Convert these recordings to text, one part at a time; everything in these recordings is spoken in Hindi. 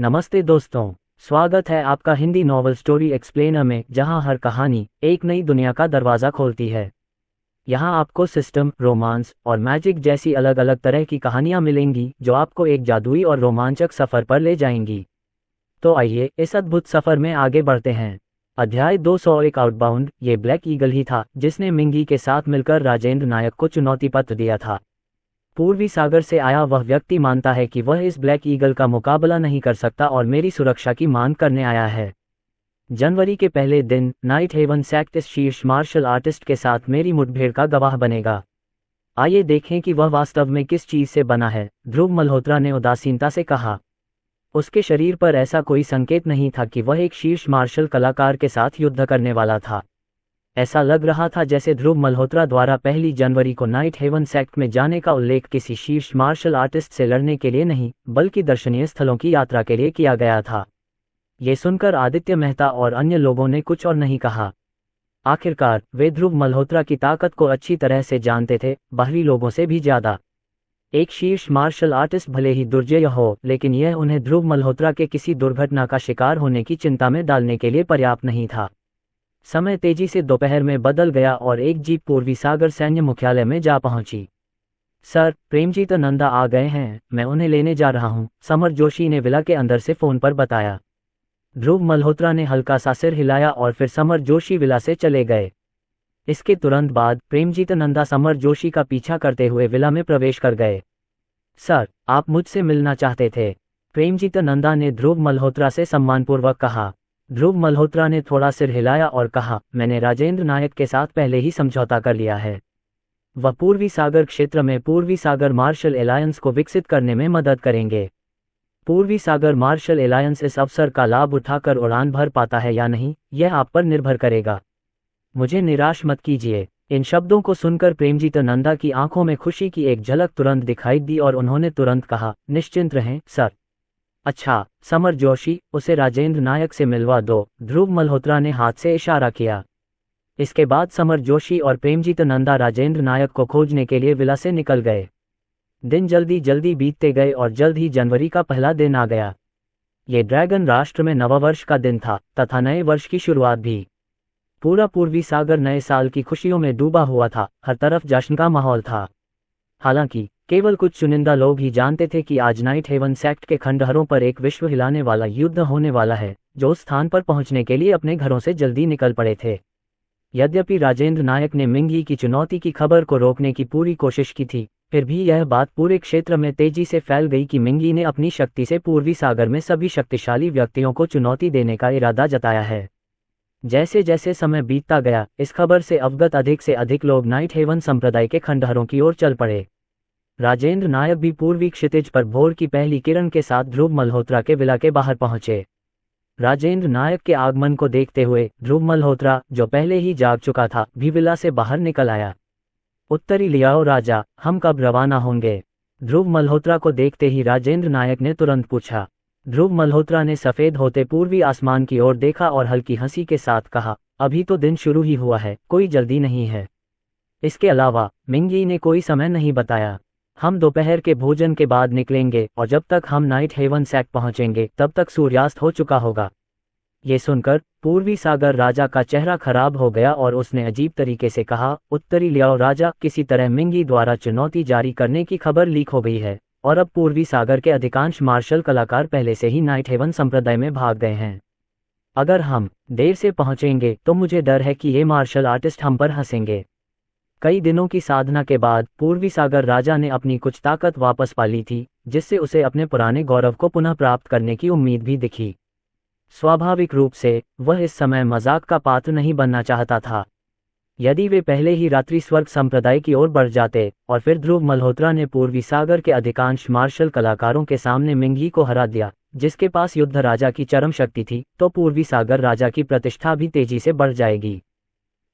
नमस्ते दोस्तों, स्वागत है आपका हिंदी नॉवल स्टोरी एक्सप्लेनर में, जहां हर कहानी एक नई दुनिया का दरवाज़ा खोलती है। यहां आपको सिस्टम, रोमांस और मैजिक जैसी अलग अलग तरह की कहानियां मिलेंगी जो आपको एक जादुई और रोमांचक सफ़र पर ले जाएंगी। तो आइए इस अद्भुत सफ़र में आगे बढ़ते हैं। अध्याय 201 आउटबाउंड। ये ब्लैक ईगल ही था जिसने मिंगी के साथ मिलकर राजेंद्र नायक को चुनौती पत्र दिया था। पूर्वी सागर से आया वह व्यक्ति मानता है कि वह इस ब्लैक ईगल का मुकाबला नहीं कर सकता और मेरी सुरक्षा की मांग करने आया है। जनवरी के पहले दिन नाइट हेवन सेक्ट इस शीर्ष मार्शल आर्टिस्ट के साथ मेरी मुठभेड़ का गवाह बनेगा। आइए देखें कि वह वास्तव में किस चीज़ से बना है, ध्रुव मल्होत्रा ने उदासीनता से कहा। उसके शरीर पर ऐसा कोई संकेत नहीं था कि वह एक शीर्ष मार्शल कलाकार के साथ युद्ध करने वाला था। ऐसा लग रहा था जैसे ध्रुव मल्होत्रा द्वारा पहली जनवरी को नाइट हेवन सेक्ट में जाने का उल्लेख किसी शीर्ष मार्शल आर्टिस्ट से लड़ने के लिए नहीं, बल्कि दर्शनीय स्थलों की यात्रा के लिए किया गया था। ये सुनकर आदित्य मेहता और अन्य लोगों ने कुछ और नहीं कहा। आखिरकार वे ध्रुव मल्होत्रा की ताकत को अच्छी तरह से जानते थे, बाहरी लोगों से भी ज्यादा। एक शीर्ष मार्शल आर्टिस्ट भले ही दुर्जय हो, लेकिन यह उन्हें ध्रुव मल्होत्रा के किसी दुर्घटना का शिकार होने की चिंता में डालने के लिए पर्याप्त नहीं था। समय तेजी से दोपहर में बदल गया और एक जीप पूर्वी सागर सैन्य मुख्यालय में जा पहुंची। सर, प्रेमजीत नंदा आ गए हैं, मैं उन्हें लेने जा रहा हूं, समर जोशी ने विला के अंदर से फोन पर बताया। ध्रुव मल्होत्रा ने हल्का सा सिर हिलाया और फिर समर जोशी विला से चले गए। इसके तुरंत बाद प्रेमजीत नंदा समर जोशी का पीछा करते हुए विला में प्रवेश कर गए। सर, आप मुझसे मिलना चाहते थे, प्रेमजीत नंदा ने ध्रुव मल्होत्रा से सम्मानपूर्वक कहा। ध्रुव मल्होत्रा ने थोड़ा सिर हिलाया और कहा, मैंने राजेंद्र नायक के साथ पहले ही समझौता कर लिया है। वह पूर्वी सागर क्षेत्र में पूर्वी सागर मार्शल एलायंस को विकसित करने में मदद करेंगे। पूर्वी सागर मार्शल एलायंस इस अवसर का लाभ उठाकर उड़ान भर पाता है या नहीं, यह आप पर निर्भर करेगा। मुझे निराश मत कीजिए। इन शब्दों को सुनकर प्रेमजीत नंदा की आंखों में खुशी की एक झलक तुरंत दिखाई दी और उन्होंने तुरंत कहा, निश्चिंत रहें सर। अच्छा, समर जोशी, उसे राजेंद्र नायक से मिलवा दो, ध्रुव मल्होत्रा ने हाथ से इशारा किया। इसके बाद समर जोशी और प्रेमजीत नंदा राजेंद्र नायक को खोजने के लिए विला से निकल गए। दिन जल्दी जल्दी बीतते गए और जल्द ही जनवरी का पहला दिन आ गया। ये ड्रैगन राष्ट्र में नववर्ष का दिन था तथा नए वर्ष की शुरुआत भी। पूरा पूर्वी सागर नए साल की खुशियों में डूबा हुआ था, हर तरफ जश्न का माहौल था। हालांकि केवल कुछ चुनिंदा लोग ही जानते थे कि आज नाइट हेवन सेक्ट के खंडहरों पर एक विश्व हिलाने वाला युद्ध होने वाला है, जो उस स्थान पर पहुंचने के लिए अपने घरों से जल्दी निकल पड़े थे। यद्यपि राजेंद्र नायक ने मिंगी की चुनौती की खबर को रोकने की पूरी कोशिश की थी, फिर भी यह बात पूरे क्षेत्र में तेजी से फैल गई कि मिंगी ने अपनी शक्ति से पूर्वी सागर में सभी शक्तिशाली व्यक्तियों को चुनौती देने का इरादा जताया है। जैसे जैसे समय बीतता गया, इस खबर से अवगत अधिक से अधिक लोग नाइट हेवन संप्रदाय के खंडहरों की ओर चल पड़े। राजेंद्र नायक भी पूर्वी क्षितिज पर भोर की पहली किरण के साथ ध्रुव मल्होत्रा के विला के बाहर पहुंचे। राजेंद्र नायक के आगमन को देखते हुए ध्रुव मल्होत्रा, जो पहले ही जाग चुका था, भी विला से बाहर निकल आया। उत्तरी लियाओ राजा, हम कब रवाना होंगे? ध्रुव मल्होत्रा को देखते ही राजेंद्र नायक ने तुरंत पूछा। ध्रुव मल्होत्रा ने सफेद होते पूर्वी आसमान की ओर देखा और हल्की हंसी के साथ कहा, अभी तो दिन शुरू ही हुआ है, कोई जल्दी नहीं है। इसके अलावा मिंगी ने कोई समय नहीं बताया। हम दोपहर के भोजन के बाद निकलेंगे और जब तक हम नाइट हेवन सेक्ट पहुंचेंगे तब तक सूर्यास्त हो चुका होगा। ये सुनकर पूर्वी सागर राजा का चेहरा खराब हो गया और उसने अजीब तरीके से कहा, उत्तरी लियाओ राजा, किसी तरह मिंगी द्वारा चुनौती जारी करने की खबर लीक हो गई है और अब पूर्वी सागर के अधिकांश मार्शल कलाकार पहले से ही नाइट हेवन संप्रदाय में भाग गए हैं। अगर हम देर से पहुंचेंगे तो मुझे डर है कि ये मार्शल आर्टिस्ट हम पर हंसेंगे। कई दिनों की साधना के बाद पूर्वी सागर राजा ने अपनी कुछ ताकत वापस पा ली थी, जिससे उसे अपने पुराने गौरव को पुनः प्राप्त करने की उम्मीद भी दिखी। स्वाभाविक रूप से वह इस समय मजाक का पात्र नहीं बनना चाहता था। यदि वे पहले ही रात्रि स्वर्ग संप्रदाय की ओर बढ़ जाते और फिर ध्रुव मल्होत्रा ने पूर्वी सागर के अधिकांश मार्शल कलाकारों के सामने मिंगी को हरा दिया, जिसके पास युद्ध राजा की चरम शक्ति थी, तो पूर्वी सागर राजा की प्रतिष्ठा भी तेजी से बढ़ जाएगी।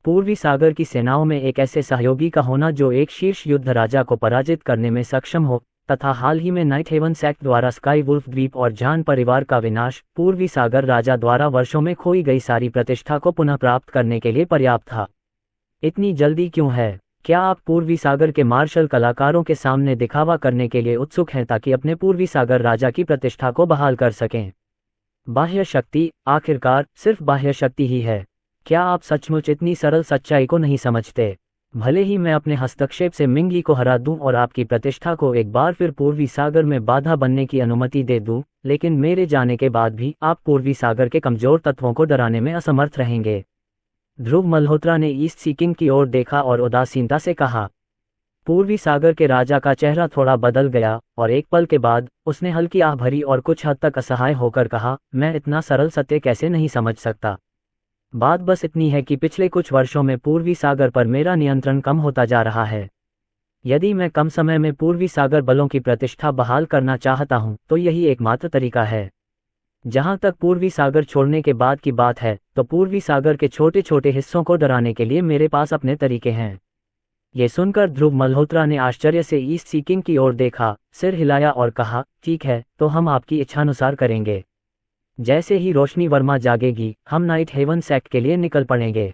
पूर्वी सागर की सेनाओं में एक ऐसे सहयोगी का होना जो एक शीर्ष युद्ध राजा को पराजित करने में सक्षम हो, तथा हाल ही में नाइट हेवन सेक्ट द्वारा स्काई वुल्फ द्वीप और जान परिवार का विनाश पूर्वी सागर राजा द्वारा वर्षों में खोई गई सारी प्रतिष्ठा को पुनः प्राप्त करने के लिए पर्याप्त था। इतनी जल्दी क्यों है? क्या आप पूर्वी सागर के मार्शल कलाकारों के सामने दिखावा करने के लिए उत्सुक हैं ताकि अपने पूर्वी सागर राजा की प्रतिष्ठा को बहाल कर सकें? बाह्य शक्ति, आखिरकार सिर्फ बाह्य शक्ति ही है। क्या आप सचमुच इतनी सरल सच्चाई को नहीं समझते? भले ही मैं अपने हस्तक्षेप से मिंगी को हरा दूं और आपकी प्रतिष्ठा को एक बार फिर पूर्वी सागर में बाधा बनने की अनुमति दे दूं, लेकिन मेरे जाने के बाद भी आप पूर्वी सागर के कमजोर तत्वों को डराने में असमर्थ रहेंगे। ध्रुव मल्होत्रा ने ईस्ट सीकिंग की ओर देखा और उदासीनता से कहा। पूर्वी सागर के राजा का चेहरा थोड़ा बदल गया और एक पल के बाद उसने हल्की आह भरी और कुछ हद तक असहाय होकर कहा, मैं इतना सरल सत्य कैसे नहीं समझ सकता। बात बस इतनी है कि पिछले कुछ वर्षों में पूर्वी सागर पर मेरा नियंत्रण कम होता जा रहा है। यदि मैं कम समय में पूर्वी सागर बलों की प्रतिष्ठा बहाल करना चाहता हूं, तो यही एकमात्र तरीका है। जहां तक पूर्वी सागर छोड़ने के बाद की बात है, तो पूर्वी सागर के छोटे छोटे हिस्सों को डराने के लिए मेरे पास अपने तरीके हैं। ये सुनकर ध्रुव मल्होत्रा ने आश्चर्य से ईस्ट सीकिंग की ओर देखा, सिर हिलाया और कहा, ठीक है, तो हम आपकी इच्छानुसार करेंगे। जैसे ही रोशनी वर्मा जागेगी, हम नाइट हेवन सेक्ट के लिए निकल पड़ेंगे।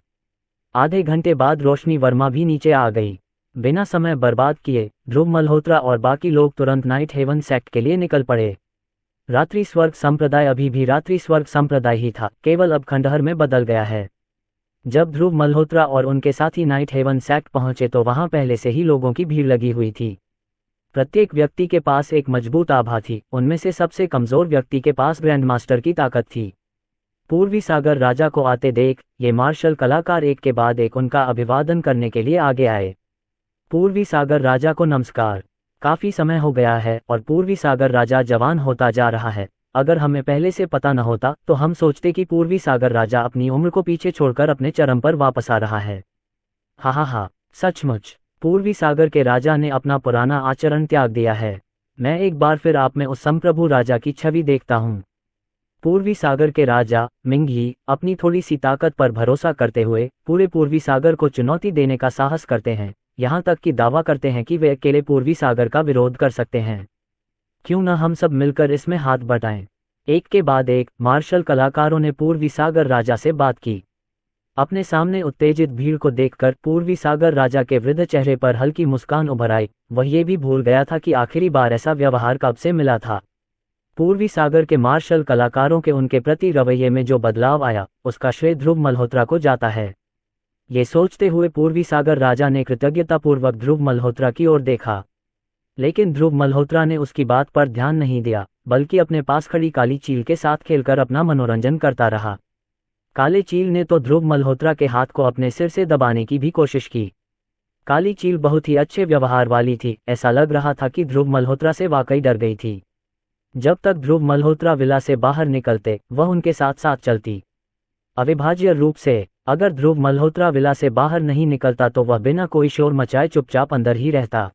आधे घंटे बाद रोशनी वर्मा भी नीचे आ गई। बिना समय बर्बाद किए ध्रुव मल्होत्रा और बाकी लोग तुरंत नाइट हेवन सेक्ट के लिए निकल पड़े। रात्रि स्वर्ग संप्रदाय अभी भी रात्रि स्वर्ग संप्रदाय ही था, केवल अब खंडहर में बदल गया है। जब ध्रुव मल्होत्रा और उनके साथी नाइट हेवन सेक्ट पहुंचे तो वहां पहले से ही लोगों की भीड़ लगी हुई थी। प्रत्येक व्यक्ति के पास एक मजबूत आभा थी, उनमें से सबसे कमजोर व्यक्ति के पास ग्रैंड मास्टर की ताकत थी। पूर्वी सागर राजा को आते देख ये मार्शल कलाकार एक के बाद एक उनका अभिवादन करने के लिए आगे आए। पूर्वी सागर राजा को नमस्कार। काफी समय हो गया है और पूर्वी सागर राजा जवान होता जा रहा है। अगर हमें पहले से पता न होता तो हम सोचते कि पूर्वी सागर राजा अपनी उम्र को पीछे छोड़कर अपने चरम पर वापस आ रहा है। हा, सचमुच पूर्वी सागर के राजा ने अपना पुराना आचरण त्याग दिया है। मैं एक बार फिर आप में उस संप्रभु राजा की छवि देखता हूँ। पूर्वी सागर के राजा मिंगी अपनी थोड़ी सी ताकत पर भरोसा करते हुए पूरे पूर्वी सागर को चुनौती देने का साहस करते हैं, यहाँ तक कि दावा करते हैं कि वे अकेले पूर्वी सागर का विरोध कर सकते हैं। क्यों न हम सब मिलकर इसमें हाथ बटाएं। एक के बाद एक मार्शल कलाकारों ने पूर्वी सागर राजा से बात की। अपने सामने उत्तेजित भीड़ को देखकर पूर्वी सागर राजा के वृद्ध चेहरे पर हल्की मुस्कान उभर आई। वह ये भी भूल गया था कि आखिरी बार ऐसा व्यवहार कब से मिला था। पूर्वी सागर के मार्शल कलाकारों के उनके प्रति रवैये में जो बदलाव आया, उसका श्रेय ध्रुव मल्होत्रा को जाता है। ये सोचते हुए पूर्वी सागर राजा ने कृतज्ञतापूर्वक ध्रुव मल्होत्रा की ओर देखा, लेकिन ध्रुव मल्होत्रा ने उसकी बात पर ध्यान नहीं दिया, बल्कि अपने पास खड़ी काली चील के साथ खेलकर अपना मनोरंजन करता रहा। काले चील ने तो ध्रुव मल्होत्रा के हाथ को अपने सिर से दबाने की भी कोशिश की। काली चील बहुत ही अच्छे व्यवहार वाली थी, ऐसा लग रहा था कि ध्रुव मल्होत्रा से वाकई डर गई थी। जब तक ध्रुव मल्होत्रा विला से बाहर निकलते, वह उनके साथ साथ चलती। अविभाज्य रूप से अगर ध्रुव मल्होत्रा विला से बाहर नहीं निकलता तो वह बिना कोई शोर मचाए चुपचाप अंदर ही रहता।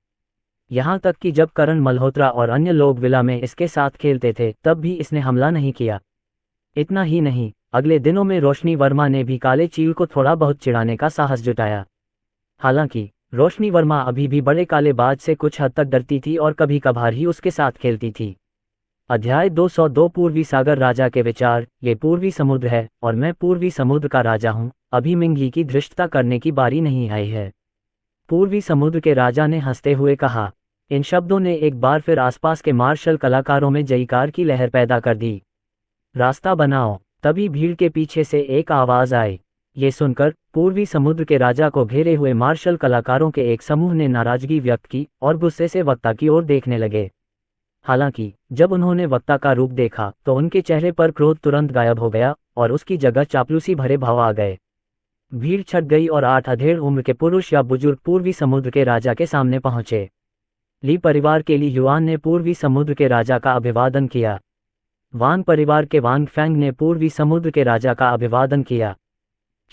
यहाँ तक कि जब करण मल्होत्रा और अन्य लोग विला में इसके साथ खेलते थे, तब भी इसने हमला नहीं किया। इतना ही नहीं, अगले दिनों में रोशनी वर्मा ने भी काले चील को थोड़ा बहुत चिढ़ाने का साहस जुटाया। हालांकि रोशनी वर्मा अभी भी बड़े काले बाज से कुछ हद तक डरती थी और कभी कभार ही उसके साथ खेलती थी। अध्याय 202 पूर्वी सागर राजा के विचार। ये पूर्वी समुद्र है और मैं पूर्वी समुद्र का राजा हूँ। अभी मिंगी की धृष्टता करने की बारी नहीं आई है। पूर्वी समुद्र के राजा ने हंसते हुए कहा। इन शब्दों ने एक बार फिर आसपास के मार्शल कलाकारों में जयकार की लहर पैदा कर दी। रास्ता बनाओ। तभी भीड़ के पीछे से एक आवाज आई। ये सुनकर पूर्वी समुद्र के राजा को घेरे हुए मार्शल कलाकारों के एक समूह ने नाराजगी व्यक्त की और गुस्से से वक्ता की ओर देखने लगे। हालांकि जब उन्होंने वक्ता का रूप देखा तो उनके चेहरे पर क्रोध तुरंत गायब हो गया और उसकी जगह चापलूसी भरे भाव आ गए। भीड़ छट गई और 8 अधेड़ उम्र के पुरुष या बुजुर्ग पूर्वी समुद्र के राजा के सामने पहुंचे। ली परिवार के ली युआन ने पूर्वी समुद्र के राजा का अभिवादन किया। वांग परिवार के वांग फैंग ने पूर्वी समुद्र के राजा का अभिवादन किया।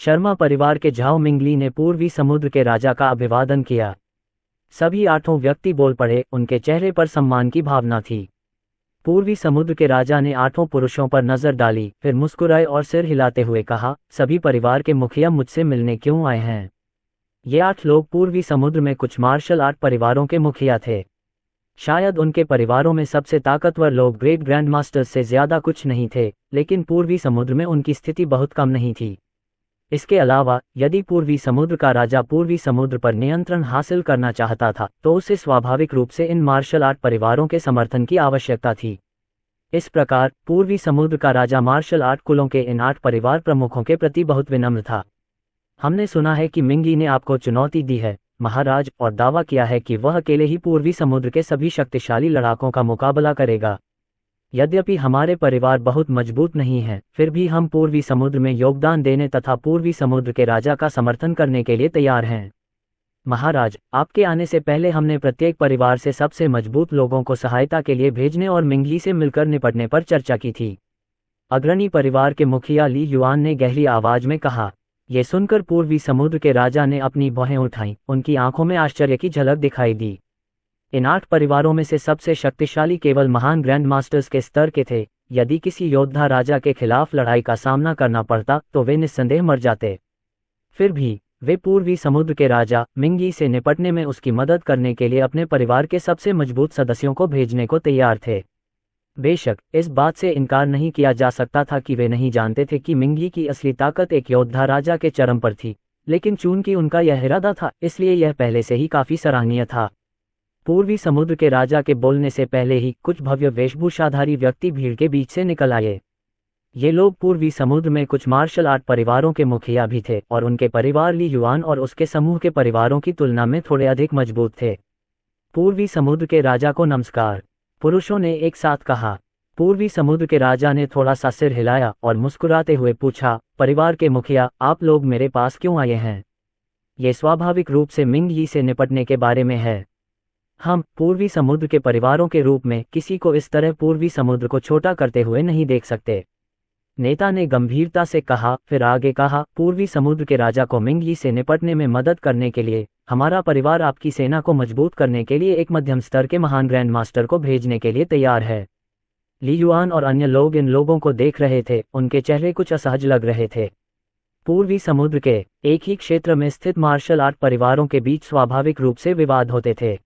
शर्मा परिवार के झाओ मिंगली ने पूर्वी समुद्र के राजा का अभिवादन किया। सभी 8 व्यक्ति बोल पड़े, उनके चेहरे पर सम्मान की भावना थी। पूर्वी समुद्र के राजा ने 8 पुरुषों पर नजर डाली, फिर मुस्कुराए और सिर हिलाते हुए कहा, सभी परिवार के मुखिया मुझसे मिलने क्यों आए हैं? ये 8 लोग पूर्वी समुद्र में कुछ मार्शल आर्ट परिवारों के मुखिया थे। शायद उनके परिवारों में सबसे ताकतवर लोग ग्रेट ग्रैंड मास्टर्स से ज्यादा कुछ नहीं थे, लेकिन पूर्वी समुद्र में उनकी स्थिति बहुत कम नहीं थी। इसके अलावा यदि पूर्वी समुद्र का राजा पूर्वी समुद्र पर नियंत्रण हासिल करना चाहता था तो उसे स्वाभाविक रूप से इन मार्शल आर्ट परिवारों के समर्थन की आवश्यकता थी। इस प्रकार पूर्वी समुद्र का राजा मार्शल आर्ट कुलों के इन 8 परिवार प्रमुखों के प्रति बहुत विनम्र था। हमने सुना है कि मिंगी ने आपको चुनौती दी है महाराज, और दावा किया है कि वह अकेले ही पूर्वी समुद्र के सभी शक्तिशाली लड़ाकों का मुकाबला करेगा। यद्यपि हमारे परिवार बहुत मजबूत नहीं है, फिर भी हम पूर्वी समुद्र में योगदान देने तथा पूर्वी समुद्र के राजा का समर्थन करने के लिए तैयार हैं। महाराज, आपके आने से पहले हमने प्रत्येक परिवार से सबसे मजबूत लोगों को सहायता के लिए भेजने और मिंगी से मिलकर निपटने पर चर्चा की थी। अग्रणी परिवार के मुखिया ली युआन ने गहरी आवाज में कहा। ये सुनकर पूर्वी समुद्र के राजा ने अपनी भौहें उठाईं, उनकी आंखों में आश्चर्य की झलक दिखाई दी। इन 8 परिवारों में से सबसे शक्तिशाली केवल महान ग्रैंड मास्टर्स के स्तर के थे। यदि किसी योद्धा राजा के खिलाफ लड़ाई का सामना करना पड़ता तो वे निस्संदेह मर जाते। फिर भी वे पूर्वी समुद्र के राजा मिंगी से निपटने में उसकी मदद करने के लिए अपने परिवार के सबसे मजबूत सदस्यों को भेजने को तैयार थे। बेशक इस बात से इनकार नहीं किया जा सकता था कि वे नहीं जानते थे कि मिंगी की असली ताकत एक योद्धा राजा के चरम पर थी, लेकिन चूंकि उनका यह इरादा था इसलिए यह पहले से ही काफी सराहनीय था। पूर्वी समुद्र के राजा के बोलने से पहले ही कुछ भव्य वेशभूषाधारी व्यक्ति भीड़ के बीच से निकल आए। ये लोग पूर्वी समुद्र में कुछ मार्शल आर्ट परिवारों के मुखिया भी थे और उनके परिवार ली युआन और उसके समूह के परिवारों की तुलना में थोड़े अधिक मजबूत थे। पूर्वी समुद्र के राजा को नमस्कार, पुरुषों ने एक साथ कहा। पूर्वी समुद्र के राजा ने थोड़ा सा सिर हिलाया और मुस्कुराते हुए पूछा, परिवार के मुखिया, आप लोग मेरे पास क्यों आए हैं? ये स्वाभाविक रूप से मिंगी से निपटने के बारे में है। हम पूर्वी समुद्र के परिवारों के रूप में किसी को इस तरह पूर्वी समुद्र को छोटा करते हुए नहीं देख सकते, नेता ने गंभीरता से कहा। फिर आगे कहा, पूर्वी समुद्र के राजा को मिंगी से निपटने में मदद करने के लिए हमारा परिवार आपकी सेना को मजबूत करने के लिए एक मध्यम स्तर के महान ग्रैंड मास्टर को भेजने के लिए तैयार है। ली युआन और अन्य लोग इन लोगों को देख रहे थे, उनके चेहरे कुछ असहज लग रहे थे। पूर्वी समुद्र के एक ही क्षेत्र में स्थित मार्शल आर्ट परिवारों के बीच स्वाभाविक रूप से विवाद होते थे,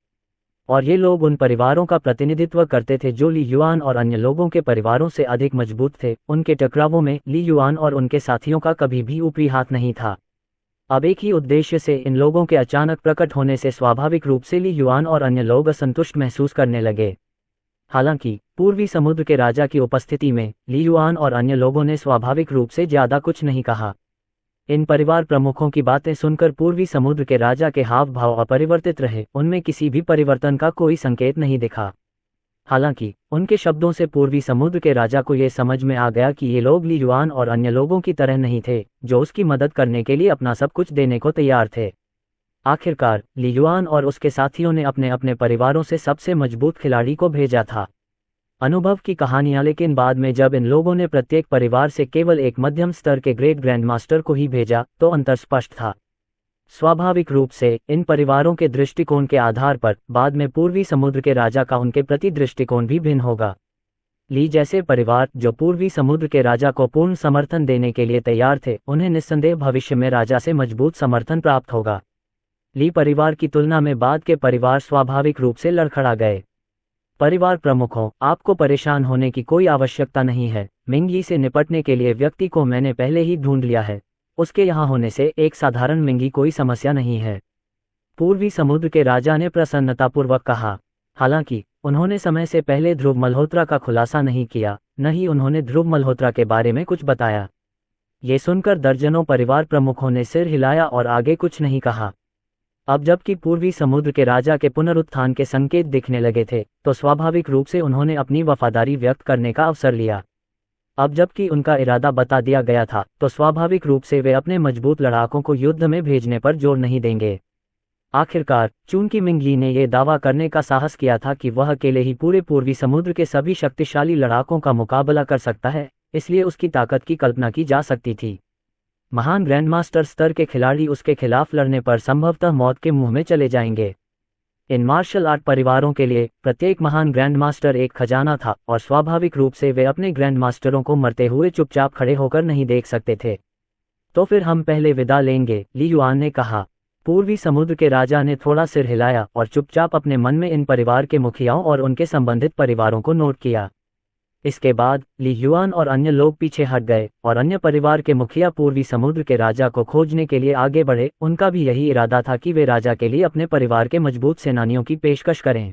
और ये लोग उन परिवारों का प्रतिनिधित्व करते थे जो ली युआन और अन्य लोगों के परिवारों से अधिक मजबूत थे। उनके टकरावों में ली युआन और उनके साथियों का कभी भी ऊपरी हाथ नहीं था। अब एक ही उद्देश्य से इन लोगों के अचानक प्रकट होने से स्वाभाविक रूप से ली युआन और अन्य लोग असंतुष्ट महसूस करने लगे। हालांकि पूर्वी समुद्र के राजा की उपस्थिति में ली युआन और अन्य लोगों ने स्वाभाविक रूप से ज्यादा कुछ नहीं कहा। इन परिवार प्रमुखों की बातें सुनकर पूर्वी समुद्र के राजा के हाव भाव अपरिवर्तित रहे, उनमें किसी भी परिवर्तन का कोई संकेत नहीं दिखा। हालांकि उनके शब्दों से पूर्वी समुद्र के राजा को यह समझ में आ गया कि ये लोग ली युआन और अन्य लोगों की तरह नहीं थे जो उसकी मदद करने के लिए अपना सब कुछ देने को तैयार थे। आखिरकार ली युआन और उसके साथियों ने अपने अपने परिवारों से सबसे मजबूत खिलाड़ी को भेजा था। अनुभव की कहानियां, लेकिन बाद में जब इन लोगों ने प्रत्येक परिवार से केवल एक मध्यम स्तर के ग्रेट ग्रैंड मास्टर को ही भेजा तो अंतर स्पष्ट था। स्वाभाविक रूप से इन परिवारों के दृष्टिकोण के आधार पर बाद में पूर्वी समुद्र के राजा का उनके प्रति दृष्टिकोण भी भिन्न होगा। ली जैसे परिवार जो पूर्वी समुद्र के राजा को पूर्ण समर्थन देने के लिए तैयार थे, उन्हें निस्संदेह भविष्य में राजा से मजबूत समर्थन प्राप्त होगा। ली परिवार की तुलना में बाद के परिवार स्वाभाविक रूप से लड़खड़ा गए। परिवार प्रमुखों, आपको परेशान होने की कोई आवश्यकता नहीं है। मिंगी से निपटने के लिए व्यक्ति को मैंने पहले ही ढूंढ लिया है। उसके यहाँ होने से एक साधारण मिंगी कोई समस्या नहीं है, पूर्वी समुद्र के राजा ने प्रसन्नतापूर्वक कहा। हालांकि उन्होंने समय से पहले ध्रुव मल्होत्रा का खुलासा नहीं किया, न ही उन्होंने ध्रुव मल्होत्रा के बारे में कुछ बताया। ये सुनकर दर्जनों परिवार प्रमुखों ने सिर हिलाया और आगे कुछ नहीं कहा। अब जबकि पूर्वी समुद्र के राजा के पुनरुत्थान के संकेत दिखने लगे थे, तो स्वाभाविक रूप से उन्होंने अपनी वफादारी व्यक्त करने का अवसर लिया। अब जबकि उनका इरादा बता दिया गया था, तो स्वाभाविक रूप से वे अपने मजबूत लड़ाकों को युद्ध में भेजने पर जोर नहीं देंगे। आखिरकार चूंकि मिंगी ने यह दावा करने का साहस किया था कि वह अकेले ही पूरे पूर्वी समुद्र के सभी शक्तिशाली लड़ाकों का मुकाबला कर सकता है, इसलिए उसकी ताकत की कल्पना की जा सकती थी। महान ग्रैंडमास्टर स्तर के खिलाड़ी उसके खिलाफ लड़ने पर संभवतः मौत के मुंह में चले जाएंगे। इन मार्शल आर्ट परिवारों के लिए प्रत्येक महान ग्रैंडमास्टर एक खजाना था, और स्वाभाविक रूप से वे अपने ग्रैंडमास्टरों को मरते हुए चुपचाप खड़े होकर नहीं देख सकते थे। तो फिर हम पहले विदा लेंगे, ली युआन ने कहा। पूर्वी समुद्र के राजा ने थोड़ा सिर हिलाया और चुपचाप अपने मन में इन परिवार के मुखियाओं और उनके संबंधित परिवारों को नोट किया। इसके बाद ली युआन और अन्य लोग पीछे हट गए और अन्य परिवार के मुखिया पूर्वी समुद्र के राजा को खोजने के लिए आगे बढ़े। उनका भी यही इरादा था कि वे राजा के लिए अपने परिवार के मजबूत सेनानियों की पेशकश करें।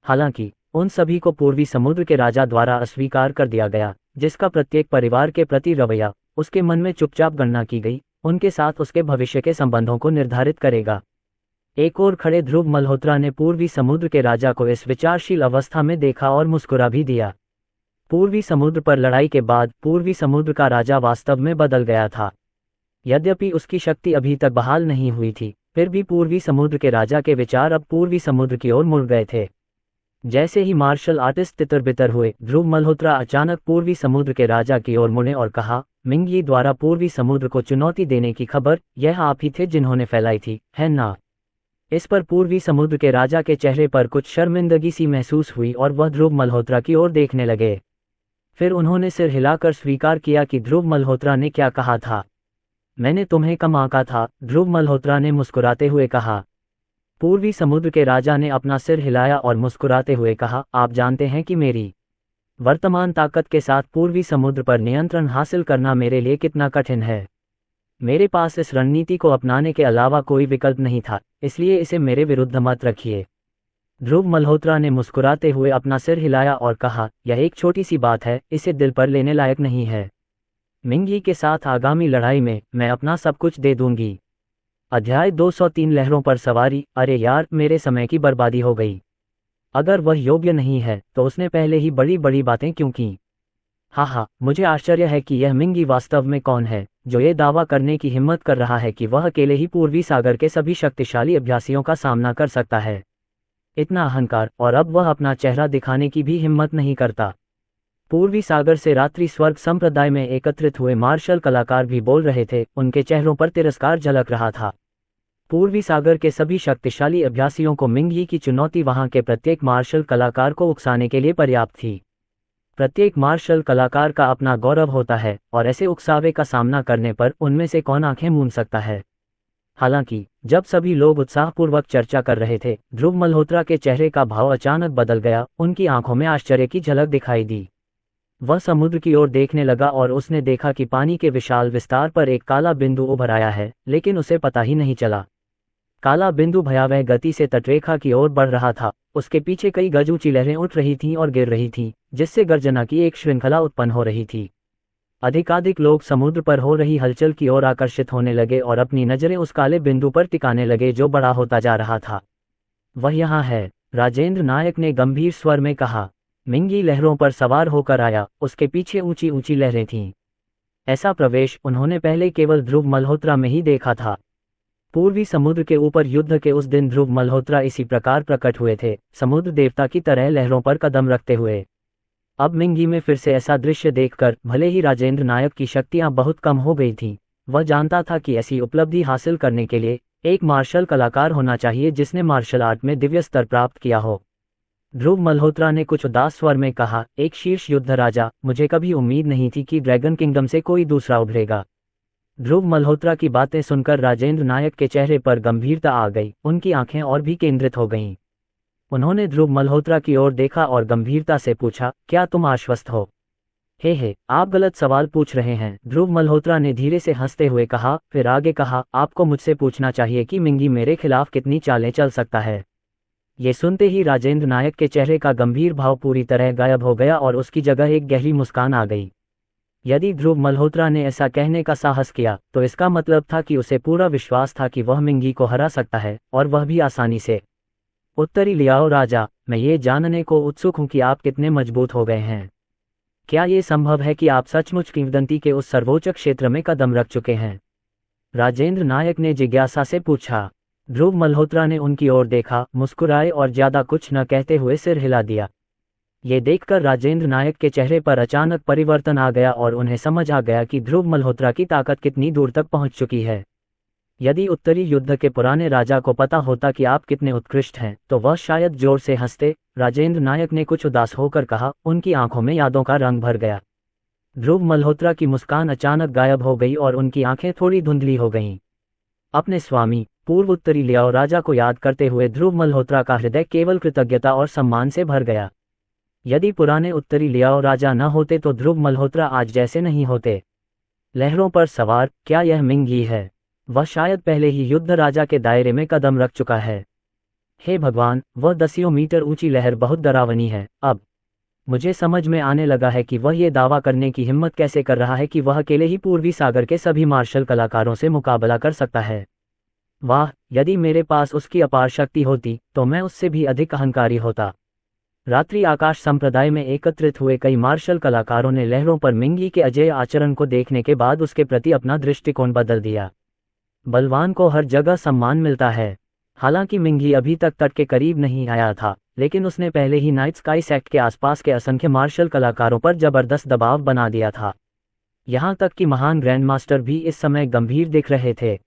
हालांकि उन सभी को पूर्वी समुद्र के राजा द्वारा अस्वीकार कर दिया गया, जिसका प्रत्येक परिवार के प्रति रवैया उसके मन में चुपचाप गणना की गई उनके साथ उसके भविष्य के संबंधों को निर्धारित करेगा। एक ओर खड़े ध्रुव मल्होत्रा ने पूर्वी समुद्र के राजा को इस विचारशील अवस्था में देखा और मुस्कुरा भी दिया। पूर्वी समुद्र पर लड़ाई के बाद पूर्वी समुद्र का राजा वास्तव में बदल गया था। यद्यपि उसकी शक्ति अभी तक बहाल नहीं हुई थी, फिर भी पूर्वी समुद्र के राजा के विचार अब पूर्वी समुद्र की ओर मुड़ गए थे। जैसे ही मार्शल आर्टिस्ट तितर-बितर हुए, ध्रुव मल्होत्रा अचानक पूर्वी समुद्र के राजा की ओर मुड़े और कहा, मिंगी द्वारा पूर्वी समुद्र को चुनौती देने की खबर यह आप ही थे जिन्होंने फैलाई थी, है ना? इस पर पूर्वी समुद्र के राजा के चेहरे पर कुछ शर्मिंदगी सी महसूस हुई और वह ध्रुव मल्होत्रा की ओर देखने लगे। फिर उन्होंने सिर हिलाकर स्वीकार किया कि ध्रुव मल्होत्रा ने क्या कहा था। मैंने तुम्हें कम आंका था, ध्रुव मल्होत्रा ने मुस्कुराते हुए कहा। पूर्वी समुद्र के राजा ने अपना सिर हिलाया और मुस्कुराते हुए कहा, आप जानते हैं कि मेरी वर्तमान ताकत के साथ पूर्वी समुद्र पर नियंत्रण हासिल करना मेरे लिए कितना कठिन है। मेरे पास इस रणनीति को अपनाने के अलावा कोई विकल्प नहीं था, इसलिए इसे मेरे विरुद्ध मत रखिए। ध्रुव मल्होत्रा ने मुस्कुराते हुए अपना सिर हिलाया और कहा, यह एक छोटी सी बात है, इसे दिल पर लेने लायक नहीं है। मिंगी के साथ आगामी लड़ाई में मैं अपना सब कुछ दे दूंगी। अध्याय 203 लहरों पर सवारी। अरे यार, मेरे समय की बर्बादी हो गई। अगर वह योग्य नहीं है तो उसने पहले ही बड़ी बड़ी बातें क्यों की। हाँ, मुझे आश्चर्य है कि यह मिंगी वास्तव में कौन है जो ये दावा करने की हिम्मत कर रहा है कि वह अकेले ही पूर्वी सागर के सभी शक्तिशाली अभ्यासियों का सामना कर सकता है। इतना अहंकार, और अब वह अपना चेहरा दिखाने की भी हिम्मत नहीं करता। पूर्वी सागर से रात्रि स्वर्ग संप्रदाय में एकत्रित हुए मार्शल कलाकार भी बोल रहे थे, उनके चेहरों पर तिरस्कार झलक रहा था। पूर्वी सागर के सभी शक्तिशाली अभ्यासियों को मिंगी की चुनौती वहां के प्रत्येक मार्शल कलाकार को उकसाने के लिए पर्याप्त थी। प्रत्येक मार्शल कलाकार का अपना गौरव होता है और ऐसे उकसावे का सामना करने पर उनमें से कौन आंखें मूंद सकता है। हालांकि जब सभी लोग उत्साहपूर्वक चर्चा कर रहे थे, ध्रुव मल्होत्रा के चेहरे का भाव अचानक बदल गया। उनकी आंखों में आश्चर्य की झलक दिखाई दी। वह समुद्र की ओर देखने लगा और उसने देखा कि पानी के विशाल विस्तार पर एक काला बिंदु उभर आया है, लेकिन उसे पता ही नहीं चला। काला बिंदु भयावह गति से तटरेखा की ओर बढ़ रहा था। उसके पीछे कई गज ऊंची लहरें उठ रही थीं और गिर रही थीं, जिससे गर्जना की एक श्रृंखला उत्पन्न हो रही थी। अधिकाधिक लोग समुद्र पर हो रही हलचल की ओर आकर्षित होने लगे और अपनी नजरें उस काले बिंदु पर टिकाने लगे जो बड़ा होता जा रहा था। वह यहाँ है, राजेंद्र नायक ने गंभीर स्वर में कहा। मिंगी लहरों पर सवार होकर आया, उसके पीछे ऊंची ऊंची लहरें थीं। ऐसा प्रवेश उन्होंने पहले केवल ध्रुव मल्होत्रा में ही देखा था। पूर्वी समुद्र के ऊपर युद्ध के उस दिन ध्रुव मल्होत्रा इसी प्रकार प्रकट हुए थे, समुद्र देवता की तरह लहरों पर कदम रखते हुए। अब मिंगी में फिर से ऐसा दृश्य देखकर भले ही राजेंद्र नायक की शक्तियां बहुत कम हो गई थीं, वह जानता था कि ऐसी उपलब्धि हासिल करने के लिए एक मार्शल कलाकार होना चाहिए जिसने मार्शल आर्ट में दिव्य स्तर प्राप्त किया हो। ध्रुव मल्होत्रा ने कुछ उदास स्वर में कहा, एक शीर्ष युद्ध राजा, मुझे कभी उम्मीद नहीं थी कि ड्रैगन किंगडम से कोई दूसरा उभरेगा। ध्रुव मल्होत्रा की बातें सुनकर राजेंद्र नायक के चेहरे पर गंभीरता आ गई, उनकी आंखें और भी केंद्रित हो गईं। उन्होंने ध्रुव मल्होत्रा की ओर देखा और गंभीरता से पूछा, क्या तुम आश्वस्त हो? हे, आप गलत सवाल पूछ रहे हैं, ध्रुव मल्होत्रा ने धीरे से हंसते हुए कहा। फिर आगे कहा, आपको मुझसे पूछना चाहिए कि मिंगी मेरे खिलाफ कितनी चालें चल सकता है। ये सुनते ही राजेंद्र नायक के चेहरे का गंभीर भाव पूरी तरह गायब हो गया और उसकी जगह एक गहरी मुस्कान आ गई। यदि ध्रुव मल्होत्रा ने ऐसा कहने का साहस किया तो इसका मतलब था कि उसे पूरा विश्वास था कि वह मिंगी को हरा सकता है, और वह भी आसानी से। उत्तरी लियाओ राजा, मैं ये जानने को उत्सुक हूं कि आप कितने मजबूत हो गए हैं। क्या ये संभव है कि आप सचमुच किंवदंती के उस सर्वोच्च क्षेत्र में कदम रख चुके हैं? राजेंद्र नायक ने जिज्ञासा से पूछा। ध्रुव मल्होत्रा ने उनकी ओर देखा, मुस्कुराए और ज्यादा कुछ न कहते हुए सिर हिला दिया। ये देखकर राजेंद्र नायक के चेहरे पर अचानक परिवर्तन आ गया और उन्हें समझ आ गया कि ध्रुव मल्होत्रा की ताकत कितनी दूर तक पहुंच चुकी है। यदि उत्तरी युद्ध के पुराने राजा को पता होता कि आप कितने उत्कृष्ट हैं तो वह शायद जोर से हंसते। राजेंद्र नायक ने कुछ उदास होकर कहा, उनकी आंखों में यादों का रंग भर गया। ध्रुव मल्होत्रा की मुस्कान अचानक गायब हो गई और उनकी आंखें थोड़ी धुंधली हो गईं। अपने स्वामी पूर्व उत्तरी लियाओ राजा को याद करते हुए ध्रुव मल्होत्रा का हृदय केवल कृतज्ञता और सम्मान से भर गया। यदि पुराने उत्तरी लियाओ राजा न होते तो ध्रुव मल्होत्रा आज जैसे नहीं होते। लहरों पर सवार, क्या यह मिंगी है? वह शायद पहले ही युद्ध राजा के दायरे में कदम रख चुका है। हे भगवान, वह 10 मीटर ऊंची लहर बहुत डरावनी है। अब मुझे समझ में आने लगा है कि वह ये दावा करने की हिम्मत कैसे कर रहा है कि वह अकेले ही पूर्वी सागर के सभी मार्शल कलाकारों से मुकाबला कर सकता है। वाह, यदि मेरे पास उसकी अपार शक्ति होती तो मैं उससे भी अधिक अहंकारी होता। रात्रि आकाश संप्रदाय में एकत्रित हुए कई मार्शल कलाकारों ने लहरों पर मिंगी के अजेय आचरण को देखने के बाद उसके प्रति अपना दृष्टिकोण बदल दिया। बलवान को हर जगह सम्मान मिलता है। हालांकि मिंगी अभी तक तट के करीब नहीं आया था, लेकिन उसने पहले ही नाइट स्काई सेक्ट के आसपास के असंख्य मार्शल कलाकारों पर जबरदस्त दबाव बना दिया था। यहां तक कि महान ग्रैंड मास्टर भी इस समय गंभीर दिख रहे थे।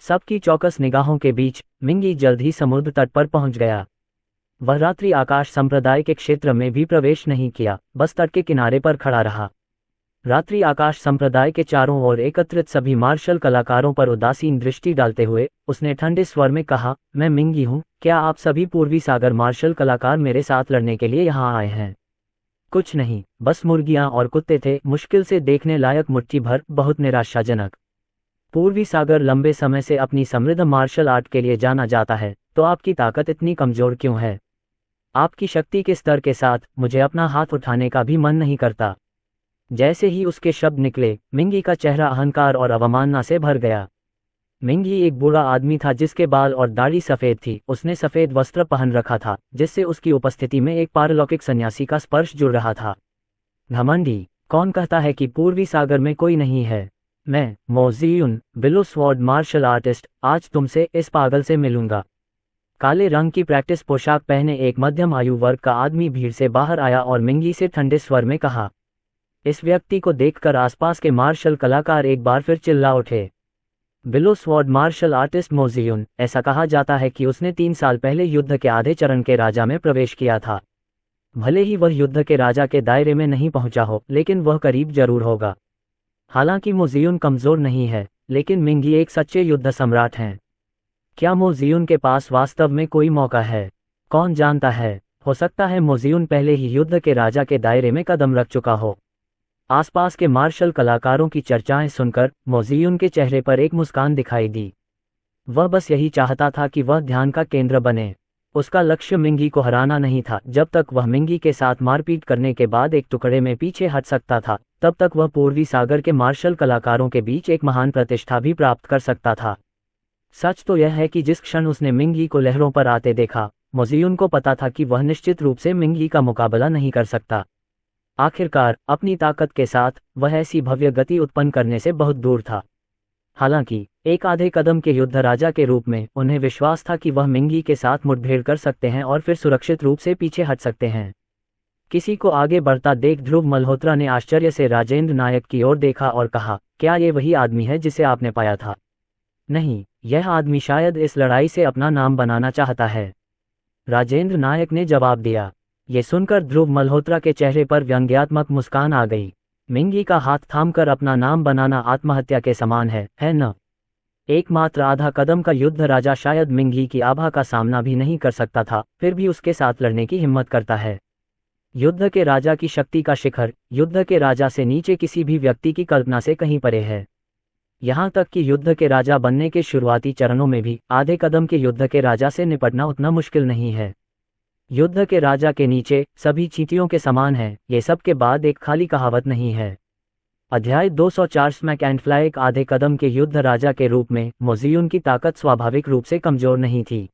सबकी चौकस निगाहों के बीच मिंगी जल्द ही समुद्र तट पर पहुंच गया। वह रात्रि आकाश संप्रदाय के क्षेत्र में भी प्रवेश नहीं किया, बस तट के किनारे पर खड़ा रहा। रात्रि आकाश संप्रदाय के चारों ओर एकत्रित सभी मार्शल कलाकारों पर उदासीन दृष्टि डालते हुए उसने ठंडे स्वर में कहा, मैं मिंगी हूँ, क्या आप सभी पूर्वी सागर मार्शल कलाकार मेरे साथ लड़ने के लिए यहाँ आए हैं? कुछ नहीं, बस मुर्गियां और कुत्ते थे। मुश्किल से देखने लायक मुट्ठी भर, बहुत निराशाजनक। पूर्वी सागर लंबे समय से अपनी समृद्ध मार्शल आर्ट के लिए जाना जाता है, तो आपकी ताकत इतनी कमजोर क्यों है? आपकी शक्ति के स्तर के साथ मुझे अपना हाथ उठाने का भी मन नहीं करता। जैसे ही उसके शब्द निकले, मिंगी का चेहरा अहंकार और अवमानना से भर गया। मिंगी एक बूढ़ा आदमी था जिसके बाल और दाढ़ी सफेद थी। उसने सफेद वस्त्र पहन रखा था, जिससे उसकी उपस्थिति में एक पारलौकिक सन्यासी का स्पर्श जुड़ रहा था। घमंडी, कौन कहता है कि पूर्वी सागर में कोई नहीं है? मैं मो जियुन, बिलो स्वॉर्ड मार्शल आर्टिस्ट, आज तुमसे इस पागल से मिलूंगा। काले रंग की प्रैक्टिस पोशाक पहने एक मध्यम आयु वर्ग का आदमी भीड़ से बाहर आया और मिंगी से ठंडे स्वर में कहा। इस व्यक्ति को देखकर आसपास के मार्शल कलाकार एक बार फिर चिल्ला उठे। बिलो स्वॉर्ड मार्शल आर्टिस्ट मो जियुन, ऐसा कहा जाता है कि उसने 3 साल पहले युद्ध के आधे चरण के राजा में प्रवेश किया था। भले ही वह युद्ध के राजा के दायरे में नहीं पहुंचा हो, लेकिन वह करीब जरूर होगा। हालांकि मो जियुन कमजोर नहीं है, लेकिन मिंगी एक सच्चे युद्ध सम्राट हैं। क्या मो जियुन के पास वास्तव में कोई मौका है? कौन जानता है, हो सकता है मो जियुन पहले ही युद्ध के राजा के दायरे में कदम रख चुका हो। आसपास के मार्शल कलाकारों की चर्चाएं सुनकर मो जियुन के चेहरे पर एक मुस्कान दिखाई दी। वह बस यही चाहता था कि वह ध्यान का केंद्र बने। उसका लक्ष्य मिंगी को हराना नहीं था। जब तक वह मिंगी के साथ मारपीट करने के बाद एक टुकड़े में पीछे हट सकता था, तब तक वह पूर्वी सागर के मार्शल कलाकारों के बीच एक महान प्रतिष्ठा भी प्राप्त कर सकता था। सच तो यह है कि जिस क्षण उसने मिंगी को लहरों पर आते देखा, मो जियुन को पता था कि वह निश्चित रूप से मिंगी का मुकाबला नहीं कर सकता। आखिरकार अपनी ताकत के साथ वह ऐसी भव्य गति उत्पन्न करने से बहुत दूर था। हालांकि एक आधे कदम के युद्ध राजा के रूप में उन्हें विश्वास था कि वह मिंगी के साथ मुठभेड़ कर सकते हैं और फिर सुरक्षित रूप से पीछे हट सकते हैं। किसी को आगे बढ़ता देख ध्रुव मल्होत्रा ने आश्चर्य से राजेंद्र नायक की ओर देखा और कहा, क्या ये वही आदमी है जिसे आपने पाया था? नहीं, यह आदमी शायद इस लड़ाई से अपना नाम बनाना चाहता है, राजेंद्र नायक ने जवाब दिया। ये सुनकर ध्रुव मल्होत्रा के चेहरे पर व्यंग्यात्मक मुस्कान आ गई। मिंगी का हाथ थामकर अपना नाम बनाना आत्महत्या के समान है न? एकमात्र आधा कदम का युद्ध राजा शायद मिंगी की आभा का सामना भी नहीं कर सकता था, फिर भी उसके साथ लड़ने की हिम्मत करता है। युद्ध के राजा की शक्ति का शिखर युद्ध के राजा से नीचे किसी भी व्यक्ति की कल्पना से कहीं परे है। यहाँ तक कि युद्ध के राजा बनने के शुरुआती चरणों में भी आधे कदम के युद्ध के राजा से निपटना उतना मुश्किल नहीं है। युद्ध के राजा के नीचे सभी चींटियों के समान है, ये सब के बाद एक खाली कहावत नहीं है। अध्याय 204 स्मैक एंड फ्लाई। एक आधे कदम के युद्ध राजा के रूप में मो जियुन की ताकत स्वाभाविक रूप से कमजोर नहीं थी।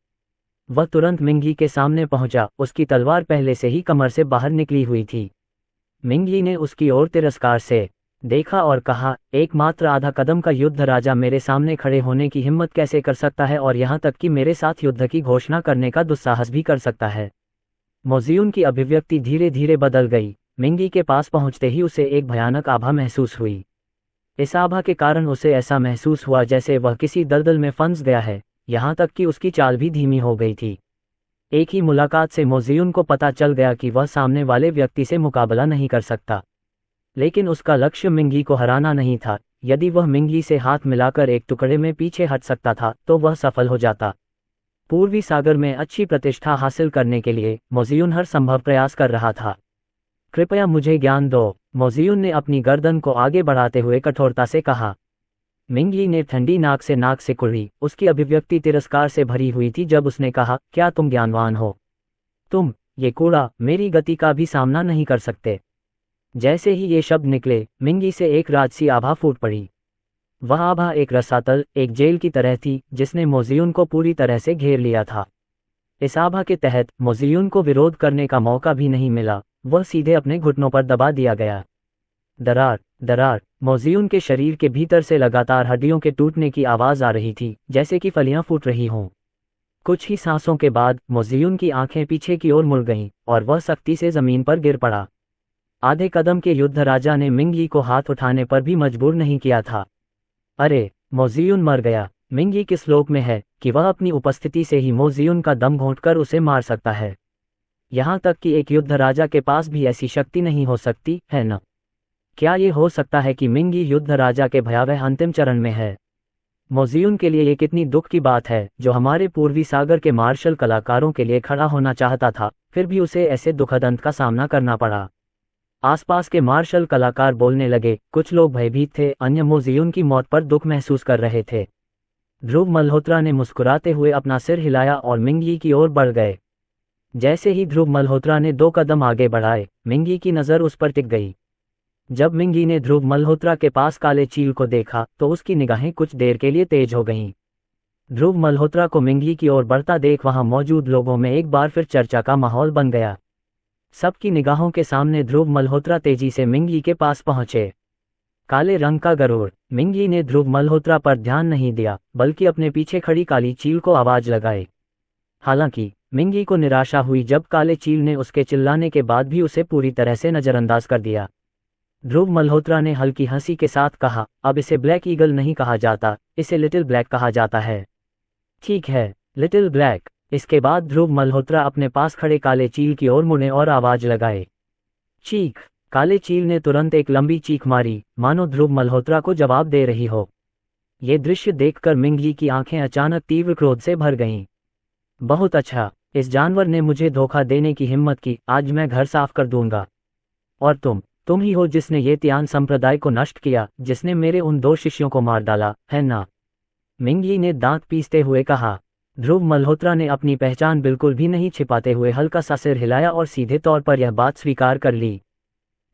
वह तुरंत मिंगी के सामने पहुंचा। उसकी तलवार पहले से ही कमर से बाहर निकली हुई थी। मिंगी ने उसकी ओर तिरस्कार से देखा और कहा, एकमात्र आधा कदम का युद्ध राजा मेरे सामने खड़े होने की हिम्मत कैसे कर सकता है, और यहाँ तक कि मेरे साथ युद्ध की घोषणा करने का दुस्साहस भी कर सकता है। मो जियुन की अभिव्यक्ति धीरे धीरे बदल गई। मिंगी के पास पहुंचते ही उसे एक भयानक आभा महसूस हुई। इस आभा के कारण उसे ऐसा महसूस हुआ जैसे वह किसी दलदल में फंस गया है, यहाँ तक कि उसकी चाल भी धीमी हो गई थी। एक ही मुलाकात से मो जियुन को पता चल गया कि वह सामने वाले व्यक्ति से मुकाबला नहीं कर सकता। लेकिन उसका लक्ष्य मिंगी को हराना नहीं था। यदि वह मिंगी से हाथ मिलाकर एक टुकड़े में पीछे हट सकता था तो वह सफल हो जाता। पूर्वी सागर में अच्छी प्रतिष्ठा हासिल करने के लिए मो जियुन हर संभव प्रयास कर रहा था। कृपया मुझे ज्ञान दो, मोजियुन ने अपनी गर्दन को आगे बढ़ाते हुए कठोरता से कहा। मिंगली ने ठंडी नाक से कुर्री, उसकी अभिव्यक्ति तिरस्कार से भरी हुई थी जब उसने कहा, क्या तुम ज्ञानवान हो? तुम, ये कूड़ा, मेरी गति का भी सामना नहीं कर सकते। जैसे ही ये शब्द निकले, मिंगी से एक राजसी आभा फूट पड़ी। वह आभा एक रसातल, एक जेल की तरह थी जिसने मोजियुन को पूरी तरह से घेर लिया था। इस आभा के तहत मोजियुन को विरोध करने का मौका भी नहीं मिला, वह सीधे अपने घुटनों पर दबा दिया गया। दरार, दरार, मोजियुन के शरीर के भीतर से लगातार हड्डियों के टूटने की आवाज आ रही थी, जैसे कि फलियां फूट रही हों। कुछ ही सांसों के बाद मोजियुन की आंखें पीछे की ओर मुड़ गईं और वह सख्ती से जमीन पर गिर पड़ा। आधे कदम के युद्ध राजा ने मिंगी को हाथ उठाने पर भी मजबूर नहीं किया था। अरे, मोजियुन मर गया। मिंगी किस लोक में है कि वह अपनी उपस्थिति से ही मोजियुन का दम घोंटकर उसे मार सकता है। यहाँ तक कि एक युद्ध राजा के पास भी ऐसी शक्ति नहीं हो सकती है न? क्या ये हो सकता है कि मिंगी युद्ध राजा के भयावह अंतिम चरण में है? मोजियुन के लिए ये कितनी दुख की बात है, जो हमारे पूर्वी सागर के मार्शल कलाकारों के लिए खड़ा होना चाहता था, फिर भी उसे ऐसे दुखद अंत का सामना करना पड़ा। आसपास के मार्शल कलाकार बोलने लगे, कुछ लोग भयभीत थे, अन्य मोजियुन की मौत पर दुख महसूस कर रहे थे। ध्रुव मल्होत्रा ने मुस्कुराते हुए अपना सिर हिलाया और मिंगी की ओर बढ़ गए। जैसे ही ध्रुव मल्होत्रा ने 2 कदम आगे बढ़ाए, मिंगी की नज़र उस पर टिक गई। जब मिंगी ने ध्रुव मल्होत्रा के पास काले चील को देखा तो उसकी निगाहें कुछ देर के लिए तेज हो गईं। ध्रुव मल्होत्रा को मिंगी की ओर बढ़ता देख वहां मौजूद लोगों में एक बार फिर चर्चा का माहौल बन गया। सबकी निगाहों के सामने ध्रुव मल्होत्रा तेजी से मिंगी के पास पहुंचे। काले रंग का गरुड़। मिंगी ने ध्रुव मल्होत्रा पर ध्यान नहीं दिया, बल्कि अपने पीछे खड़ी काली चील को आवाज लगाई। हालांकि मिंगी को निराशा हुई जब काले चील ने उसके चिल्लाने के बाद भी उसे पूरी तरह से नजरअंदाज कर दिया। ध्रुव मल्होत्रा ने हल्की हंसी के साथ कहा, अब इसे ब्लैक ईगल नहीं कहा जाता, इसे लिटिल ब्लैक कहा जाता है। ठीक है, लिटिल ब्लैक। इसके बाद ध्रुव मल्होत्रा अपने पास खड़े काले चील की ओर मुड़े और आवाज लगाए, चीख। काले चील ने तुरंत एक लंबी चीख मारी, मानो ध्रुव मल्होत्रा को जवाब दे रही हो। ये दृश्य देखकर मिंगी की आंखें अचानक तीव्र क्रोध से भर गईं। बहुत अच्छा, इस जानवर ने मुझे धोखा देने की हिम्मत की, आज मैं घर साफ कर दूंगा। और तुम ही हो जिसने ये त्यान संप्रदाय को नष्ट किया, जिसने मेरे उन 2 शिष्यों को मार डाला, है ना? मिंगी ने दांत पीसते हुए कहा। ध्रुव मल्होत्रा ने अपनी पहचान बिल्कुल भी नहीं छिपाते हुए हल्का सा सिर हिलाया और सीधे तौर पर यह बात स्वीकार कर ली।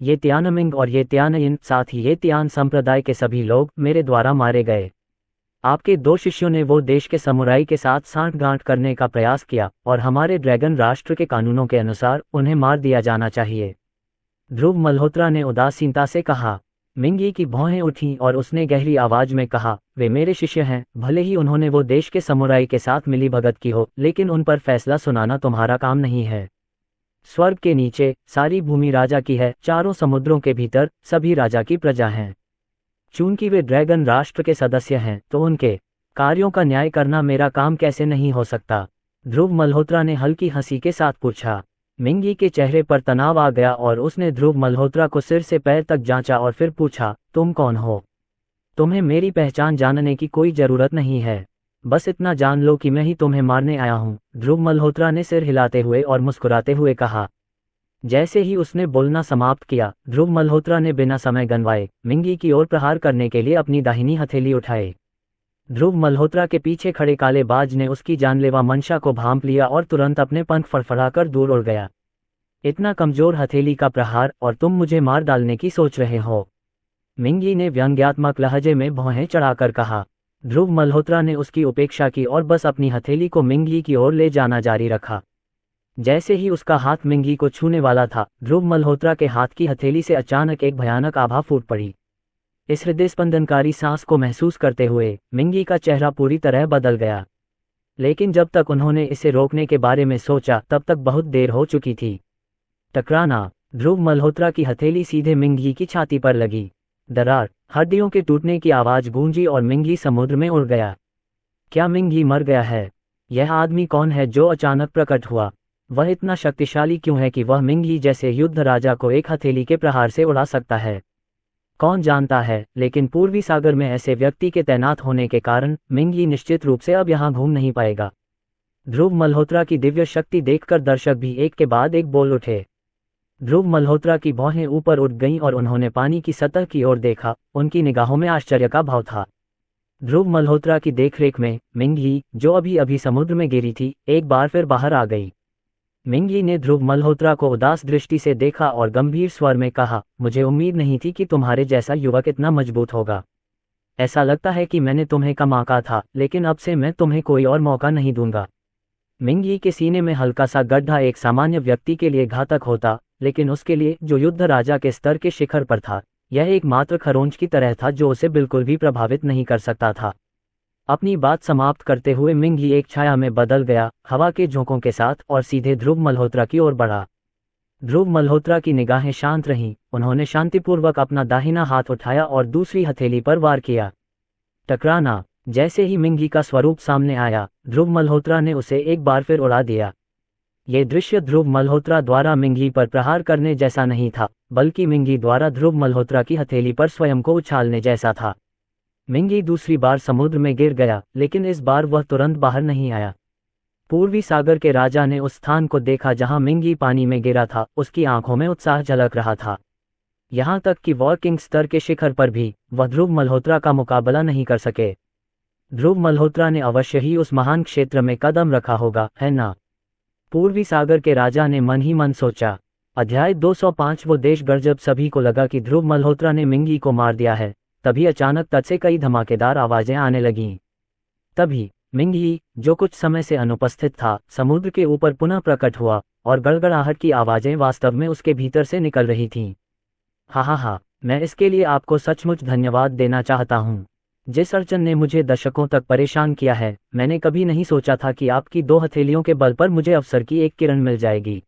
ये त्यानमिंग और ये त्यानयिन, साथ ही ये त्यान संप्रदाय के सभी लोग मेरे द्वारा मारे गए। आपके 2 शिष्यों ने वो देश के समुराई के साथ सांठगांठ करने का प्रयास किया और हमारे ड्रैगन राष्ट्र के कानूनों के अनुसार उन्हें मार दिया जाना चाहिए। ध्रुव मल्होत्रा ने उदासीनता से कहा। मिंगी की भौहें उठीं और उसने गहरी आवाज में कहा, वे मेरे शिष्य हैं, भले ही उन्होंने वो देश के समुराई के साथ मिली भगत की हो, लेकिन उन पर फैसला सुनाना तुम्हारा काम नहीं है। स्वर्ग के नीचे सारी भूमि राजा की है, चारों समुद्रों के भीतर सभी राजा की प्रजा हैं। चूंकि वे ड्रैगन राष्ट्र के सदस्य हैं, तो उनके कार्यों का न्याय करना मेरा काम कैसे नहीं हो सकता? ध्रुव मल्होत्रा ने हल्की हंसी के साथ पूछा। मिंगी के चेहरे पर तनाव आ गया और उसने ध्रुव मल्होत्रा को सिर से पैर तक जांचा और फिर पूछा, तुम कौन हो? तुम्हें मेरी पहचान जानने की कोई जरूरत नहीं है, बस इतना जान लो कि मैं ही तुम्हें मारने आया हूँ। ध्रुव मल्होत्रा ने सिर हिलाते हुए और मुस्कुराते हुए कहा। जैसे ही उसने बोलना समाप्त किया, ध्रुव मल्होत्रा ने बिना समय गंवाए मिंगी की ओर प्रहार करने के लिए अपनी दाहिनी हथेली उठाए। ध्रुव मल्होत्रा के पीछे खड़े काले बाज ने उसकी जानलेवा मंशा को भांप लिया और तुरंत अपने पंख फड़फड़ाकर दूर उड़ गया। इतना कमजोर हथेली का प्रहार, और तुम मुझे मार डालने की सोच रहे हो? मिंगी ने व्यंग्यात्मक लहजे में भौहें चढ़ाकर कहा। ध्रुव मल्होत्रा ने उसकी उपेक्षा की और बस अपनी हथेली को मिंगी की ओर ले जाना जारी रखा। जैसे ही उसका हाथ मिंगी को छूने वाला था, ध्रुव मल्होत्रा के हाथ की हथेली से अचानक एक भयानक आभा फूट पड़ी। इस हृदय स्पंदनकारी सांस को महसूस करते हुए मिंगी का चेहरा पूरी तरह बदल गया। लेकिन जब तक उन्होंने इसे रोकने के बारे में सोचा, तब तक बहुत देर हो चुकी थी। टकराना। ध्रुव मल्होत्रा की हथेली सीधे मिंगी की छाती पर लगी। दरार, हड्डियों के टूटने की आवाज गूंजी और मिंगी समुद्र में उड़ गया। क्या मिंगी मर गया है? यह आदमी कौन है जो अचानक प्रकट हुआ? वह इतना शक्तिशाली क्यों है कि वह मिंगी जैसे युद्ध राजा को एक हथेली के प्रहार से उड़ा सकता है? कौन जानता है, लेकिन पूर्वी सागर में ऐसे व्यक्ति के तैनात होने के कारण मिंगी निश्चित रूप से अब यहाँ घूम नहीं पाएगा। ध्रुव मल्होत्रा की दिव्य शक्ति देखकर दर्शक भी एक के बाद एक बोल उठे। ध्रुव मल्होत्रा की भौहें ऊपर उठ गईं और उन्होंने पानी की सतह की ओर देखा। उनकी निगाहों में आश्चर्य का भाव था। ध्रुव मल्होत्रा की देखरेख में मिंगी, जो अभी अभी समुद्र में गिरी थी, एक बार फिर बाहर आ गई। मिंगी ने ध्रुव मल्होत्रा को उदास दृष्टि से देखा और गंभीर स्वर में कहा, मुझे उम्मीद नहीं थी कि तुम्हारे जैसा युवक इतना मजबूत होगा। ऐसा लगता है कि मैंने तुम्हें कम आंका था, लेकिन अब से मैं तुम्हें कोई और मौका नहीं दूंगा। मिंगी के सीने में हल्का सा गड्ढा एक सामान्य व्यक्ति के लिए घातक होता, लेकिन उसके लिए, जो युद्ध राजा के स्तर के शिखर पर था, यह एक मात्र खरोंच की तरह था जो उसे बिल्कुल भी प्रभावित नहीं कर सकता था। अपनी बात समाप्त करते हुए मिंगी एक छाया में बदल गया, हवा के झोंकों के साथ, और सीधे ध्रुव मल्होत्रा की ओर बढ़ा। ध्रुव मल्होत्रा की निगाहें शांत रहीं। उन्होंने शांतिपूर्वक अपना दाहिना हाथ उठाया और दूसरी हथेली पर वार किया। टकराना। जैसे ही मिंगी का स्वरूप सामने आया, ध्रुव मल्होत्रा ने उसे एक बार फिर उड़ा दिया। ये दृश्य ध्रुव मल्होत्रा द्वारा मिंगी पर प्रहार करने जैसा नहीं था, बल्कि मिंगी द्वारा ध्रुव मल्होत्रा की हथेली पर स्वयं को उछालने जैसा था। मिंगी दूसरी बार समुद्र में गिर गया, लेकिन इस बार वह तुरंत बाहर नहीं आया। पूर्वी सागर के राजा ने उस स्थान को देखा जहां मिंगी पानी में गिरा था। उसकी आंखों में उत्साह झलक रहा था। यहां तक कि वॉकिंग स्तर के शिखर पर भी वह ध्रुव मल्होत्रा का मुकाबला नहीं कर सके। ध्रुव मल्होत्रा ने अवश्य ही उस महान क्षेत्र में कदम रखा होगा, है ना? पूर्वी सागर के राजा ने मन ही मन सोचा। अध्याय 205। वो देशगढ़। जब सभी को लगा कि ध्रुव मल्होत्रा ने मिंगी को मार दिया है, तभी अचानक तट से कई धमाकेदार आवाजें आने लगीं। तभी मिंगी, जो कुछ समय से अनुपस्थित था, समुद्र के ऊपर पुनः प्रकट हुआ, और गड़गड़ाहट की आवाजें वास्तव में उसके भीतर से निकल रही थीं। हा, मैं इसके लिए आपको सचमुच धन्यवाद देना चाहता हूँ। जिस अड़चन ने मुझे दशकों तक परेशान किया है, मैंने कभी नहीं सोचा था कि आपकी 2 हथेलियों के बल पर मुझे अवसर की एक किरण मिल जाएगी।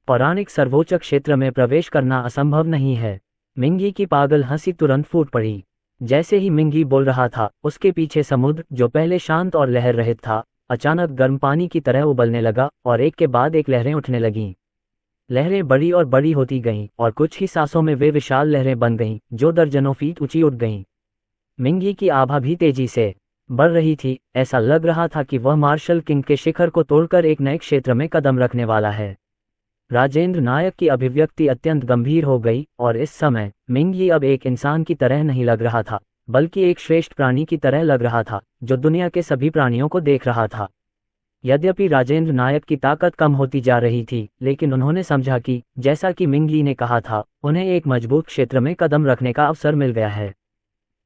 पौराणिक सर्वोच्च क्षेत्र में प्रवेश करना असंभव नहीं है। मिंगी की पागल हंसी तुरंत फूट पड़ी। जैसे ही मिंगी बोल रहा था, उसके पीछे समुद्र, जो पहले शांत और लहर रहित था, अचानक गर्म पानी की तरह उबलने लगा, और एक के बाद एक लहरें उठने लगीं। लहरें बड़ी और बड़ी होती गईं, और कुछ ही सांसों में वे विशाल लहरें बन गईं, जो दर्जनों फीट ऊंची उठ गईं। मिंगी की आभा भी तेजी से बढ़ रही थी। ऐसा लग रहा था कि वह मार्शल किंग के शिखर को तोड़कर एक नए क्षेत्र में कदम रखने वाला है। राजेंद्र नायक की अभिव्यक्ति अत्यंत गंभीर हो गई, और इस समय मिंगी अब एक इंसान की तरह नहीं लग रहा था, बल्कि एक श्रेष्ठ प्राणी की तरह लग रहा था, जो दुनिया के सभी प्राणियों को देख रहा था। यद्यपि राजेंद्र नायक की ताकत कम होती जा रही थी, लेकिन उन्होंने समझा कि, जैसा कि मिंगी ने कहा था, उन्हें एक मजबूत क्षेत्र में कदम रखने का अवसर मिल गया है।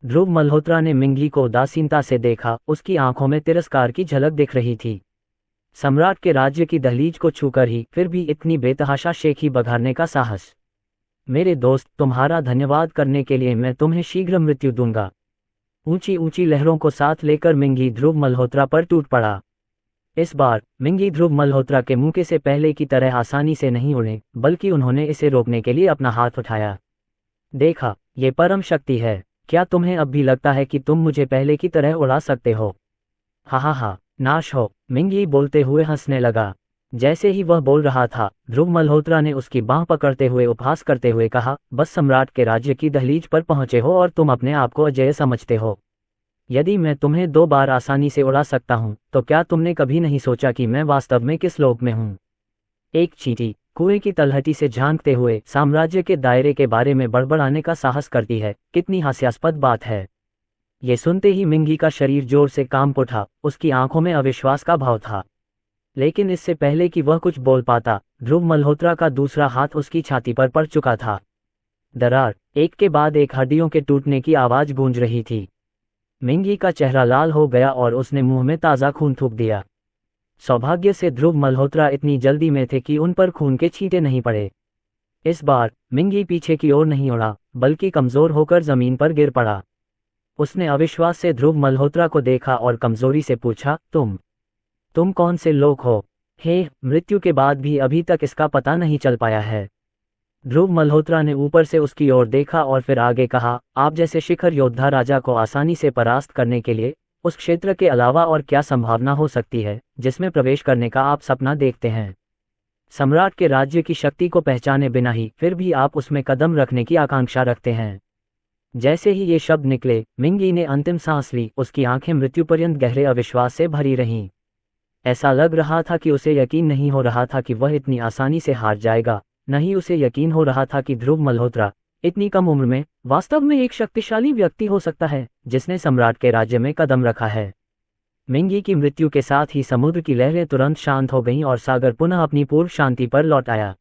ध्रुव मल्होत्रा ने मिंगी को उदासीनता से देखा। उसकी आंखों में तिरस्कार की झलक दिख रही थी। सम्राट के राज्य की दहलीज को छूकर ही फिर भी इतनी बेतहाशा शेखी बघारने का साहस। मेरे दोस्त, तुम्हारा धन्यवाद करने के लिए मैं तुम्हें शीघ्र मृत्यु दूंगा। ऊंची ऊंची लहरों को साथ लेकर मिंगी ध्रुव मल्होत्रा पर टूट पड़ा। इस बार मिंगी ध्रुव मल्होत्रा के मुंह से पहले की तरह आसानी से नहीं उड़े, बल्कि उन्होंने इसे रोकने के लिए अपना हाथ उठाया। देखा, ये परम शक्ति है। क्या तुम्हें अब भी लगता है कि तुम मुझे पहले की तरह उड़ा सकते हो? हा, नाश हो। मिंगी बोलते हुए हंसने लगा। जैसे ही वह बोल रहा था, ध्रुव मल्होत्रा ने उसकी बांह पकड़ते हुए उपहास करते हुए कहा, बस सम्राट के राज्य की दहलीज पर पहुंचे हो और तुम अपने आप को अजेय समझते हो। यदि मैं तुम्हें 2 बार आसानी से उड़ा सकता हूं, तो क्या तुमने कभी नहीं सोचा कि मैं वास्तव में किस लोक में हूं? एक चींटी कुएं की तलहटी से झांकते हुए साम्राज्य के दायरे के बारे में बड़बड़ाने का साहस करती है। कितनी हास्यास्पद बात है। ये सुनते ही मिंगी का शरीर जोर से कांप उठा। उसकी आंखों में अविश्वास का भाव था। लेकिन इससे पहले कि वह कुछ बोल पाता, ध्रुव मल्होत्रा का दूसरा हाथ उसकी छाती पर पड़ चुका था। दरार। एक के बाद एक हड्डियों के टूटने की आवाज गूंज रही थी। मिंगी का चेहरा लाल हो गया और उसने मुंह में ताज़ा खून थूक दिया। सौभाग्य से ध्रुव मल्होत्रा इतनी जल्दी में थे कि उन पर खून के छींटे नहीं पड़े। इस बार मिंगी पीछे की ओर नहीं उड़ा, बल्कि कमजोर होकर जमीन पर गिर पड़ा। उसने अविश्वास से ध्रुव मल्होत्रा को देखा और कमजोरी से पूछा, तुम कौन से लोग हो? हे, मृत्यु के बाद भी अभी तक इसका पता नहीं चल पाया है। ध्रुव मल्होत्रा ने ऊपर से उसकी ओर देखा और फिर आगे कहा, आप जैसे शिखर योद्धा राजा को आसानी से परास्त करने के लिए उस क्षेत्र के अलावा और क्या संभावना हो सकती है जिसमें प्रवेश करने का आप सपना देखते हैं? सम्राट के राज्य की शक्ति को पहचाने बिना ही फिर भी आप उसमें कदम रखने की आकांक्षा रखते हैं। जैसे ही ये शब्द निकले, मिंगी ने अंतिम सांस ली। उसकी आंखें मृत्युपर्यंत गहरे अविश्वास से भरी रहीं। ऐसा लग रहा था कि उसे यकीन नहीं हो रहा था कि वह इतनी आसानी से हार जाएगा, न ही उसे यकीन हो रहा था कि ध्रुव मल्होत्रा इतनी कम उम्र में वास्तव में एक शक्तिशाली व्यक्ति हो सकता है जिसने सम्राट के राज्य में कदम रखा है। मिंगी की मृत्यु के साथ ही समुद्र की लहरें तुरंत शांत हो गईं और सागर पुनः अपनी पूर्व शांति पर लौट आया।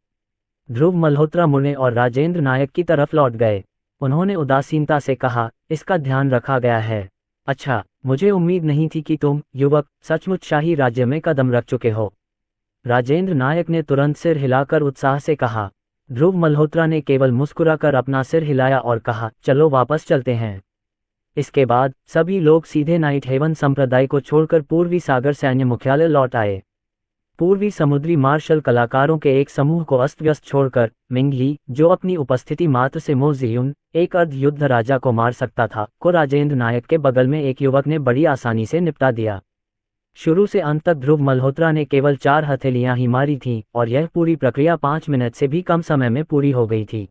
ध्रुव मल्होत्रा मुड़े और राजेंद्र नायक की तरफ लौट गए। उन्होंने उदासीनता से कहा, इसका ध्यान रखा गया है। अच्छा, मुझे उम्मीद नहीं थी कि तुम युवक सचमुच शाही राज्य में कदम रख चुके हो। राजेंद्र नायक ने तुरंत सिर हिलाकर उत्साह से कहा। ध्रुव मल्होत्रा ने केवल मुस्कुराकर अपना सिर हिलाया और कहा, चलो वापस चलते हैं। इसके बाद सभी लोग सीधे नाइट हेवन संप्रदाय को छोड़कर पूर्वी सागर सैन्य मुख्यालय लौट आए। पूर्वी समुद्री मार्शल कलाकारों के एक समूह को अस्त व्यस्त छोड़कर मिंगी, जो अपनी उपस्थिति मात्र से मो जियुन, एक अर्ध युद्ध राजा को मार सकता था, को राजेंद्र नायक के बगल में एक युवक ने बड़ी आसानी से निपटा दिया। शुरू से अंत तक ध्रुव मल्होत्रा ने केवल 4 हथेलियां ही मारी थीं और यह पूरी प्रक्रिया 5 मिनट से भी कम समय में पूरी हो गई थी।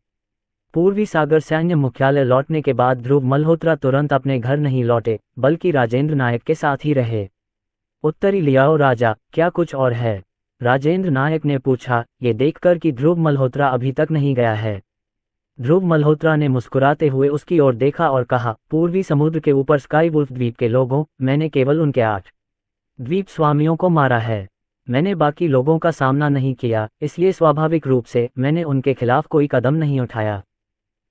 पूर्वी सागर सैन्य मुख्यालय लौटने के बाद ध्रुव मल्होत्रा तुरंत अपने घर नहीं लौटे, बल्कि राजेंद्र नायक के साथ ही रहे। उत्तरी लियाओ राजा, क्या कुछ और है? राजेंद्र नायक ने पूछा, ये देखकर कि ध्रुव मल्होत्रा अभी तक नहीं गया है। ध्रुव मल्होत्रा ने मुस्कुराते हुए उसकी ओर देखा और कहा, पूर्वी समुद्र के ऊपर स्काई वुल्फ द्वीप के लोगों, मैंने केवल उनके 8 द्वीप स्वामियों को मारा है। मैंने बाकी लोगों का सामना नहीं किया, इसलिए स्वाभाविक रूप से मैंने उनके खिलाफ कोई कदम नहीं उठाया।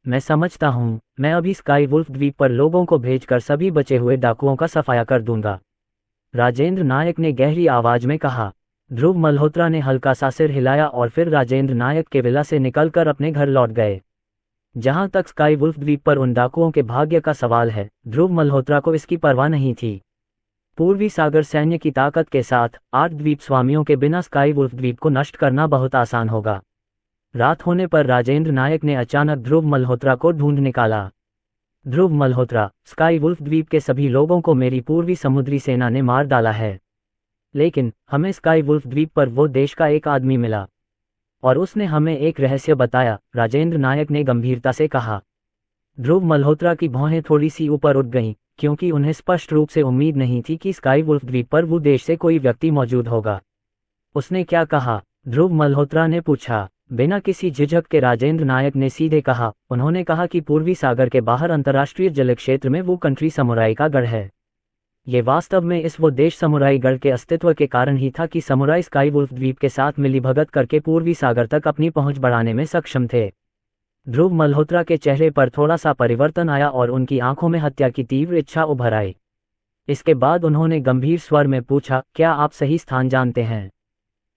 मैं समझता हूँ, मैं अभी स्काई वुल्फ द्वीप पर लोगों को भेजकर सभी बचे हुए डाकुओं का सफाया कर दूंगा। राजेंद्र नायक ने गहरी आवाज में कहा। ध्रुव मल्होत्रा ने हल्का सा सिर हिलाया और फिर राजेंद्र नायक के विला से निकलकर अपने घर लौट गए। जहां तक स्काई वुल्फ द्वीप पर उन डाकुओं के भाग्य का सवाल है, ध्रुव मल्होत्रा को इसकी परवाह नहीं थी। पूर्वी सागर सैन्य की ताकत के साथ 8 द्वीप स्वामियों के बिना स्काई वुल्फ द्वीप को नष्ट करना बहुत आसान होगा। रात होने पर राजेंद्र नायक ने अचानक ध्रुव मल्होत्रा को ढूंढ निकाला। ध्रुव मल्होत्रा, स्काई वुल्फ द्वीप के सभी लोगों को मेरी पूर्वी समुद्री सेना ने मार डाला है, लेकिन हमें स्काई वुल्फ द्वीप पर वो देश का एक आदमी मिला और उसने हमें एक रहस्य बताया, राजेंद्र नायक ने गंभीरता से कहा। ध्रुव मल्होत्रा की भौहें थोड़ी सी ऊपर उठ गईं, क्योंकि उन्हें स्पष्ट रूप से उम्मीद नहीं थी कि स्काई वुल्फ द्वीप पर वो देश से कोई व्यक्ति मौजूद होगा। उसने क्या कहा? ध्रुव मल्होत्रा ने पूछा। बिना किसी झिझक के राजेंद्र नायक ने सीधे कहा, उन्होंने कहा कि पूर्वी सागर के बाहर अंतर्राष्ट्रीय जल क्षेत्र में वो कंट्री समुराई का गढ़ है। ये वास्तव में इस वो देश समुराई गढ़ के अस्तित्व के कारण ही था कि समुराई स्काई वुल्फ द्वीप के साथ मिलीभगत करके पूर्वी सागर तक अपनी पहुंच बढ़ाने में सक्षम थे। ध्रुव मल्होत्रा के चेहरे पर थोड़ा सा परिवर्तन आया और उनकी आंखों में हत्या की तीव्र इच्छा उभर आई। इसके बाद उन्होंने गंभीर स्वर में पूछा, क्या आप सही स्थान जानते हैं?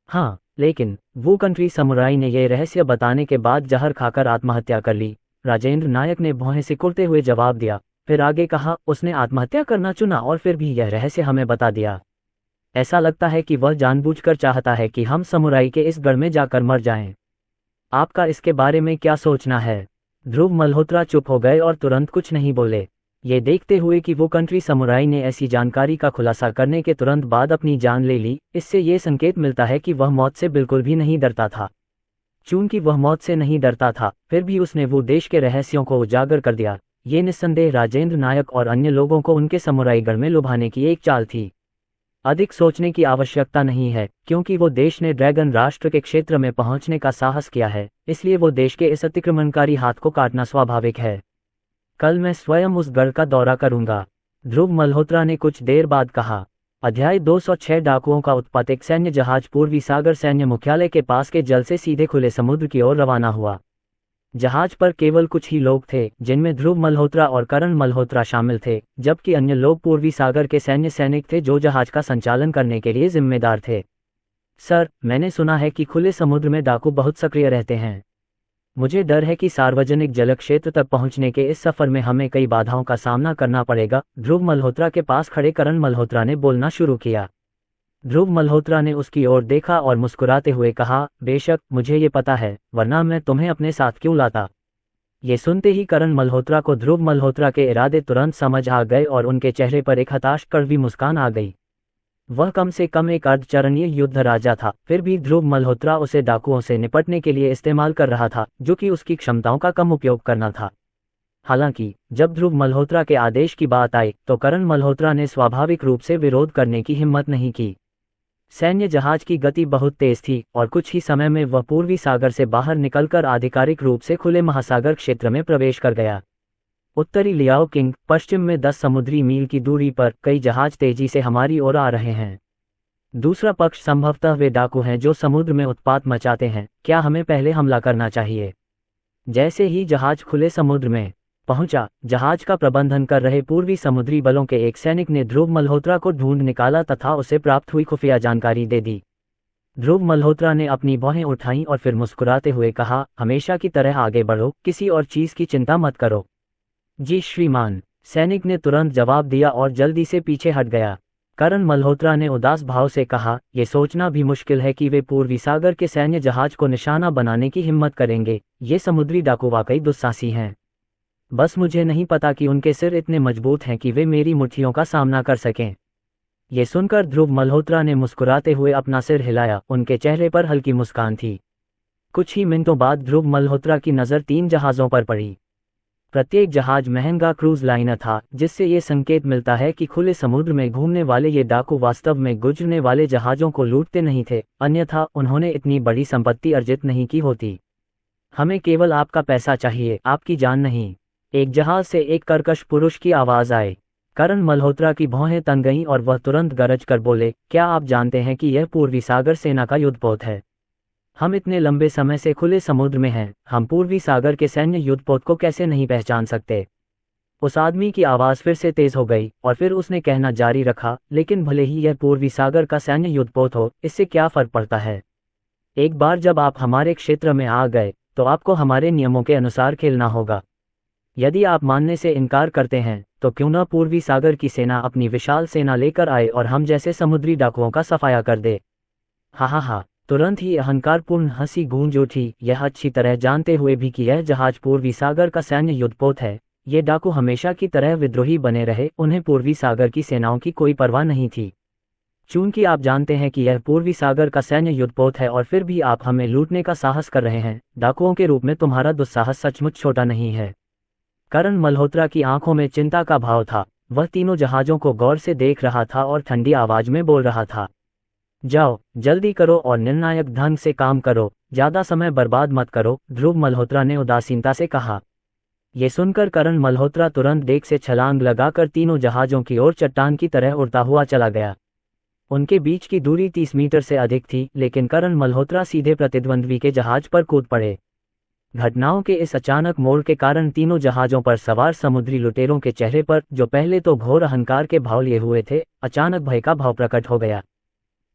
हाँ, लेकिन वो कंट्री समुराई ने यह रहस्य बताने के बाद जहर खाकर आत्महत्या कर ली। राजेंद्र नायक ने भौहें सिकुड़ते हुए जवाब दिया। फिर आगे कहा, उसने आत्महत्या करना चुना और फिर भी यह रहस्य हमें बता दिया। ऐसा लगता है कि वह जानबूझकर चाहता है कि हम समुराई के इस गढ़ में जाकर मर जाएं। आपका इसके बारे में क्या सोचना है? ध्रुव मल्होत्रा चुप हो गए और तुरंत कुछ नहीं बोले। ये देखते हुए कि वो कंट्री समुराई ने ऐसी जानकारी का खुलासा करने के तुरंत बाद अपनी जान ले ली, इससे ये संकेत मिलता है कि वह मौत से बिल्कुल भी नहीं डरता था। चूंकि वह मौत से नहीं डरता था, फिर भी उसने वो देश के रहस्यों को उजागर कर दिया। ये निस्संदेह राजेंद्र नायक और अन्य लोगों को उनके समुराई गढ़ में लुभाने की एक चाल थी। अधिक सोचने की आवश्यकता नहीं है, क्योंकि वो देश ने ड्रैगन राष्ट्र के क्षेत्र में पहुंचने का साहस किया है, इसलिए वो देश के इस अतिक्रमणकारी हाथ को काटना स्वाभाविक है। कल मैं स्वयं उस गढ़ का दौरा करूंगा, ध्रुव मल्होत्रा ने कुछ देर बाद कहा। अध्याय 206 डाकुओं का उत्पात। एक सैन्य जहाज पूर्वी सागर सैन्य मुख्यालय के पास के जल से सीधे खुले समुद्र की ओर रवाना हुआ। जहाज पर केवल कुछ ही लोग थे, जिनमें ध्रुव मल्होत्रा और करण मल्होत्रा शामिल थे, जबकि अन्य लोग पूर्वी सागर के सैन्य सैनिक थे जो जहाज का संचालन करने के लिए जिम्मेदार थे। सर, मैंने सुना है कि खुले समुद्र में डाकू बहुत सक्रिय रहते हैं। मुझे डर है कि सार्वजनिक जल क्षेत्र तक पहुंचने के इस सफर में हमें कई बाधाओं का सामना करना पड़ेगा। ध्रुव मल्होत्रा के पास खड़े करण मल्होत्रा ने बोलना शुरू किया। ध्रुव मल्होत्रा ने उसकी ओर देखा और मुस्कुराते हुए कहा, बेशक मुझे ये पता है, वरना मैं तुम्हें अपने साथ क्यों लाता। ये सुनते ही करण मल्होत्रा को ध्रुव मल्होत्रा के इरादे तुरंत समझ आ गए और उनके चेहरे पर एक हताश कड़वी मुस्कान आ गई। वह कम से कम एक अर्धचरणीय युद्ध राजा था, फिर भी ध्रुव मल्होत्रा उसे डाकुओं से निपटने के लिए इस्तेमाल कर रहा था, जो कि उसकी क्षमताओं का कम उपयोग करना था। हालांकि जब ध्रुव मल्होत्रा के आदेश की बात आई तो करण मल्होत्रा ने स्वाभाविक रूप से विरोध करने की हिम्मत नहीं की। सैन्य जहाज की गति बहुत तेज थी और कुछ ही समय में वह पूर्वी सागर से बाहर निकलकर आधिकारिक रूप से खुले महासागर क्षेत्र में प्रवेश कर गया। उत्तरी लियाओ किंग, पश्चिम में 10 समुद्री मील की दूरी पर कई जहाज तेजी से हमारी ओर आ रहे हैं। दूसरा पक्ष संभवतः वे डाकू हैं जो समुद्र में उत्पात मचाते हैं। क्या हमें पहले हमला करना चाहिए? जैसे ही जहाज खुले समुद्र में पहुंचा, जहाज का प्रबंधन कर रहे पूर्वी समुद्री बलों के एक सैनिक ने ध्रुव मल्होत्रा को ढूंढ निकाला तथा उसे प्राप्त हुई खुफिया जानकारी दे दी। ध्रुव मल्होत्रा ने अपनी भौहें उठाईं और फिर मुस्कुराते हुए कहा, हमेशा की तरह आगे बढ़ो, किसी और चीज की चिंता मत करो। जी श्रीमान, सैनिक ने तुरंत जवाब दिया और जल्दी से पीछे हट गया। करण मल्होत्रा ने उदास भाव से कहा, यह सोचना भी मुश्किल है कि वे पूर्वी सागर के सैन्य जहाज को निशाना बनाने की हिम्मत करेंगे। ये समुद्री डाकू वाकई दुस्साहसी हैं। बस मुझे नहीं पता कि उनके सिर इतने मजबूत हैं कि वे मेरी मुट्ठियों का सामना कर सकें। ये सुनकर ध्रुव मल्होत्रा ने मुस्कुराते हुए अपना सिर हिलाया। उनके चेहरे पर हल्की मुस्कान थी। कुछ ही मिनटों बाद ध्रुव मल्होत्रा की नज़र 3 जहाज़ों पर पड़ी। प्रत्येक जहाज महंगा क्रूज लाइनर था, जिससे ये संकेत मिलता है कि खुले समुद्र में घूमने वाले ये डाकू वास्तव में गुजरने वाले जहाज़ों को लूटते नहीं थे, अन्यथा उन्होंने इतनी बड़ी संपत्ति अर्जित नहीं की होती। हमें केवल आपका पैसा चाहिए, आपकी जान नहीं। एक जहाज से एक कर्कश पुरुष की आवाज़ आई। करण मल्होत्रा की भौहें तन गईं और वह तुरंत गरज कर बोले, क्या आप जानते हैं कि यह पूर्वी सागर सेना का युद्धपोत है? हम इतने लंबे समय से खुले समुद्र में हैं, हम पूर्वी सागर के सैन्य युद्धपोत को कैसे नहीं पहचान सकते? उस आदमी की आवाज़ फिर से तेज हो गई और फिर उसने कहना जारी रखा, लेकिन भले ही यह पूर्वी सागर का सैन्य युद्धपोत हो, इससे क्या फर्क पड़ता है? एक बार जब आप हमारे क्षेत्र में आ गए तो आपको हमारे नियमों के अनुसार खेलना होगा। यदि आप मानने से इनकार करते हैं तो क्यों न पूर्वी सागर की सेना अपनी विशाल सेना लेकर आए और हम जैसे समुद्री डाकुओं का सफाया कर दे। हा हा हा। तुरंत ही अहंकारपूर्ण हंसी गूंज उठी। यह अच्छी तरह जानते हुए भी कि यह जहाज पूर्वी सागर का सैन्य युद्धपोत है, ये डाकू हमेशा की तरह विद्रोही बने रहे। उन्हें पूर्वी सागर की सेनाओं की कोई परवाह नहीं थी। चूंकि आप जानते हैं कि यह पूर्वी सागर का सैन्य युद्धपोत है और फिर भी आप हमें लूटने का साहस कर रहे हैं, डाकुओं के रूप में तुम्हारा दुस्साहस सचमुच छोटा नहीं है। करण मल्होत्रा की आंखों में चिंता का भाव था। वह तीनों जहाजों को गौर से देख रहा था और ठंडी आवाज में बोल रहा था, जाओ, जल्दी करो और निर्णायक ढंग से काम करो, ज्यादा समय बर्बाद मत करो। ध्रुव मल्होत्रा ने उदासीनता से कहा। ये सुनकर करण मल्होत्रा तुरंत डेक से छलांग लगाकर तीनों जहाजों की ओर चट्टान की तरह उड़ता हुआ चला गया। उनके बीच की दूरी 30 मीटर से अधिक थी, लेकिन करण मल्होत्रा सीधे प्रतिद्वंद्वी के जहाज पर कूद पड़े। घटनाओं के इस अचानक मोड़ के कारण तीनों जहाजों पर सवार समुद्री लुटेरों के चेहरे पर, जो पहले तो घोर अहंकार के भाव लिए हुए थे, अचानक भय का भाव प्रकट हो गया।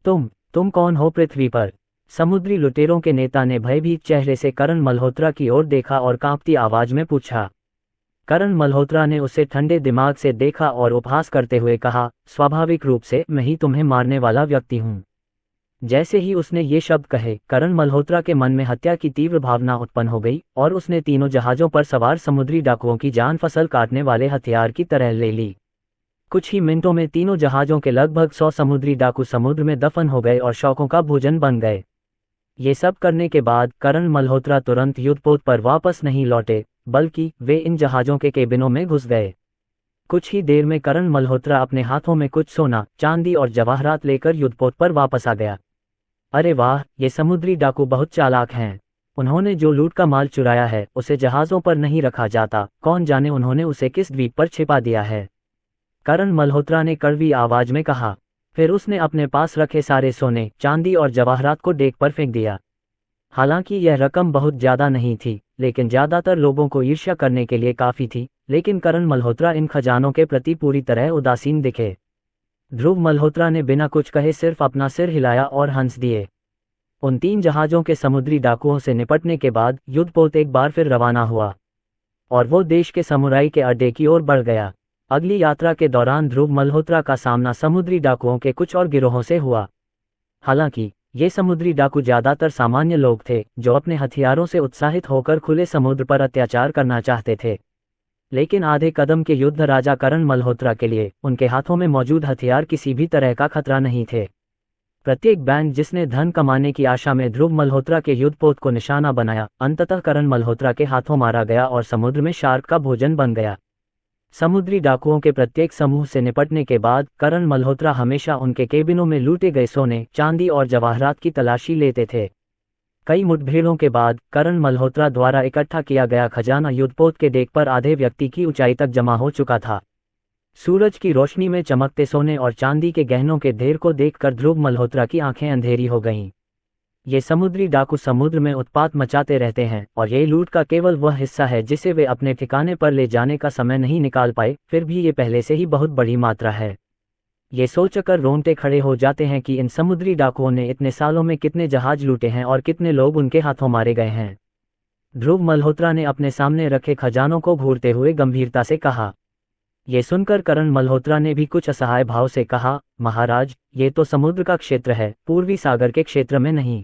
तुम कौन हो पृथ्वी पर? समुद्री लुटेरों के नेता ने भयभीत चेहरे से करण मल्होत्रा की ओर देखा और कांपती आवाज में पूछा। करण मल्होत्रा ने उसे ठंडे दिमाग से देखा और उपहास करते हुए कहा, स्वाभाविक रूप से मैं ही तुम्हें मारने वाला व्यक्ति हूँ। जैसे ही उसने ये शब्द कहे, करण मल्होत्रा के मन में हत्या की तीव्र भावना उत्पन्न हो गई और उसने तीनों जहाजों पर सवार समुद्री डाकुओं की जान फसल काटने वाले हथियार की तरह ले ली। कुछ ही मिनटों में तीनों जहाजों के लगभग 100 समुद्री डाकू समुद्र में दफन हो गए और शौकों का भोजन बन गए। ये सब करने के बाद करण मल्होत्रा तुरंत युद्धपोत पर वापस नहीं लौटे, बल्कि वे इन जहाजों के केबिनों में घुस गए। कुछ ही देर में करण मल्होत्रा अपने हाथों में कुछ सोना, चांदी और जवाहरात लेकर युद्धपोत पर वापस आ गया। अरे वाह, ये समुद्री डाकू बहुत चालाक हैं। उन्होंने जो लूट का माल चुराया है उसे जहाजों पर नहीं रखा जाता, कौन जाने उन्होंने उसे किस द्वीप पर छिपा दिया है। करण मल्होत्रा ने कड़वी आवाज में कहा। फिर उसने अपने पास रखे सारे सोने, चांदी और जवाहरात को डेक पर फेंक दिया। हालांकि यह रकम बहुत ज्यादा नहीं थी, लेकिन ज्यादातर लोगों को ईर्ष्या करने के लिए काफी थी। लेकिन करण मल्होत्रा इन खजानों के प्रति पूरी तरह उदासीन दिखे। ध्रुव मल्होत्रा ने बिना कुछ कहे सिर्फ अपना सिर हिलाया और हंस दिए। उन 3 जहाजों के समुद्री डाकुओं से निपटने के बाद युद्धपोत एक बार फिर रवाना हुआ और वो देश के समुराई के अड्डे की ओर बढ़ गया। अगली यात्रा के दौरान ध्रुव मल्होत्रा का सामना समुद्री डाकुओं के कुछ और गिरोहों से हुआ। हालांकि ये समुद्री डाकू ज्यादातर सामान्य लोग थे जो अपने हथियारों से उत्साहित होकर खुले समुद्र पर अत्याचार करना चाहते थे। लेकिन आधे कदम के युद्ध राजा करण मल्होत्रा के लिए उनके हाथों में मौजूद हथियार किसी भी तरह का खतरा नहीं थे। प्रत्येक बैंड जिसने धन कमाने की आशा में ध्रुव मल्होत्रा के युद्धपोत को निशाना बनाया, अंततः करण मल्होत्रा के हाथों मारा गया और समुद्र में शार्क का भोजन बन गया। समुद्री डाकुओं के प्रत्येक समूह से निपटने के बाद करण मल्होत्रा हमेशा उनके केबिनों में लूटे गए सोने, चांदी और जवाहरात की तलाशी लेते थे। कई मुठभेड़ों के बाद करण मल्होत्रा द्वारा इकट्ठा किया गया खजाना युद्धपोत के डेक पर आधे व्यक्ति की ऊंचाई तक जमा हो चुका था। सूरज की रोशनी में चमकते सोने और चांदी के गहनों के ढेर को देखकर ध्रुव मल्होत्रा की आंखें अंधेरी हो गईं। ये समुद्री डाकू समुद्र में उत्पात मचाते रहते हैं और ये लूट का केवल वह हिस्सा है जिसे वे अपने ठिकाने पर ले जाने का समय नहीं निकाल पाए, फिर भी ये पहले से ही बहुत बड़ी मात्रा है। ये सोचकर रोंगटे खड़े हो जाते हैं कि इन समुद्री डाकुओं ने इतने सालों में कितने जहाज लूटे हैं और कितने लोग उनके हाथों मारे गए हैं। ध्रुव मल्होत्रा ने अपने सामने रखे खजानों को घूरते हुए गंभीरता से कहा। ये सुनकर करण मल्होत्रा ने भी कुछ असहाय भाव से कहा, महाराज, ये तो समुद्र का क्षेत्र है, पूर्वी सागर के क्षेत्र में नहीं।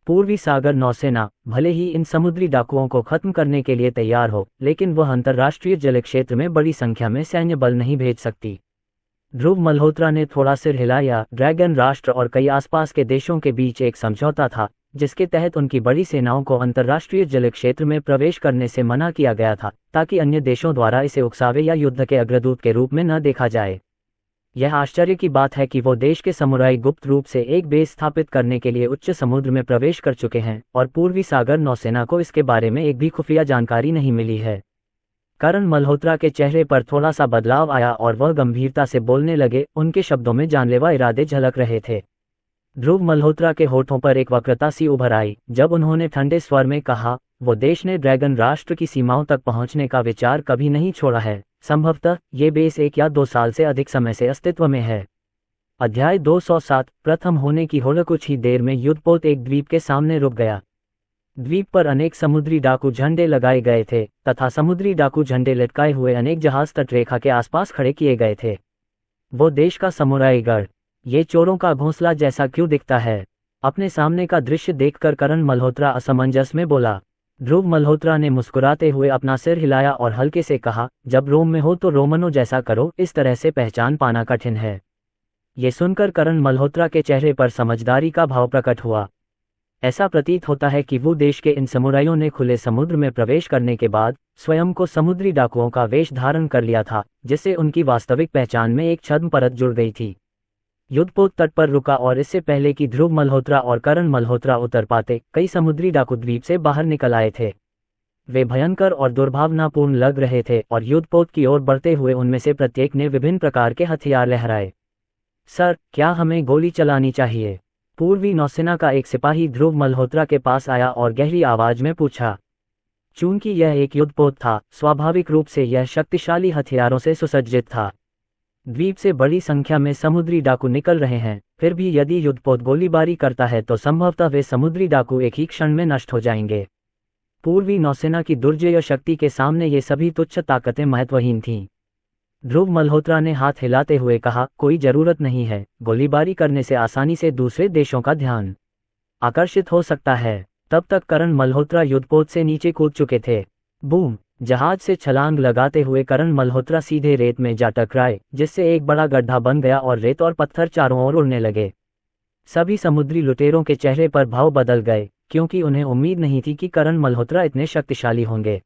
पूर्वी सागर नौसेना भले ही इन समुद्री डाकुओं को खत्म करने के लिए तैयार हो, लेकिन वह अंतर्राष्ट्रीय जल क्षेत्र में बड़ी संख्या में सैन्य बल नहीं भेज सकती। ध्रुव मल्होत्रा ने थोड़ा सिर हिलाया। ड्रैगन राष्ट्र और कई आसपास के देशों के बीच एक समझौता था, जिसके तहत उनकी बड़ी सेनाओं को अंतर्राष्ट्रीय जल क्षेत्र में प्रवेश करने से मना किया गया था, ताकि अन्य देशों द्वारा इसे उकसावे या युद्ध के अग्रदूत के रूप में न देखा जाए। यह आश्चर्य की बात है कि वो देश के समुराई गुप्त रूप से एक बेस स्थापित करने के लिए उच्च समुद्र में प्रवेश कर चुके हैं और पूर्वी सागर नौसेना को इसके बारे में एक भी खुफिया जानकारी नहीं मिली है। करण मल्होत्रा के चेहरे पर थोड़ा सा बदलाव आया और वह गंभीरता से बोलने लगे, उनके शब्दों में जानलेवा इरादे झलक रहे थे। ध्रुव मल्होत्रा के होठों पर एक वक्रता सी उभर आई जब उन्होंने ठंडे स्वर में कहा, वो देश ने ड्रैगन राष्ट्र की सीमाओं तक पहुंचने का विचार कभी नहीं छोड़ा है। संभवतः ये बेस 1 या 2 साल से अधिक समय से अस्तित्व में है। अध्याय 207 प्रथम होने की होड़। कुछ ही देर में युद्धपोत एक द्वीप के सामने रुक गया। द्वीप पर अनेक समुद्री डाकू झंडे लगाए गए थे तथा समुद्री डाकू झंडे लटकाए हुए अनेक जहाज तटरेखा के आसपास खड़े किए गए थे। वो देश का समुराई गढ़, ये चोरों का घोंसला जैसा क्यों दिखता है? अपने सामने का दृश्य देखकर करण मल्होत्रा असमंजस में बोला। ध्रुव मल्होत्रा ने मुस्कुराते हुए अपना सिर हिलाया और हल्के से कहा, जब रोम में हो तो रोमनों जैसा करो, इस तरह से पहचान पाना कठिन है। ये सुनकर करण मल्होत्रा के चेहरे पर समझदारी का भाव प्रकट हुआ। ऐसा प्रतीत होता है कि वो देश के इन समुराइयों ने खुले समुद्र में प्रवेश करने के बाद स्वयं को समुद्री डाकुओं का वेश धारण कर लिया था, जिससे उनकी वास्तविक पहचान में एक छद्म परत जुड़ गई थी। युद्धपोत तट पर रुका और इससे पहले कि ध्रुव मल्होत्रा और करण मल्होत्रा उतर पाते, कई समुद्री डाकू द्वीप से बाहर निकल आए थे। वे भयंकर और दुर्भावनापूर्ण लग रहे थे और युद्धपोत की ओर बढ़ते हुए उनमें से प्रत्येक ने विभिन्न प्रकार के हथियार लहराए। सर, क्या हमें गोली चलानी चाहिए? पूर्वी नौसेना का एक सिपाही ध्रुव मल्होत्रा के पास आया और गहरी आवाज में पूछा। चूंकि यह एक युद्धपोत था, स्वाभाविक रूप से यह शक्तिशाली हथियारों से सुसज्जित था। द्वीप से बड़ी संख्या में समुद्री डाकू निकल रहे हैं, फिर भी यदि युद्धपोत गोलीबारी करता है तो संभवतः वे समुद्री डाकू एक ही क्षण में नष्ट हो जाएंगे। पूर्वी नौसेना की दुर्जय शक्ति के सामने ये सभी तुच्छ ताकतें महत्वहीन थीं। ध्रुव मल्होत्रा ने हाथ हिलाते हुए कहा, कोई जरूरत नहीं है, गोलीबारी करने से आसानी से दूसरे देशों का ध्यान आकर्षित हो सकता है। तब तक करण मल्होत्रा युद्धपोत से नीचे कूद चुके थे। बूम! जहाज से छलांग लगाते हुए करण मल्होत्रा सीधे रेत में जा टकराए, जिससे एक बड़ा गड्ढा बन गया और रेत और पत्थर चारों ओर उड़ने लगे। सभी समुद्री लुटेरों के चेहरे पर भाव बदल गए, क्योंकि उन्हें उम्मीद नहीं थी कि करण मल्होत्रा इतने शक्तिशाली होंगे।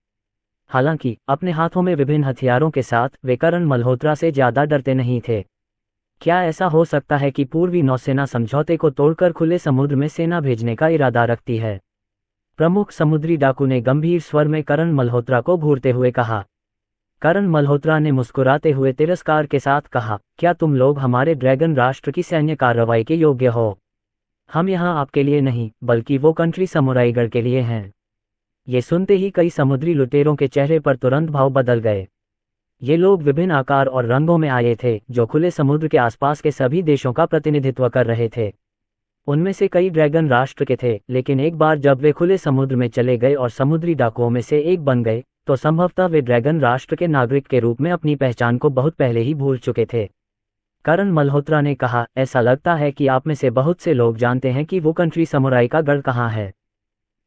हालांकि अपने हाथों में विभिन्न हथियारों के साथ वे करण मल्होत्रा से ज्यादा डरते नहीं थे। क्या ऐसा हो सकता है कि पूर्वी नौसेना समझौते को तोड़कर खुले समुद्र में सेना भेजने का इरादा रखती है? प्रमुख समुद्री डाकू ने गंभीर स्वर में करण मल्होत्रा को घूरते हुए कहा। करण मल्होत्रा ने मुस्कुराते हुए तिरस्कार के साथ कहा, क्या तुम लोग हमारे ड्रैगन राष्ट्र की सैन्य कार्रवाई के योग्य हो? हम यहाँ आपके लिए नहीं, बल्कि वो कंट्री समुराईगढ़ के लिए हैं। ये सुनते ही कई समुद्री लुटेरों के चेहरे पर तुरंत भाव बदल गए। ये लोग विभिन्न आकार और रंगों में आए थे, जो खुले समुद्र के आसपास के सभी देशों का प्रतिनिधित्व कर रहे थे। उनमें से कई ड्रैगन राष्ट्र के थे, लेकिन एक बार जब वे खुले समुद्र में चले गए और समुद्री डाकुओं में से एक बन गए, तो संभवतः वे ड्रैगन राष्ट्र के नागरिक के रूप में अपनी पहचान को बहुत पहले ही भूल चुके थे। करण मल्होत्रा ने कहा, ऐसा लगता है कि आप में से बहुत से लोग जानते हैं कि वो कंट्री समुराई का गढ़ कहाँ है।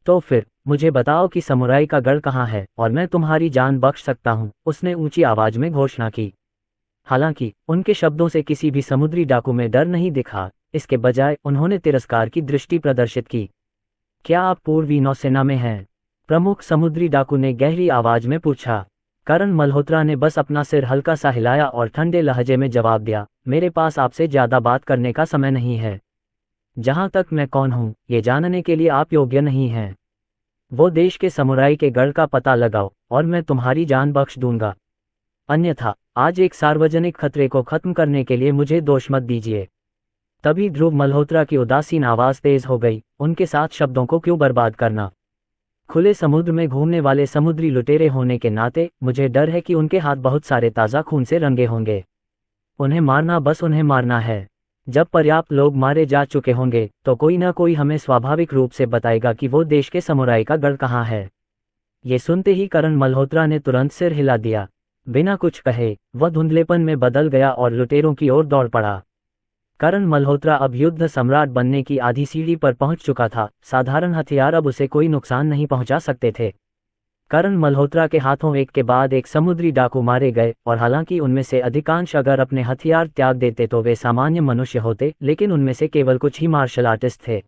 तो फिर मुझे बताओ कि समुराई का गढ़ कहाँ है और मैं तुम्हारी जान बख्श सकता हूँ, उसने ऊंची आवाज में घोषणा की। हालांकि उनके शब्दों से किसी भी समुद्री डाकू में डर नहीं दिखा, इसके बजाय उन्होंने तिरस्कार की दृष्टि प्रदर्शित की। क्या आप पूर्वी नौसेना में हैं? प्रमुख समुद्री डाकू ने गहरी आवाज में पूछा। करण मल्होत्रा ने बस अपना सिर हल्का सा हिलाया और ठंडे लहजे में जवाब दिया, मेरे पास आपसे ज्यादा बात करने का समय नहीं है। जहां तक मैं कौन हूं, ये जानने के लिए आप योग्य नहीं हैं। वो देश के समुराई के गढ़ का पता लगाओ और मैं तुम्हारी जान बख्श दूंगा। अन्यथा आज एक सार्वजनिक खतरे को खत्म करने के लिए मुझे दोष मत दीजिए। तभी ध्रुव मल्होत्रा की उदासीन आवाज तेज हो गई, उनके साथ शब्दों को क्यों बर्बाद करना। खुले समुद्र में घूमने वाले समुद्री लुटेरे होने के नाते मुझे डर है कि उनके हाथ बहुत सारे ताज़ा खून से रंगे होंगे। उन्हें मारना, बस उन्हें मारना है। जब पर्याप्त लोग मारे जा चुके होंगे तो कोई ना कोई हमें स्वाभाविक रूप से बताएगा कि वो देश के समुराई का गढ़ कहाँ है। ये सुनते ही करण मल्होत्रा ने तुरंत सिर हिला दिया। बिना कुछ कहे वह धुंधलेपन में बदल गया और लुटेरों की ओर दौड़ पड़ा। करण मल्होत्रा अब युद्ध सम्राट बनने की आधी सीढ़ी पर पहुंच चुका था। साधारण हथियार अब उसे कोई नुकसान नहीं पहुंचा सकते थे। करण मल्होत्रा के हाथों एक के बाद एक समुद्री डाकू मारे गए और हालांकि उनमें से अधिकांश अगर अपने हथियार त्याग देते तो वे सामान्य मनुष्य होते, लेकिन उनमें से केवल कुछ ही मार्शल आर्टिस्ट थे।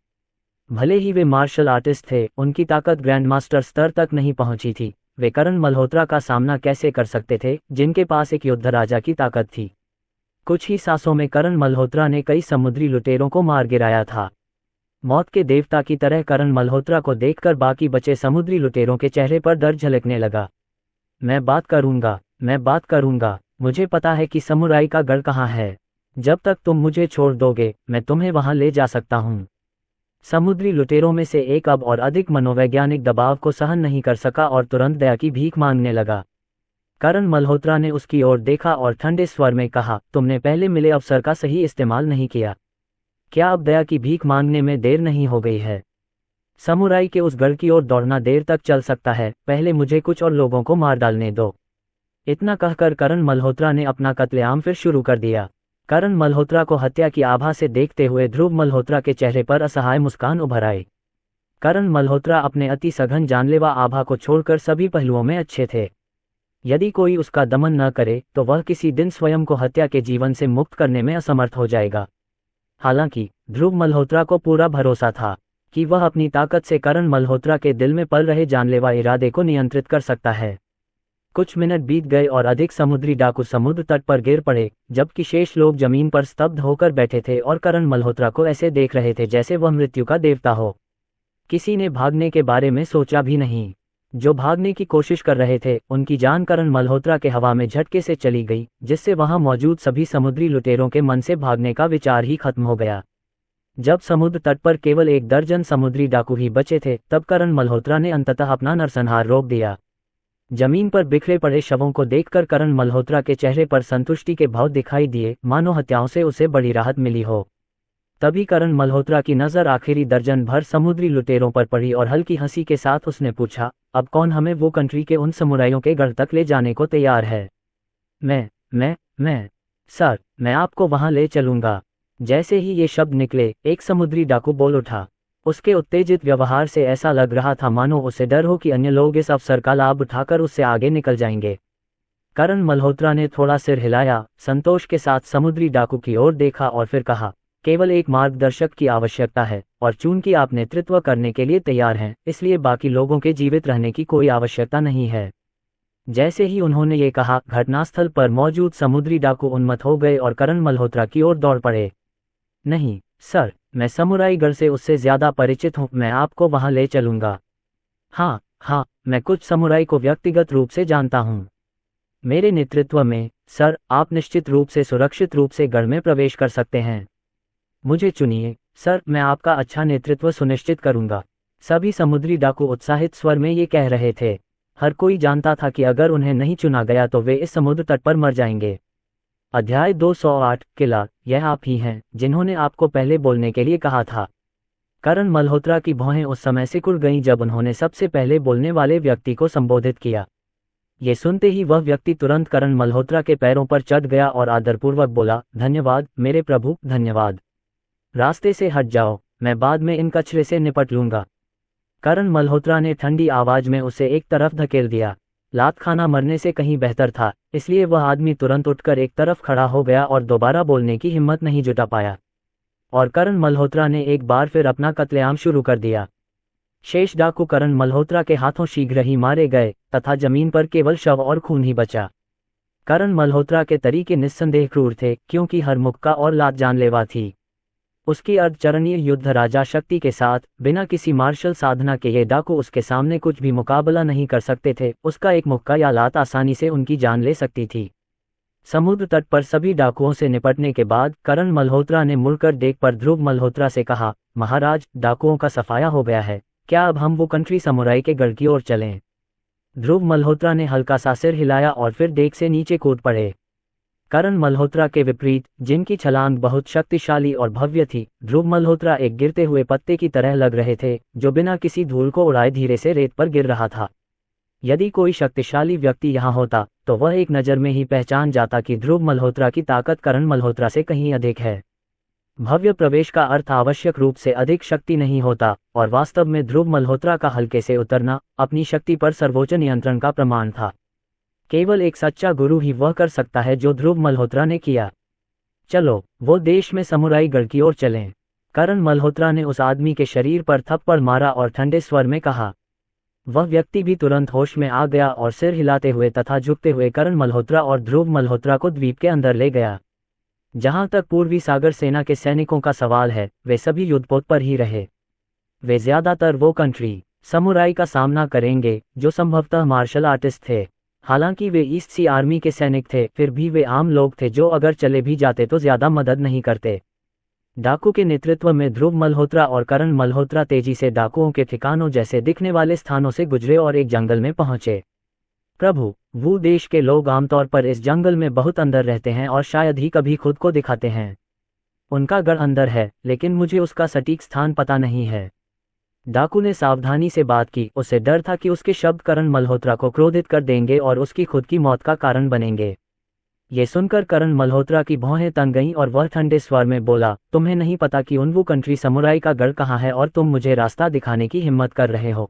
भले ही वे मार्शल आर्टिस्ट थे, उनकी ताकत ग्रैंड मास्टर स्तर तक नहीं पहुंची थी। वे करण मल्होत्रा का सामना कैसे कर सकते थे, जिनके पास एक योद्धा राजा की ताकत थी। कुछ ही सांसों में करण मल्होत्रा ने कई समुद्री लुटेरों को मार गिराया था। मौत के देवता की तरह करण मल्होत्रा को देखकर बाकी बचे समुद्री लुटेरों के चेहरे पर डर झलकने लगा। मैं बात करूंगा, मुझे पता है कि समुराई का गढ़ कहाँ है। जब तक तुम मुझे छोड़ दोगे मैं तुम्हें वहां ले जा सकता हूं। समुद्री लुटेरों में से एक अब और अधिक मनोवैज्ञानिक दबाव को सहन नहीं कर सका और तुरंत दया की भीख मांगने लगा। करण मल्होत्रा ने उसकी ओर देखा और ठंडे स्वर में कहा, तुमने पहले मिले अवसर का सही इस्तेमाल नहीं किया। क्या अब दया की भीख मांगने में देर नहीं हो गई है? समुराई के उस गढ़ की ओर दौड़ना देर तक चल सकता है, पहले मुझे कुछ और लोगों को मार डालने दो। इतना कहकर करण मल्होत्रा ने अपना कत्लेआम फिर शुरू कर दिया। करण मल्होत्रा को हत्या की आभा से देखते हुए ध्रुव मल्होत्रा के चेहरे पर असहाय मुस्कान उभर आई। करण मल्होत्रा अपने अति सघन जानलेवा आभा को छोड़कर सभी पहलुओं में अच्छे थे। यदि कोई उसका दमन न करे तो वह किसी दिन स्वयं को हत्या के जीवन से मुक्त करने में असमर्थ हो जाएगा। हालांकि ध्रुव मल्होत्रा को पूरा भरोसा था कि वह अपनी ताकत से करण मल्होत्रा के दिल में पल रहे जानलेवा इरादे को नियंत्रित कर सकता है। कुछ मिनट बीत गए और अधिक समुद्री डाकू समुद्र तट पर गिर पड़े, जबकि शेष लोग जमीन पर स्तब्ध होकर बैठे थे और करण मल्होत्रा को ऐसे देख रहे थे जैसे वह मृत्यु का देवता हो। किसी ने भागने के बारे में सोचा भी नहीं। जो भागने की कोशिश कर रहे थे उनकी जान करण मल्होत्रा के हवा में झटके से चली गई, जिससे वहां मौजूद सभी समुद्री लुटेरों के मन से भागने का विचार ही खत्म हो गया। जब समुद्र तट पर केवल 1 दर्जन समुद्री डाकू ही बचे थे तब करण मल्होत्रा ने अंततः अपना नरसंहार रोक दिया। जमीन पर बिखरे पड़े शवों को देखकर करण मल्होत्रा के चेहरे पर संतुष्टि के भाव दिखाई दिए, मानो हत्याओं से उसे बड़ी राहत मिली हो। तभी करण मल्होत्रा की नजर आखिरी दर्जन भर समुद्री लुटेरों पर पड़ी और हल्की हंसी के साथ उसने पूछा, अब कौन हमें वो कंट्री के उन समुराइयों के गढ़ तक ले जाने को तैयार है? मैं सर, मैं आपको वहां ले चलूंगा। जैसे ही ये शब्द निकले एक समुद्री डाकू बोल उठा। उसके उत्तेजित व्यवहार से ऐसा लग रहा था मानो उसे डर हो कि अन्य लोग इस अवसर का लाभ उठाकर उससे आगे निकल जाएंगे। करण मल्होत्रा ने थोड़ा सिर हिलाया, संतोष के साथ समुद्री डाकू की ओर देखा और फिर कहा, केवल एक मार्गदर्शक की आवश्यकता है और चूंकि आप नेतृत्व करने के लिए तैयार हैं, इसलिए बाकी लोगों के जीवित रहने की कोई आवश्यकता नहीं है। जैसे ही उन्होंने ये कहा, घटनास्थल पर मौजूद समुद्री डाकू उन्मत्त हो गए और करण मल्होत्रा की ओर दौड़ पड़े। नहीं सर, मैं समुराई गढ़ से उससे ज्यादा परिचित हूँ, मैं आपको वहां ले चलूंगा। हाँ, मैं कुछ समुराई को व्यक्तिगत रूप से जानता हूँ। मेरे नेतृत्व में सर, आप निश्चित रूप से सुरक्षित रूप से गढ़ में प्रवेश कर सकते हैं। मुझे चुनिए सर, मैं आपका अच्छा नेतृत्व सुनिश्चित करूंगा। सभी समुद्री डाकू उत्साहित स्वर में ये कह रहे थे। हर कोई जानता था कि अगर उन्हें नहीं चुना गया तो वे इस समुद्र तट पर मर जाएंगे। अध्याय 208 किला, यह आप ही हैं जिन्होंने आपको पहले बोलने के लिए कहा था। करण मल्होत्रा की भौहें उस समय सिकुड़ गईं जब उन्होंने सबसे पहले बोलने वाले व्यक्ति को संबोधित किया। ये सुनते ही वह व्यक्ति तुरंत करण मल्होत्रा के पैरों पर चढ़ गया और आदरपूर्वक बोला, धन्यवाद मेरे प्रभु, धन्यवाद। रास्ते से हट जाओ, मैं बाद में इन कचरे से निपट लूंगा। करण मल्होत्रा ने ठंडी आवाज में उसे एक तरफ धकेल दिया। लात खाना मरने से कहीं बेहतर था, इसलिए वह आदमी तुरंत उठकर एक तरफ खड़ा हो गया और दोबारा बोलने की हिम्मत नहीं जुटा पाया। और करण मल्होत्रा ने एक बार फिर अपना कत्लेआम शुरू कर दिया। शेष डाकू करण मल्होत्रा के हाथों शीघ्र ही मारे गए तथा जमीन पर केवल शव और खून ही बचा। करण मल्होत्रा के तरीके निस्संदेह क्रूर थे, क्योंकि हर मुक्का और लात जानलेवा थी। उसकी अर्धचरणीय युद्ध राजा शक्ति के साथ बिना किसी मार्शल साधना के ये डाकू उसके सामने कुछ भी मुकाबला नहीं कर सकते थे। उसका एक मुक्का या लात आसानी से उनकी जान ले सकती थी। समुद्र तट पर सभी डाकुओं से निपटने के बाद करण मल्होत्रा ने मुड़कर देख पर ध्रुव मल्होत्रा से कहा, महाराज, डाकुओं का सफाया हो गया है, क्या अब हम वो कंट्री समुराई के गढ़ की ओर चलें? ध्रुव मल्होत्रा ने हल्का सा सिर हिलाया और फिर देख से नीचे कूद पड़े। करण मल्होत्रा के विपरीत, जिनकी छलांग बहुत शक्तिशाली और भव्य थी, ध्रुव मल्होत्रा एक गिरते हुए पत्ते की तरह लग रहे थे, जो बिना किसी धूल को उड़ाए धीरे से रेत पर गिर रहा था। यदि कोई शक्तिशाली व्यक्ति यहाँ होता तो वह एक नज़र में ही पहचान जाता कि ध्रुव मल्होत्रा की ताकत करण मल्होत्रा से कहीं अधिक है। भव्य प्रवेश का अर्थ आवश्यक रूप से अधिक शक्ति नहीं होता, और वास्तव में ध्रुव मल्होत्रा का हल्के से उतरना अपनी शक्ति पर सर्वोच्च नियंत्रण का प्रमाण था। केवल एक सच्चा गुरु ही वह कर सकता है जो ध्रुव मल्होत्रा ने किया। चलो, वो देश में समुराई गढ़ की ओर चलें। करण मल्होत्रा ने उस आदमी के शरीर पर थप्पड़ मारा और ठंडे स्वर में कहा। वह व्यक्ति भी तुरंत होश में आ गया और सिर हिलाते हुए तथा झुकते हुए करण मल्होत्रा और ध्रुव मल्होत्रा को द्वीप के अंदर ले गया। जहां तक पूर्वी सागर सेना के सैनिकों का सवाल है, वे सभी युद्धपोत पर ही रहे। वे ज्यादातर वो कंट्री समुराई का सामना करेंगे जो संभवतः मार्शल आर्टिस्ट थे। हालांकि वे ईस्ट सी आर्मी के सैनिक थे, फिर भी वे आम लोग थे जो अगर चले भी जाते तो ज्यादा मदद नहीं करते। डाकू के नेतृत्व में ध्रुव मल्होत्रा और करण मल्होत्रा तेजी से डाकुओं के ठिकानों जैसे दिखने वाले स्थानों से गुजरे और एक जंगल में पहुंचे। प्रभु, वो देश के लोग आमतौर पर इस जंगल में बहुत अंदर रहते हैं और शायद ही कभी खुद को दिखाते हैं। उनका गढ़ अंदर है, लेकिन मुझे उसका सटीक स्थान पता नहीं है। डाकू ने सावधानी से बात की। उसे डर था कि उसके शब्द करण मल्होत्रा को क्रोधित कर देंगे और उसकी खुद की मौत का कारण बनेंगे। ये सुनकर करण मल्होत्रा की भौहें तन गईं और वह ठंडे स्वर में बोला, तुम्हें नहीं पता कि उनवू कंट्री समुराई का गढ़ कहाँ है और तुम मुझे रास्ता दिखाने की हिम्मत कर रहे हो।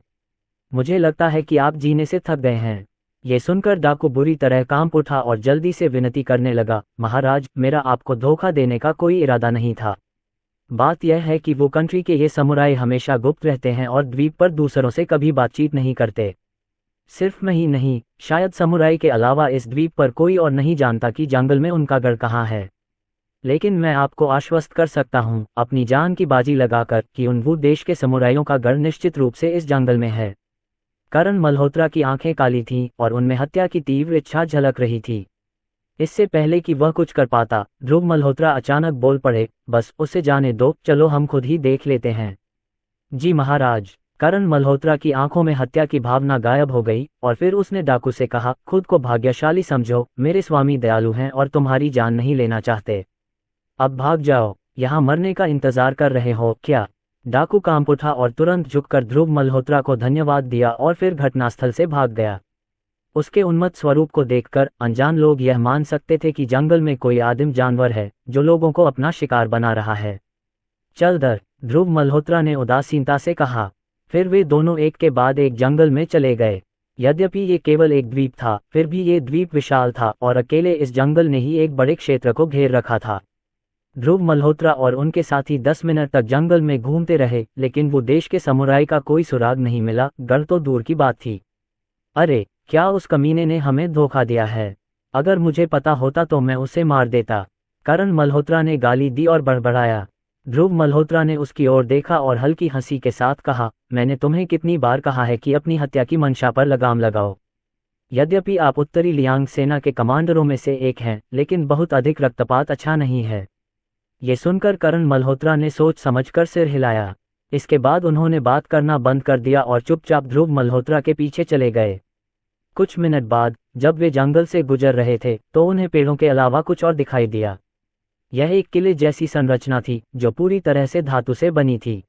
मुझे लगता है कि आप जीने से थक गए हैं। ये सुनकर डाकू बुरी तरह कांप उठा और जल्दी से विनती करने लगा, महाराज, मेरा आपको धोखा देने का कोई इरादा नहीं था। बात यह है कि वो कंट्री के ये समुराई हमेशा गुप्त रहते हैं और द्वीप पर दूसरों से कभी बातचीत नहीं करते। सिर्फ मैं ही नहीं, शायद समुराई के अलावा इस द्वीप पर कोई और नहीं जानता कि जंगल में उनका गढ़ कहाँ है। लेकिन मैं आपको आश्वस्त कर सकता हूँ, अपनी जान की बाजी लगाकर, कि उनवू देश के समुराइयों का गढ़ निश्चित रूप से इस जंगल में है। करण मल्होत्रा की आंखें काली थीं और उनमें हत्या की तीव्र इच्छा झलक रही थी। इससे पहले कि वह कुछ कर पाता, ध्रुव मल्होत्रा अचानक बोल पड़े, बस उसे जाने दो, चलो हम खुद ही देख लेते हैं। जी महाराज। करण मल्होत्रा की आंखों में हत्या की भावना गायब हो गई और फिर उसने डाकू से कहा, खुद को भाग्यशाली समझो, मेरे स्वामी दयालु हैं और तुम्हारी जान नहीं लेना चाहते। अब भाग जाओ, यहाँ मरने का इंतजार कर रहे हो क्या? डाकू कांप उठा और तुरंत झुककर ध्रुव मल्होत्रा को धन्यवाद दिया और फिर घटनास्थल से भाग गया। उसके उन्मत्त स्वरूप को देखकर अनजान लोग यह मान सकते थे कि जंगल में कोई आदिम जानवर है जो लोगों को अपना शिकार बना रहा है। चल दर, ध्रुव मल्होत्रा ने उदासीनता से कहा। फिर वे दोनों एक के बाद एक जंगल में चले गए। यद्यपि ये केवल एक द्वीप था, फिर भी ये द्वीप विशाल था और अकेले इस जंगल ने ही एक बड़े क्षेत्र को घेर रखा था। ध्रुव मल्होत्रा और उनके साथी 10 मिनट तक जंगल में घूमते रहे, लेकिन वो देश के समुराई का कोई सुराग नहीं मिला। गढ़ तो दूर की बात थी। अरे, क्या उस कमीने ने हमें धोखा दिया है? अगर मुझे पता होता तो मैं उसे मार देता। करण मल्होत्रा ने गाली दी और बड़बड़ाया। ध्रुव मल्होत्रा ने उसकी ओर देखा और हल्की हंसी के साथ कहा, मैंने तुम्हें कितनी बार कहा है कि अपनी हत्या की मंशा पर लगाम लगाओ। यद्यपि आप उत्तरी लियांग सेना के कमांडरों में से एक हैं, लेकिन बहुत अधिक रक्तपात अच्छा नहीं है। ये सुनकर करण मल्होत्रा ने सोच समझकर सिर हिलाया। इसके बाद उन्होंने बात करना बंद कर दिया और चुपचाप ध्रुव मल्होत्रा के पीछे चले गए। कुछ मिनट बाद जब वे जंगल से गुजर रहे थे तो उन्हें पेड़ों के अलावा कुछ और दिखाई दिया। यह एक किले जैसी संरचना थी जो पूरी तरह से धातु से बनी थी।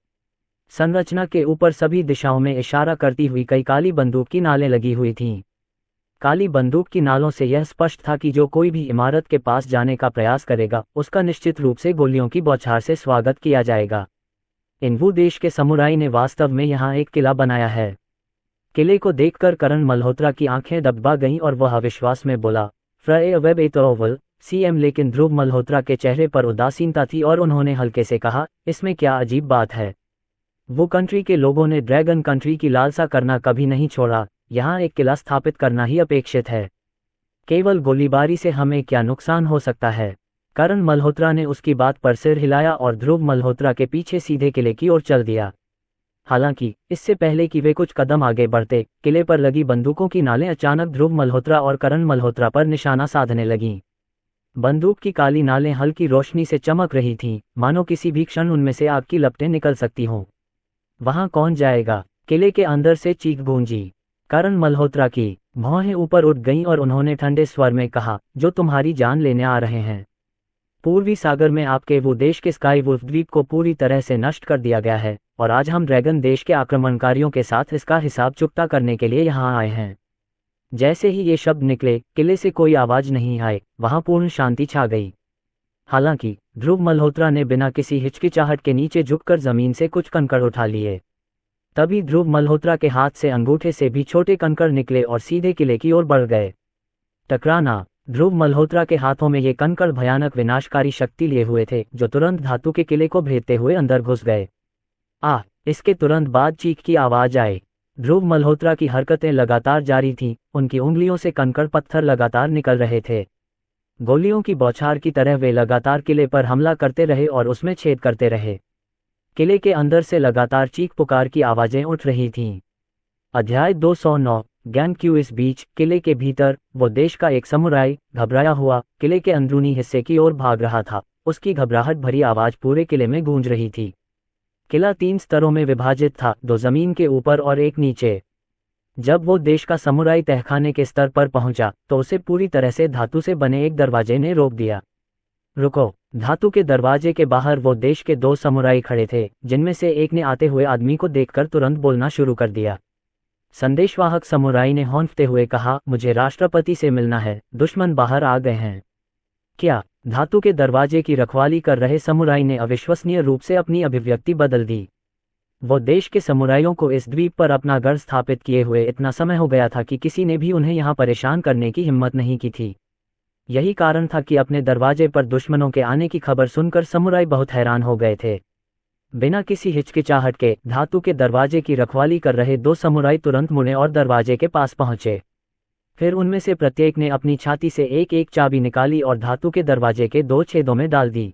संरचना के ऊपर सभी दिशाओं में इशारा करती हुई कई काली बंदूक की नालें लगी हुई थीं। काली बंदूक की नालों से यह स्पष्ट था कि जो कोई भी इमारत के पास जाने का प्रयास करेगा उसका निश्चित रूप से गोलियों की बौछार से स्वागत किया जाएगा। इनवू देश के समुराई ने वास्तव में यहाँ एक किला बनाया है। किले को देखकर करण मल्होत्रा की आंखें दबा गईं और वह अविश्वास में बोला, फ्रए वेब एतोवल सीएम। लेकिन ध्रुव मल्होत्रा के चेहरे पर उदासीनता थी और उन्होंने हल्के से कहा, इसमें क्या अजीब बात है? वो कंट्री के लोगों ने ड्रैगन कंट्री की लालसा करना कभी नहीं छोड़ा। यहाँ एक किला स्थापित करना ही अपेक्षित है। केवल गोलीबारी से हमें क्या नुकसान हो सकता है? करण मल्होत्रा ने उसकी बात पर सिर हिलाया और ध्रुव मल्होत्रा के पीछे सीधे किले की ओर चल दिया। हालांकि इससे पहले कि वे कुछ कदम आगे बढ़ते, किले पर लगी बंदूकों की नालें अचानक ध्रुव मल्होत्रा और करण मल्होत्रा पर निशाना साधने लगीं। बंदूक की काली नालें हल्की रोशनी से चमक रही थीं, मानो किसी भी क्षण उनमें से आग की लपटें निकल सकती हों। वहां कौन जाएगा? किले के अंदर से चीख गूंजी। करण मल्होत्रा की भौहें ऊपर उठ गईं और उन्होंने ठंडे स्वर में कहा, जो तुम्हारी जान लेने आ रहे हैं। पूर्वी सागर में आपके वो देश के स्काई वुल्फ द्वीप को पूरी तरह से नष्ट कर दिया गया है और आज हम ड्रैगन देश के आक्रमणकारियों के साथ इसका हिसाब चुकता करने के लिए यहाँ आए हैं। जैसे ही ये शब्द निकले, किले से कोई आवाज नहीं आई, वहां पूर्ण शांति छा गई। हालांकि ध्रुव मल्होत्रा ने बिना किसी हिचकिचाहट के नीचे झुककर जमीन से कुछ कंकड़ उठा लिए। तभी ध्रुव मल्होत्रा के हाथ से अंगूठे से भी छोटे कंकड़ निकले और सीधे किले की ओर बढ़ गए। टकराना। ध्रुव मल्होत्रा के हाथों में ये कंकड़ भयानक विनाशकारी शक्ति लिए हुए थे, जो तुरंत धातु के किले को भेदते हुए अंदर घुस गए। इसके तुरंत बाद चीख की आवाज आई। ध्रुव मल्होत्रा की हरकतें लगातार जारी थीं, उनकी उंगलियों से कंकड़ पत्थर लगातार निकल रहे थे। गोलियों की बौछार की तरह वे लगातार किले पर हमला करते रहे और उसमें छेद करते रहे। किले के अंदर से लगातार चीख पुकार की आवाजें उठ रही थीं। अध्याय 209। Gang Q. इस बीच किले के भीतर वो देश का एक समुराई घबराया हुआ किले के अंदरूनी हिस्से की ओर भाग रहा था। उसकी घबराहट भरी आवाज पूरे किले में गूंज रही थी। किला 3 स्तरों में विभाजित था, 2 जमीन के ऊपर और 1 नीचे। जब वो देश का समुराई तहखाने के स्तर पर पहुंचा तो उसे पूरी तरह से धातु से बने एक दरवाजे ने रोक दिया। रुको। धातु के दरवाजे के बाहर वो देश के 2 समुराई खड़े थे, जिनमें से एक ने आते हुए आदमी को देखकर तुरंत बोलना शुरू कर दिया। संदेशवाहक समुराई ने हौंफते हुए कहा, मुझे राष्ट्रपति से मिलना है, दुश्मन बाहर आ गए हैं। क्या? धातु के दरवाजे की रखवाली कर रहे समुराई ने अविश्वसनीय रूप से अपनी अभिव्यक्ति बदल दी। वो देश के समुराइयों को इस द्वीप पर अपना गढ़ स्थापित किए हुए इतना समय हो गया था कि किसी ने भी उन्हें यहाँ परेशान करने की हिम्मत नहीं की थी। यही कारण था कि अपने दरवाजे पर दुश्मनों के आने की खबर सुनकर समुराई बहुत हैरान हो गए थे। बिना किसी हिचकिचाहट के धातु के दरवाजे की रखवाली कर रहे 2 समुराई तुरंत मुड़े और दरवाजे के पास पहुंचे। फिर उनमें से प्रत्येक ने अपनी छाती से एक चाबी निकाली और धातु के दरवाजे के 2 छेदों में डाल दी।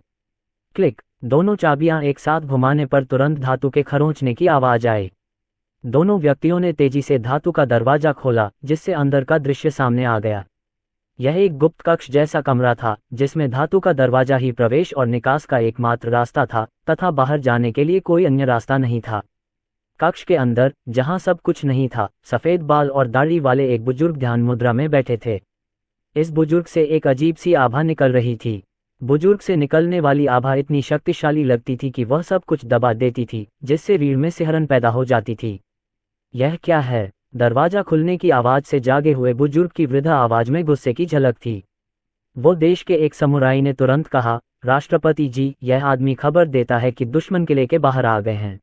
क्लिक। दोनों चाबियां एक साथ घुमाने पर तुरंत धातु के खरोंचने की आवाज आई। दोनों व्यक्तियों ने तेजी से धातु का दरवाजा खोला, जिससे अंदर का दृश्य सामने आ गया। यह एक गुप्त कक्ष जैसा कमरा था, जिसमें धातु का दरवाजा ही प्रवेश और निकास का एकमात्र रास्ता था तथा बाहर जाने के लिए कोई अन्य रास्ता नहीं था। कक्ष के अंदर, जहां सब कुछ नहीं था, सफेद बाल और दाढ़ी वाले एक बुजुर्ग ध्यान मुद्रा में बैठे थे। इस बुजुर्ग से एक अजीब सी आभा निकल रही थी। बुजुर्ग से निकलने वाली आभा इतनी शक्तिशाली लगती थी कि वह सब कुछ दबा देती थी, जिससे रीढ़ में सिहरन पैदा हो जाती थी। यह क्या है? दरवाजा खुलने की आवाज से जागे हुए बुजुर्ग की वृद्ध आवाज में गुस्से की झलक थी। वो देश के एक समुराई ने तुरंत कहा, राष्ट्रपति जी, यह आदमी खबर देता है कि दुश्मन किले के बाहर आ गए हैं।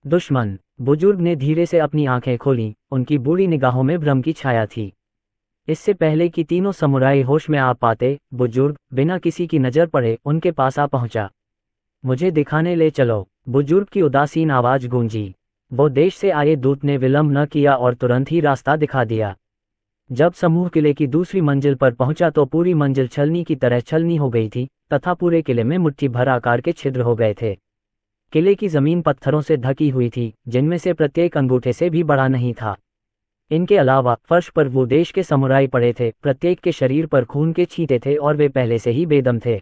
दुश्मन? बुजुर्ग ने धीरे से अपनी आंखें खोलीं, उनकी बूढ़ी निगाहों में भ्रम की छाया थी। इससे पहले कि तीनों समुराई होश में आ पाते, बुजुर्ग बिना किसी की नजर पड़े उनके पास आ पहुंचा। मुझे दिखाने ले चलो, बुजुर्ग की उदासीन आवाज गूंजी। वो देश से आए दूत ने विलंब न किया और तुरंत ही रास्ता दिखा दिया। जब समूह किले की दूसरी मंजिल पर पहुंचा तो पूरी मंजिल छलनी की तरह छलनी हो गई थी तथा पूरे किले में मुट्ठी भर आकार के छिद्र हो गए थे। किले की जमीन पत्थरों से ढकी हुई थी, जिनमें से प्रत्येक अंगूठे से भी बड़ा नहीं था। इनके अलावा फर्श पर वो देश के समुराई पड़े थे, प्रत्येक के शरीर पर खून के छींटे थे और वे पहले से ही बेदम थे।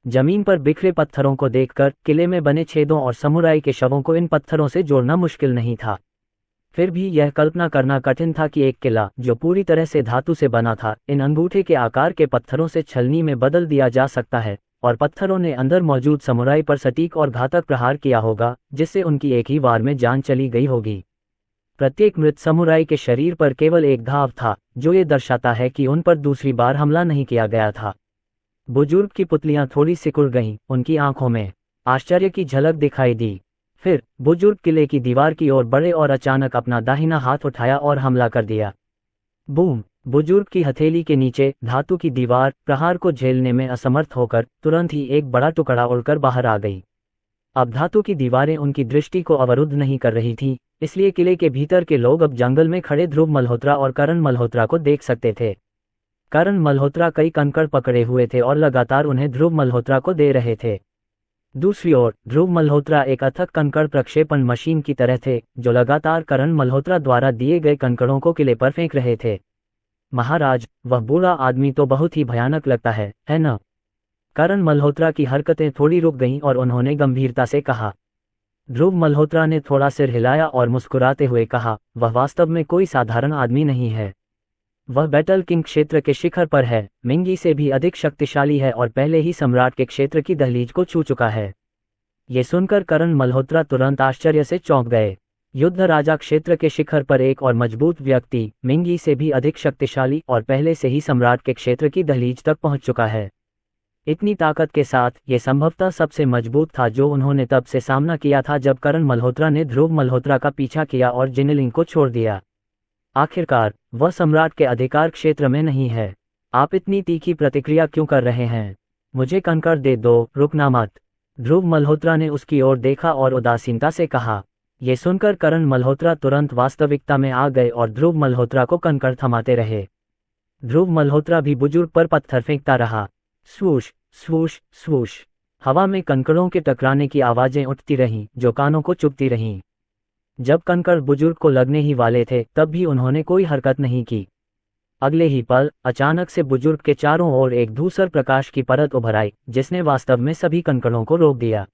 जमीन पर बिखरे पत्थरों को देखकर किले में बने छेदों और समुराई के शवों को इन पत्थरों से जोड़ना मुश्किल नहीं था। फिर भी यह कल्पना करना कठिन था कि एक किला जो पूरी तरह से धातु से बना था, इन अंगूठे के आकार के पत्थरों से छलनी में बदल दिया जा सकता है, और पत्थरों ने अंदर मौजूद समुराई पर सटीक और घातक प्रहार किया होगा, जिससे उनकी एक ही वार में जान चली गई होगी। प्रत्येक मृत समुराई के शरीर पर केवल एक घाव था, जो ये दर्शाता है कि उन पर दूसरी बार हमला नहीं किया गया था। बुजुर्ग की पुतलियां थोड़ी सिकुड़ गईं, उनकी आंखों में आश्चर्य की झलक दिखाई दी। फिर बुजुर्ग किले की दीवार की ओर बढ़े और अचानक अपना दाहिना हाथ उठाया और हमला कर दिया। बूम! बुजुर्ग की हथेली के नीचे धातु की दीवार प्रहार को झेलने में असमर्थ होकर तुरंत ही एक बड़ा टुकड़ा उड़कर बाहर आ गई। अब धातु की दीवारें उनकी दृष्टि को अवरुद्ध नहीं कर रही थीं, इसलिए किले के भीतर के लोग अब जंगल में खड़े ध्रुव मल्होत्रा और करण मल्होत्रा को देख सकते थे। करण मल्होत्रा कई कंकड़ पकड़े हुए थे और लगातार उन्हें ध्रुव मल्होत्रा को दे रहे थे। दूसरी ओर ध्रुव मल्होत्रा एक अथक कंकड़ प्रक्षेपण मशीन की तरह थे, जो लगातार करण मल्होत्रा द्वारा दिए गए कंकड़ों को किले पर फेंक रहे थे। महाराज, वह बूढ़ा आदमी तो बहुत ही भयानक लगता है न? करण मल्होत्रा की हरकतें थोड़ी रुक गईं और उन्होंने गंभीरता से कहा। ध्रुव मल्होत्रा ने थोड़ा सिर हिलाया और मुस्कुराते हुए कहा, वह वास्तव में कोई साधारण आदमी नहीं है। वह बैटल किंग क्षेत्र के शिखर पर है, मिंगी से भी अधिक शक्तिशाली है और पहले ही सम्राट के क्षेत्र की दहलीज को छू चुका है। ये सुनकर करण मल्होत्रा तुरंत आश्चर्य से चौंक गए। युद्ध राजा क्षेत्र के शिखर पर एक और मजबूत व्यक्ति, मिंगी से भी अधिक शक्तिशाली और पहले से ही सम्राट के क्षेत्र की दहलीज तक पहुंच चुका है। इतनी ताकत के साथ ये संभवतः सबसे मजबूत था जो उन्होंने तब से सामना किया था जब करण मल्होत्रा ने ध्रुव मल्होत्रा का पीछा किया और जिनलिंग को छोड़ दिया। आखिरकार वह सम्राट के अधिकार क्षेत्र में नहीं है। आप इतनी तीखी प्रतिक्रिया क्यों कर रहे हैं? मुझे कंकड़ दे दो, रुकना मत। ध्रुव मल्होत्रा ने उसकी ओर देखा और उदासीनता से कहा। ये सुनकर करण मल्होत्रा तुरंत वास्तविकता में आ गए और ध्रुव मल्होत्रा को कंकड़ थमाते रहे। ध्रुव मल्होत्रा भी बुजुर्ग पर पत्थर फेंकता रहा। स्वूश स्वूश स्वूश, हवा में कंकड़ों के टकराने की आवाजें उठती रहीं जो कानों को चुभती रहीं। जब कंकड़ बुजुर्ग को लगने ही वाले थे तब भी उन्होंने कोई हरकत नहीं की। अगले ही पल अचानक से बुजुर्ग के चारों ओर एक धूसर प्रकाश की परत उभर आई, जिसने वास्तव में सभी कंकड़ों को रोक दिया।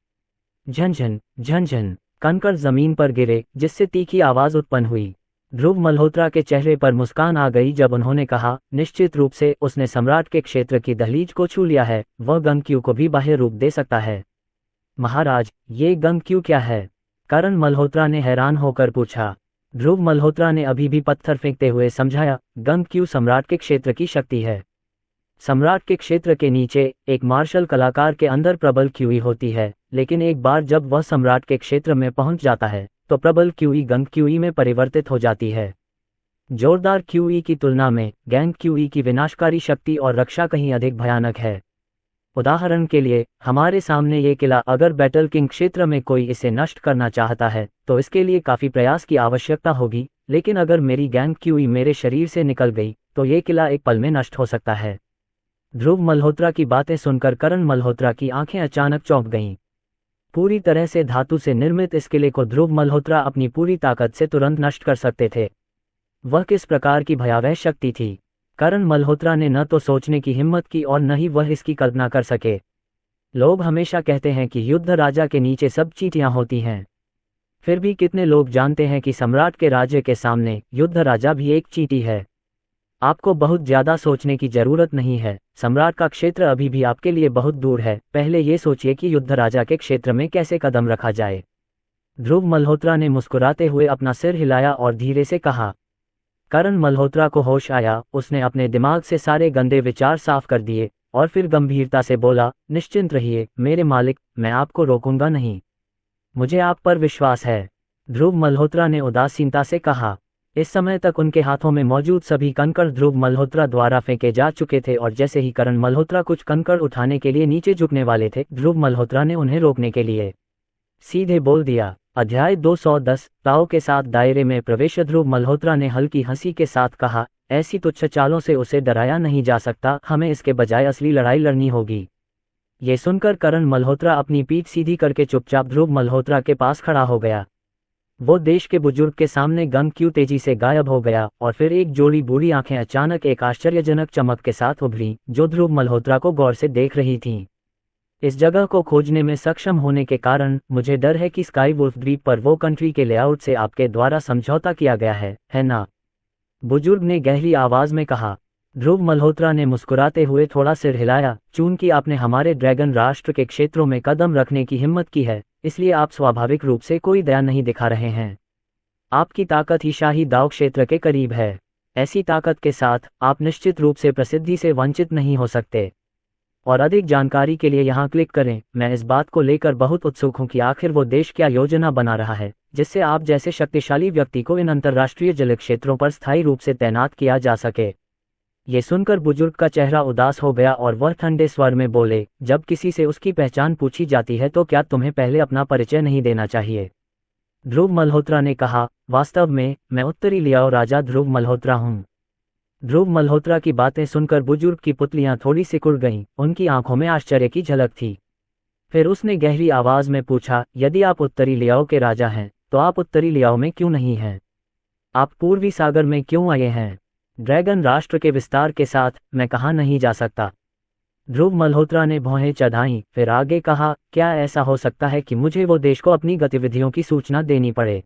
झनझन झनझन, कंकड़ जमीन पर गिरे, जिससे तीखी आवाज उत्पन्न हुई। ध्रुव मल्होत्रा के चेहरे पर मुस्कान आ गई जब उन्होंने कहा, निश्चित रूप से उसने सम्राट के क्षेत्र की दहलीज को छू लिया है। वह गंगक्यू को भी बाह्य रूप दे सकता है। महाराज, ये गंगक्यू क्या है? करण मल्होत्रा ने हैरान होकर पूछा। ध्रुव मल्होत्रा ने अभी भी पत्थर फेंकते हुए समझाया, गंगक्यू सम्राट के क्षेत्र की शक्ति है। सम्राट के क्षेत्र के नीचे एक मार्शल कलाकार के अंदर प्रबल क्यूई होती है, लेकिन एक बार जब वह सम्राट के क्षेत्र में पहुंच जाता है तो प्रबल क्यूई गंग क्यूई में परिवर्तित हो जाती है। जोरदार क्यूई की तुलना में गैंग क्यूई की विनाशकारी शक्ति और रक्षा कहीं अधिक भयानक है। उदाहरण के लिए, हमारे सामने ये किला, अगर बैटल किंग क्षेत्र में कोई इसे नष्ट करना चाहता है तो इसके लिए काफी प्रयास की आवश्यकता होगी, लेकिन अगर मेरी गैंग क्यूई मेरे शरीर से निकल गई तो ये किला एक पल में नष्ट हो सकता है। ध्रुव मल्होत्रा की बातें सुनकर करण मल्होत्रा की आंखें अचानक चौंक गईं। पूरी तरह से धातु से निर्मित इस किले को ध्रुव मल्होत्रा अपनी पूरी ताकत से तुरंत नष्ट कर सकते थे। वह किस प्रकार की भयावह शक्ति थी? करण मल्होत्रा ने न तो सोचने की हिम्मत की और न ही वह इसकी कल्पना कर सके। लोग हमेशा कहते हैं कि युद्ध राजा के नीचे सब चींटियां होती हैं। फिर भी कितने लोग जानते हैं कि सम्राट के राज्य के सामने युद्ध राजा भी एक चींटी है? आपको बहुत ज्यादा सोचने की जरूरत नहीं है। सम्राट का क्षेत्र अभी भी आपके लिए बहुत दूर है। पहले ये सोचिए कि युद्ध राजा के क्षेत्र में कैसे कदम रखा जाए। ध्रुव मल्होत्रा ने मुस्कुराते हुए अपना सिर हिलाया और धीरे से कहा। करण मल्होत्रा को होश आया। उसने अपने दिमाग से सारे गंदे विचार साफ कर दिए और फिर गंभीरता से बोला, निश्चिंत रहिए मेरे मालिक, मैं आपको रोकूंगा नहीं। मुझे आप पर विश्वास है। ध्रुव मल्होत्रा ने उदासीनता से कहा। इस समय तक उनके हाथों में मौजूद सभी कंकड़ ध्रुव मल्होत्रा द्वारा फेंके जा चुके थे और जैसे ही करण मल्होत्रा कुछ कंकड़ उठाने के लिए नीचे झुकने वाले थे, ध्रुव मल्होत्रा ने उन्हें रोकने के लिए सीधे बोल दिया। अध्याय 210, ताओ के साथ दायरे में प्रवेश। ध्रुव मल्होत्रा ने हल्की हंसी के साथ कहा, ऐसी तुच्छ चालों से उसे डराया नहीं जा सकता। हमें इसके बजाय असली लड़ाई लड़नी होगी। ये सुनकर करण मल्होत्रा अपनी पीठ सीधी करके चुपचाप ध्रुव मल्होत्रा के पास खड़ा हो गया। वो देश के बुजुर्ग के सामने गंगक्यू तेजी से गायब हो गया और फिर एक जोड़ी बूढ़ी आंखें अचानक एक आश्चर्यजनक चमक के साथ उभरी जो ध्रुव मल्होत्रा को गौर से देख रही थीं। इस जगह को खोजने में सक्षम होने के कारण मुझे डर है कि स्काई वुल्फ द्वीप पर वो कंट्री के लेआउट से आपके द्वारा समझौता किया गया है ना? बुजुर्ग ने गहरी आवाज में कहा। ध्रुव मल्होत्रा ने मुस्कुराते हुए थोड़ा सिर हिलाया। चूंकि आपने हमारे ड्रैगन राष्ट्र के क्षेत्रों में कदम रखने की हिम्मत की है, इसलिए आप स्वाभाविक रूप से कोई दया नहीं दिखा रहे हैं। आपकी ताकत ही शाही दाव क्षेत्र के करीब है। ऐसी ताकत के साथ आप निश्चित रूप से प्रसिद्धि से वंचित नहीं हो सकते। और अधिक जानकारी के लिए यहाँ क्लिक करें। मैं इस बात को लेकर बहुत उत्सुक हूँ कि आखिर वो देश क्या योजना बना रहा है जिससे आप जैसे शक्तिशाली व्यक्ति को इन अंतर्राष्ट्रीय जल क्षेत्रों पर स्थायी रूप से तैनात किया जा सके। ये सुनकर बुजुर्ग का चेहरा उदास हो गया और वह ठंडे स्वर में बोले, जब किसी से उसकी पहचान पूछी जाती है तो क्या तुम्हें पहले अपना परिचय नहीं देना चाहिए? ध्रुव मल्होत्रा ने कहा, वास्तव में मैं उत्तरी लियाओ राजा ध्रुव मल्होत्रा हूँ। ध्रुव मल्होत्रा की बातें सुनकर बुजुर्ग की पुतलियां थोड़ी सिकुड़ गईं, उनकी आंखों में आश्चर्य की झलक थी। फिर उसने गहरी आवाज में पूछा, यदि आप उत्तरी लियाओ के राजा हैं तो आप उत्तरी लियाओ में क्यों नहीं हैं? आप पूर्वी सागर में क्यों आए हैं? ड्रैगन राष्ट्र के विस्तार के साथ मैं कहाँ नहीं जा सकता? ध्रुव मल्होत्रा ने भौहें चढ़ाईं, फिर आगे कहा, क्या ऐसा हो सकता है कि मुझे वो देश को अपनी गतिविधियों की सूचना देनी पड़े?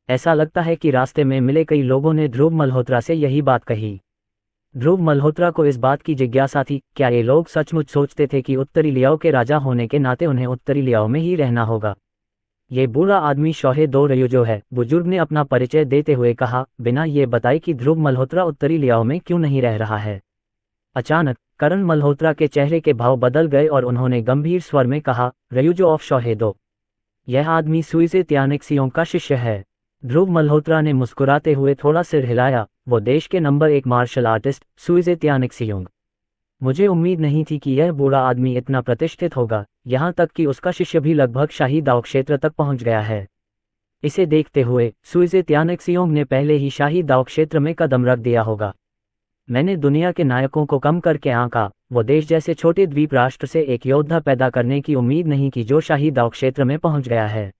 ऐसा लगता है कि रास्ते में मिले कई लोगों ने ध्रुव मल्होत्रा से यही बात कही। ध्रुव मल्होत्रा को इस बात की जिज्ञासा थी, क्या ये लोग सचमुच सोचते थे कि उत्तरी लियाओ के राजा होने के नाते उन्हें उत्तरी लियाओ में ही रहना होगा? ये बूढ़ा आदमी शौहे दो रयुजो है, बुजुर्ग ने अपना परिचय देते हुए कहा, बिना ये बताए कि ध्रुव मल्होत्रा उत्तरी लियाओ में क्यों नहीं रह रहा है। अचानक करण मल्होत्रा के चेहरे के भाव बदल गए और उन्होंने गंभीर स्वर में कहा, रयुजो ऑफ शौहे दो। यह आदमी सुइजे त्यानिक्सियोंग का शिष्य है। ध्रुव मल्होत्रा ने मुस्कुराते हुए थोड़ा सिर हिलाया, वो देश के नंबर 1 मार्शल आर्टिस्ट सुइजे त्यानिक्सियोंग। मुझे उम्मीद नहीं थी कि यह बूढ़ा आदमी इतना प्रतिष्ठित होगा, यहाँ तक कि उसका शिष्य भी लगभग शाही दाव क्षेत्र तक पहुँच गया है। इसे देखते हुए सुइजे त्यानिक्सियोंग ने पहले ही शाही दाव क्षेत्र में कदम रख दिया होगा। मैंने दुनिया के नायकों को कम करके आंका, वो देश जैसे छोटे द्वीप राष्ट्र से एक योद्धा पैदा करने की उम्मीद नहीं की जो शाही दाव क्षेत्र में पहुँच गया है।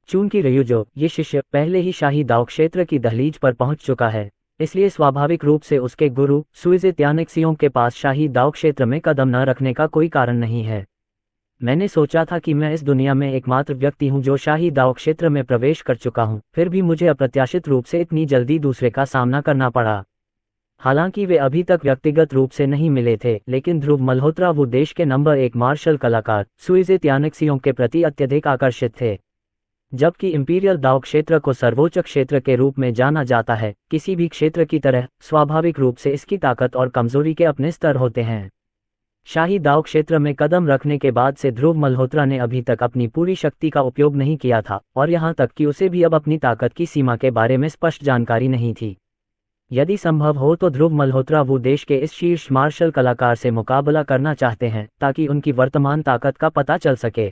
चूंकि रयुजो ये शिष्य पहले ही शाही दाव क्षेत्र की दहलीज पर पहुँच चुका है, इसलिए स्वाभाविक रूप से उसके गुरु सुइजे त्यानिक्सियोंग के पास शाही दाव क्षेत्र में कदम न रखने का कोई कारण नहीं है। मैंने सोचा था कि मैं इस दुनिया में एकमात्र व्यक्ति हूं जो शाही दाव क्षेत्र में प्रवेश कर चुका हूं, फिर भी मुझे अप्रत्याशित रूप से इतनी जल्दी दूसरे का सामना करना पड़ा। हालांकि वे अभी तक व्यक्तिगत रूप से नहीं मिले थे, लेकिन ध्रुव मल्होत्रा वो देश के नंबर 1 मार्शल कलाकार सुइजे त्यानिक्सियोंग के प्रति अत्यधिक आकर्षित थे। जबकि इंपीरियल दाव क्षेत्र को सर्वोच्च क्षेत्र के रूप में जाना जाता है, किसी भी क्षेत्र की तरह स्वाभाविक रूप से इसकी ताकत और कमजोरी के अपने स्तर होते हैं। शाही दाव क्षेत्र में कदम रखने के बाद से ध्रुव मल्होत्रा ने अभी तक अपनी पूरी शक्ति का उपयोग नहीं किया था, और यहाँ तक कि उसे भी अब अपनी ताकत की सीमा के बारे में स्पष्ट जानकारी नहीं थी। यदि संभव हो तो ध्रुव मल्होत्रा वो देश के इस शीर्ष मार्शल कलाकार से मुकाबला करना चाहते हैं ताकि उनकी वर्तमान ताकत का पता चल सके।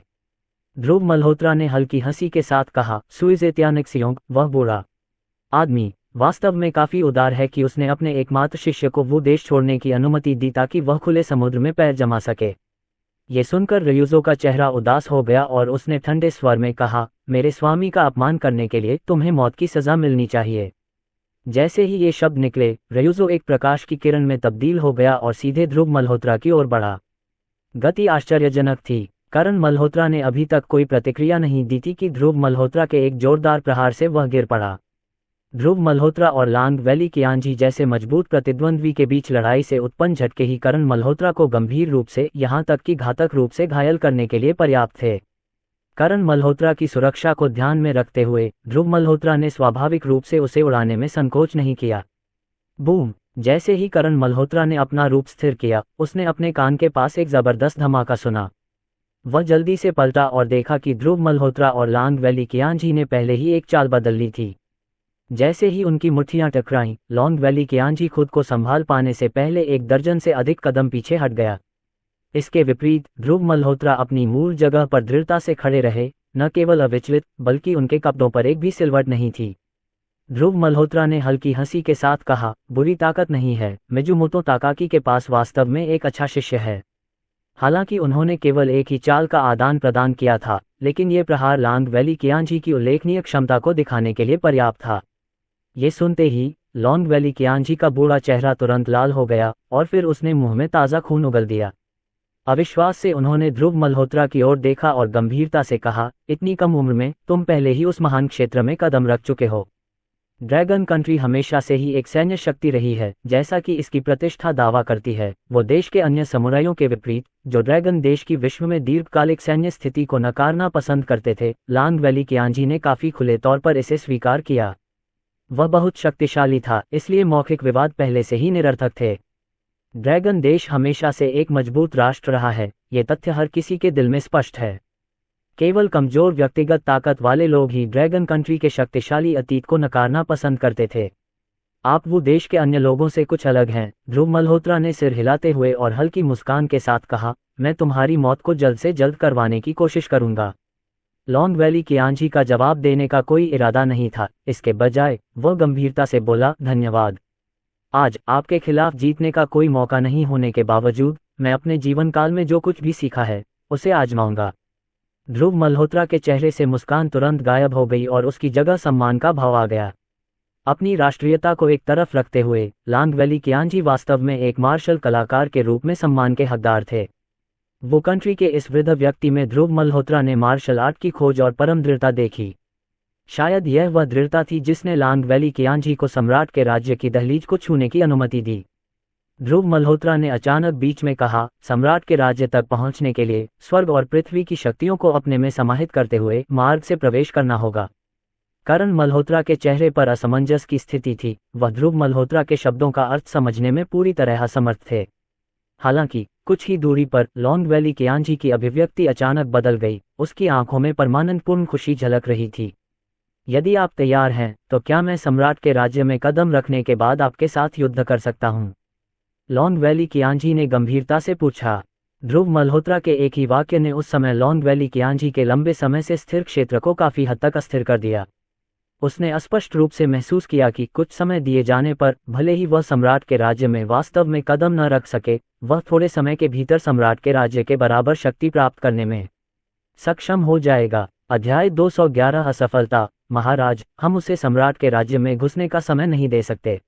ध्रुव मल्होत्रा ने हल्की हंसी के साथ कहा, सुइजे त्यानिक्सियोंग वह बूढ़ा आदमी वास्तव में काफी उदार है कि उसने अपने एकमात्र शिष्य को वो देश छोड़ने की अनुमति दी ताकि वह खुले समुद्र में पैर जमा सके। ये सुनकर रयुजो का चेहरा उदास हो गया और उसने ठंडे स्वर में कहा, मेरे स्वामी का अपमान करने के लिए तुम्हें मौत की सजा मिलनी चाहिए। जैसे ही ये शब्द निकले, रयुजो एक प्रकाश की किरण में तब्दील हो गया और सीधे ध्रुव मल्होत्रा की ओर बढ़ा। गति आश्चर्यजनक थी। करण मल्होत्रा ने अभी तक कोई प्रतिक्रिया नहीं दी थी कि ध्रुव मल्होत्रा के एक जोरदार प्रहार से वह गिर पड़ा। ध्रुव मल्होत्रा और लांग वैली कियांजी जैसे मजबूत प्रतिद्वंद्वी के बीच लड़ाई से उत्पन्न झटके ही करण मल्होत्रा को गंभीर रूप से यहाँ तक कि घातक रूप से घायल करने के लिए पर्याप्त थे। करण मल्होत्रा की सुरक्षा को ध्यान में रखते हुए ध्रुव मल्होत्रा ने स्वाभाविक रूप से उसे उड़ाने में संकोच नहीं किया। बूम! जैसे ही करण मल्होत्रा ने अपना रूप स्थिर किया, उसने अपने कान के पास एक जबरदस्त धमाका सुना। वह जल्दी से पलटा और देखा कि ध्रुव मल्होत्रा और लांग वैली कियांजी ने पहले ही एक चाल बदल ली थी। जैसे ही उनकी मुट्ठियां टकराईं, लॉन्ग वैली कियांजी खुद को संभाल पाने से पहले 1 दर्जन से अधिक कदम पीछे हट गया। इसके विपरीत ध्रुव मल्होत्रा अपनी मूल जगह पर दृढ़ता से खड़े रहे, न केवल अविचलित बल्कि उनके कपड़ों पर एक भी सिलवट नहीं थी। ध्रुव मल्होत्रा ने हल्की हंसी के साथ कहा, बुरी ताकत नहीं है, मिजुमोतो ताकाकी के पास वास्तव में एक अच्छा शिष्य है। हालांकि उन्होंने केवल एक ही चाल का आदान प्रदान किया था, लेकिन ये प्रहार लांग वैली कियांजी की उल्लेखनीय क्षमता को दिखाने के लिए पर्याप्त था। ये सुनते ही लॉन्ग वैली कियांजी का बूढ़ा चेहरा तुरंत लाल हो गया और फिर उसने मुंह में ताज़ा खून उगल दिया। अविश्वास से उन्होंने ध्रुव मल्होत्रा की ओर देखा और गंभीरता से कहा, इतनी कम उम्र में तुम पहले ही उस महान क्षेत्र में कदम रख चुके हो। ड्रैगन कंट्री हमेशा से ही एक सैन्य शक्ति रही है, जैसा कि इसकी प्रतिष्ठा दावा करती है। वो देश के अन्य समुरायों के विपरीत, जो ड्रैगन देश की विश्व में दीर्घकालिक सैन्य स्थिति को नकारना पसंद करते थे, लांग वैली कियांजी ने काफी खुले तौर पर इसे स्वीकार किया। वह बहुत शक्तिशाली था, इसलिए मौखिक विवाद पहले से ही निरर्थक थे। ड्रैगन देश हमेशा से एक मजबूत राष्ट्र रहा है, ये तथ्य हर किसी के दिल में स्पष्ट है। केवल कमजोर व्यक्तिगत ताकत वाले लोग ही ड्रैगन कंट्री के शक्तिशाली अतीत को नकारना पसंद करते थे। आप वो देश के अन्य लोगों से कुछ अलग हैं। ध्रुव मल्होत्रा ने सिर हिलाते हुए और हल्की मुस्कान के साथ कहा, मैं तुम्हारी मौत को जल्द से जल्द करवाने की कोशिश करूंगा। लॉन्ग वैली कियांजी का जवाब देने का कोई इरादा नहीं था, इसके बजाय वह गंभीरता से बोला, धन्यवाद। आज आपके खिलाफ जीतने का कोई मौका नहीं होने के बावजूद मैं अपने जीवन काल में जो कुछ भी सीखा है उसे आजमाऊंगा। ध्रुव मल्होत्रा के चेहरे से मुस्कान तुरंत गायब हो गई और उसकी जगह सम्मान का भाव आ गया। अपनी राष्ट्रीयता को एक तरफ रखते हुए लॉन्ग वैली कियांजी वास्तव में एक मार्शल कलाकार के रूप में सम्मान के हकदार थे। वो कंट्री के इस वृद्ध व्यक्ति में ध्रुव मल्होत्रा ने मार्शल आर्ट की खोज और परम दृढ़ता देखी। शायद यह वह दृढ़ता थी जिसने लॉन्ग वैली कियांजी को सम्राट के राज्य की दहलीज को छूने की अनुमति दी। ध्रुव मल्होत्रा ने अचानक बीच में कहा, सम्राट के राज्य तक पहुंचने के लिए स्वर्ग और पृथ्वी की शक्तियों को अपने में समाहित करते हुए मार्ग से प्रवेश करना होगा। करण मल्होत्रा के चेहरे पर असमंजस की स्थिति थी। वह ध्रुव मल्होत्रा के शब्दों का अर्थ समझने में पूरी तरह असमर्थ थे। हालांकि कुछ ही दूरी पर लॉन्ग वैली कियांजी की अभिव्यक्ति अचानक बदल गई। उसकी आंखों में परमानंदपूर्ण खुशी झलक रही थी। यदि आप तैयार हैं तो क्या मैं सम्राट के राज्य में कदम रखने के बाद आपके साथ युद्ध कर सकता हूं? लॉन्ग वैली कियांजी ने गंभीरता से पूछा। ध्रुव मल्होत्रा के एक ही वाक्य ने उस समय लॉन्ग वैली कियांजी के लंबे समय से स्थिर क्षेत्र को काफी हद तक अस्थिर कर दिया। उसने स्पष्ट रूप से महसूस किया कि कुछ समय दिए जाने पर भले ही वह सम्राट के राज्य में वास्तव में कदम न रख सके, वह थोड़े समय के भीतर सम्राट के राज्य के बराबर शक्ति प्राप्त करने में सक्षम हो जाएगा। अध्याय 211 असफलता। महाराज, हम उसे सम्राट के राज्य में घुसने का समय नहीं दे सकते।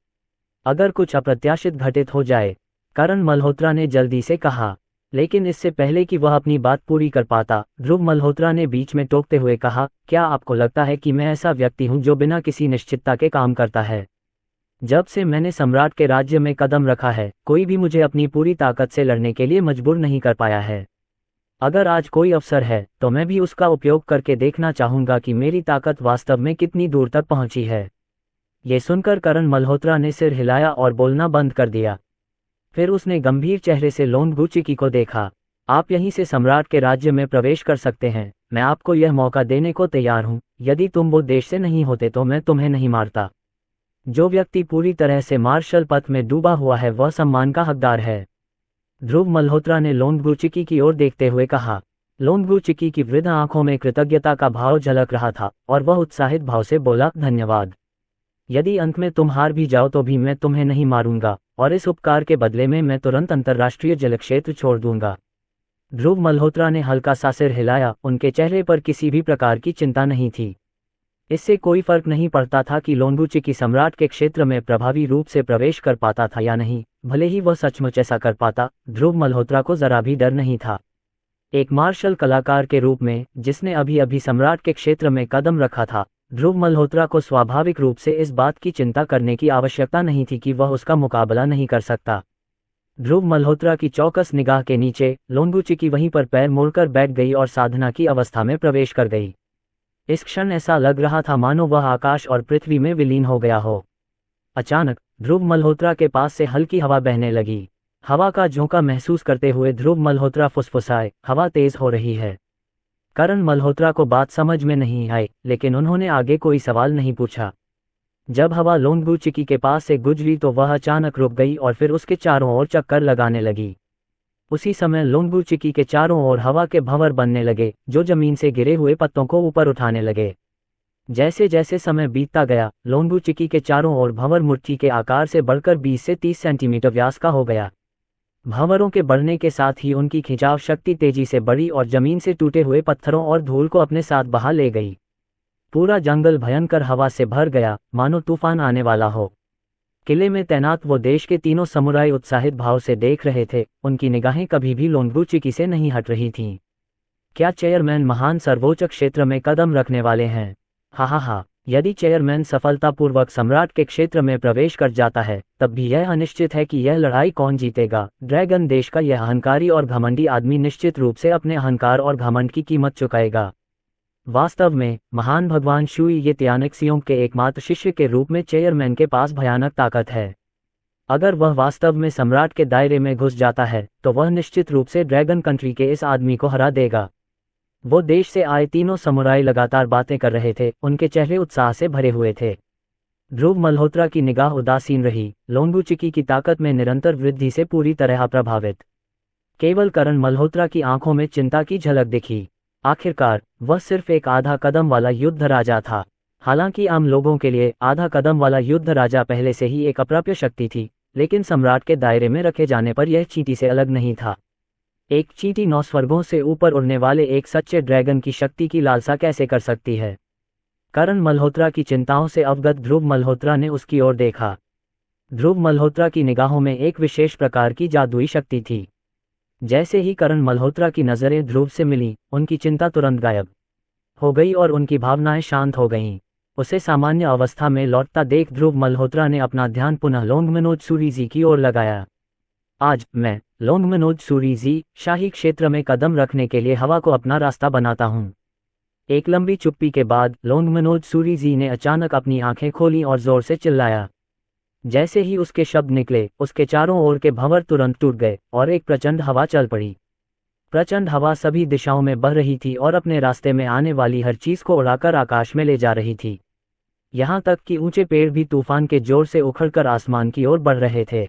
अगर कुछ अप्रत्याशित घटित हो जाए, करण मल्होत्रा ने जल्दी से कहा। लेकिन इससे पहले कि वह अपनी बात पूरी कर पाता, ध्रुव मल्होत्रा ने बीच में टोकते हुए कहा, क्या आपको लगता है कि मैं ऐसा व्यक्ति हूं जो बिना किसी निश्चितता के काम करता है? जब से मैंने सम्राट के राज्य में कदम रखा है, कोई भी मुझे अपनी पूरी ताकत से लड़ने के लिए मजबूर नहीं कर पाया है। अगर आज कोई अवसर है तो मैं भी उसका उपयोग करके देखना चाहूंगा कि मेरी ताकत वास्तव में कितनी दूर तक पहुंची है। ये सुनकर करण मल्होत्रा ने सिर हिलाया और बोलना बंद कर दिया। फिर उसने गंभीर चेहरे से लोन गुचिकी को देखा। आप यहीं से सम्राट के राज्य में प्रवेश कर सकते हैं। मैं आपको यह मौका देने को तैयार हूं। यदि तुम वो देश से नहीं होते तो मैं तुम्हें नहीं मारता। जो व्यक्ति पूरी तरह से मार्शल पथ में डूबा हुआ है वह सम्मान का हकदार है। ध्रुव मल्होत्रा ने लोन गुचिकी की ओर देखते हुए कहा। लोन गुचिकी की वृद्ध आंखों में कृतज्ञता का भाव झलक रहा था और वह उत्साहित भाव से बोला, धन्यवाद। यदि अंत में तुम हार भी जाओ तो भी मैं तुम्हें नहीं मारूंगा और इस उपकार के बदले में मैं तुरंत अंतर्राष्ट्रीय जलक्षेत्र छोड़ दूंगा। ध्रुव मल्होत्रा ने हल्का सा सिर हिलाया। उनके चेहरे पर किसी भी प्रकार की चिंता नहीं थी। इससे कोई फर्क नहीं पड़ता था कि लोनगुचिकी सम्राट के क्षेत्र में प्रभावी रूप से प्रवेश कर पाता था या नहीं। भले ही वह सचमुच ऐसा कर पाता, ध्रुव मल्होत्रा को जरा भी डर नहीं था। एक मार्शल कलाकार के रूप में जिसने अभी अभी सम्राट के क्षेत्र में कदम रखा था, ध्रुव मल्होत्रा को स्वाभाविक रूप से इस बात की चिंता करने की आवश्यकता नहीं थी कि वह उसका मुकाबला नहीं कर सकता। ध्रुव मल्होत्रा की चौकस निगाह के नीचे लोनगुचिकी वहीं पर पैर मोड़कर बैठ गई और साधना की अवस्था में प्रवेश कर गई। इस क्षण ऐसा लग रहा था मानो वह आकाश और पृथ्वी में विलीन हो गया हो। अचानक ध्रुव मल्होत्रा के पास से हल्की हवा बहने लगी। हवा का झोंका महसूस करते हुए ध्रुव मल्होत्रा फुसफुसाए, हवा तेज हो रही है। करण मल्होत्रा को बात समझ में नहीं आई, लेकिन उन्होंने आगे कोई सवाल नहीं पूछा। जब हवा लोनगुचिकी के पास से गुजरी तो वह अचानक रुक गई और फिर उसके चारों ओर चक्कर लगाने लगी। उसी समय लोनगुचिकी के चारों ओर हवा के भंवर बनने लगे, जो जमीन से गिरे हुए पत्तों को ऊपर उठाने लगे। जैसे जैसे समय बीतता गया, लोनगुचिकी के चारों ओर भंवर मुट्ठी के आकार से बढ़कर 20 से 30 सेंटीमीटर व्यास का हो गया। भंवरों के बढ़ने के साथ ही उनकी खिंचाव शक्ति तेजी से बढ़ी और जमीन से टूटे हुए पत्थरों और धूल को अपने साथ बहा ले गई। पूरा जंगल भयंकर हवा से भर गया, मानो तूफान आने वाला हो। किले में तैनात वो देश के तीनों समुराई उत्साहित भाव से देख रहे थे। उनकी निगाहें कभी भी लोनगुचिकी से नहीं हट रही थीं। क्या चेयरमैन महान सर्वोच्च क्षेत्र में कदम रखने वाले हैं? हा। यदि चेयरमैन सफलतापूर्वक सम्राट के क्षेत्र में प्रवेश कर जाता है, तब भी यह अनिश्चित है कि यह लड़ाई कौन जीतेगा। ड्रैगन देश का यह अहंकारी और घमंडी आदमी निश्चित रूप से अपने अहंकार और घमंड की कीमत चुकाएगा। वास्तव में महान भगवान शुई ये त्यानिक्सियों के एकमात्र शिष्य के रूप में चेयरमैन के पास भयानक ताकत है। अगर वह वास्तव में सम्राट के दायरे में घुस जाता है तो वह निश्चित रूप से ड्रैगन कंट्री के इस आदमी को हरा देगा। वो देश से आए तीनों समुराई लगातार बातें कर रहे थे। उनके चेहरे उत्साह से भरे हुए थे। ध्रुव मल्होत्रा की निगाह उदासीन रही, लोंगुचिकी की ताकत में निरंतर वृद्धि से पूरी तरह अप्रभावित। केवल करण मल्होत्रा की आंखों में चिंता की झलक दिखी। आखिरकार वह सिर्फ एक आधा कदम वाला युद्ध राजा था। हालांकि आम लोगों के लिए आधा कदम वाला युद्ध राजा पहले से ही एक अप्राप्य शक्ति थी, लेकिन सम्राट के दायरे में रखे जाने पर यह चींटी से अलग नहीं था। एक चींटी 9 स्वर्गों से ऊपर उड़ने वाले एक सच्चे ड्रैगन की शक्ति की लालसा कैसे कर सकती है? करण मल्होत्रा की चिंताओं से अवगत ध्रुव मल्होत्रा ने उसकी ओर देखा। ध्रुव मल्होत्रा की निगाहों में एक विशेष प्रकार की जादुई शक्ति थी। जैसे ही करण मल्होत्रा की नज़रें ध्रुव से मिलीं, उनकी चिंता तुरंत गायब हो गई और उनकी भावनाएं शांत हो गईं। उसे सामान्य अवस्था में लौटता देख ध्रुव मल्होत्रा ने अपना ध्यान पुनः लोंगमनोज सूरीजी की ओर लगाया। आज मैं लोंगमनोज सूरीजी शाही क्षेत्र में कदम रखने के लिए हवा को अपना रास्ता बनाता हूँ। एक लंबी चुप्पी के बाद लोंगमनोज सूरीजी ने अचानक अपनी आंखें खोली और जोर से चिल्लाया। जैसे ही उसके शब्द निकले, उसके चारों ओर के भंवर तुरंत टूट गए और एक प्रचंड हवा चल पड़ी। प्रचंड हवा सभी दिशाओं में बह रही थी और अपने रास्ते में आने वाली हर चीज को उड़ाकर आकाश में ले जा रही थी। यहाँ तक कि ऊंचे पेड़ भी तूफान के जोर से उखड़कर आसमान की ओर बढ़ रहे थे।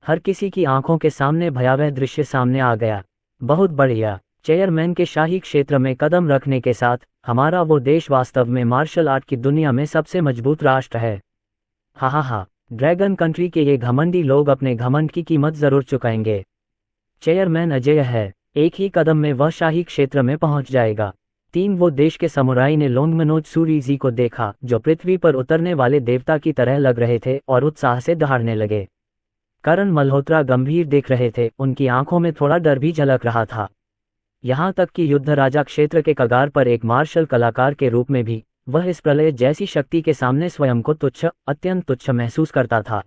हर किसी की आंखों के सामने भयावह दृश्य सामने आ गया। बहुत बढ़िया। चेयरमैन के शाही क्षेत्र में कदम रखने के साथ हमारा वो देश वास्तव में मार्शल आर्ट की दुनिया में सबसे मजबूत राष्ट्र है। हा हा हा। ड्रैगन कंट्री के ये घमंडी लोग अपने घमंड की कीमत जरूर चुकाएंगे। चेयरमैन अजेय है। एक ही कदम में वह शाही क्षेत्र में पहुंच जाएगा। 3 वो देश के समुराई ने लोंगमनोज सूरीजी को देखा, जो पृथ्वी पर उतरने वाले देवता की तरह लग रहे थे और उत्साह से दहाड़ने लगे। करण मल्होत्रा गंभीर देख रहे थे, उनकी आंखों में थोड़ा डर भी झलक रहा था। यहाँ तक कि युद्ध राजा क्षेत्र के कगार पर एक मार्शल कलाकार के रूप में भी वह इस प्रलय जैसी शक्ति के सामने स्वयं को तुच्छ, अत्यंत तुच्छ महसूस करता था।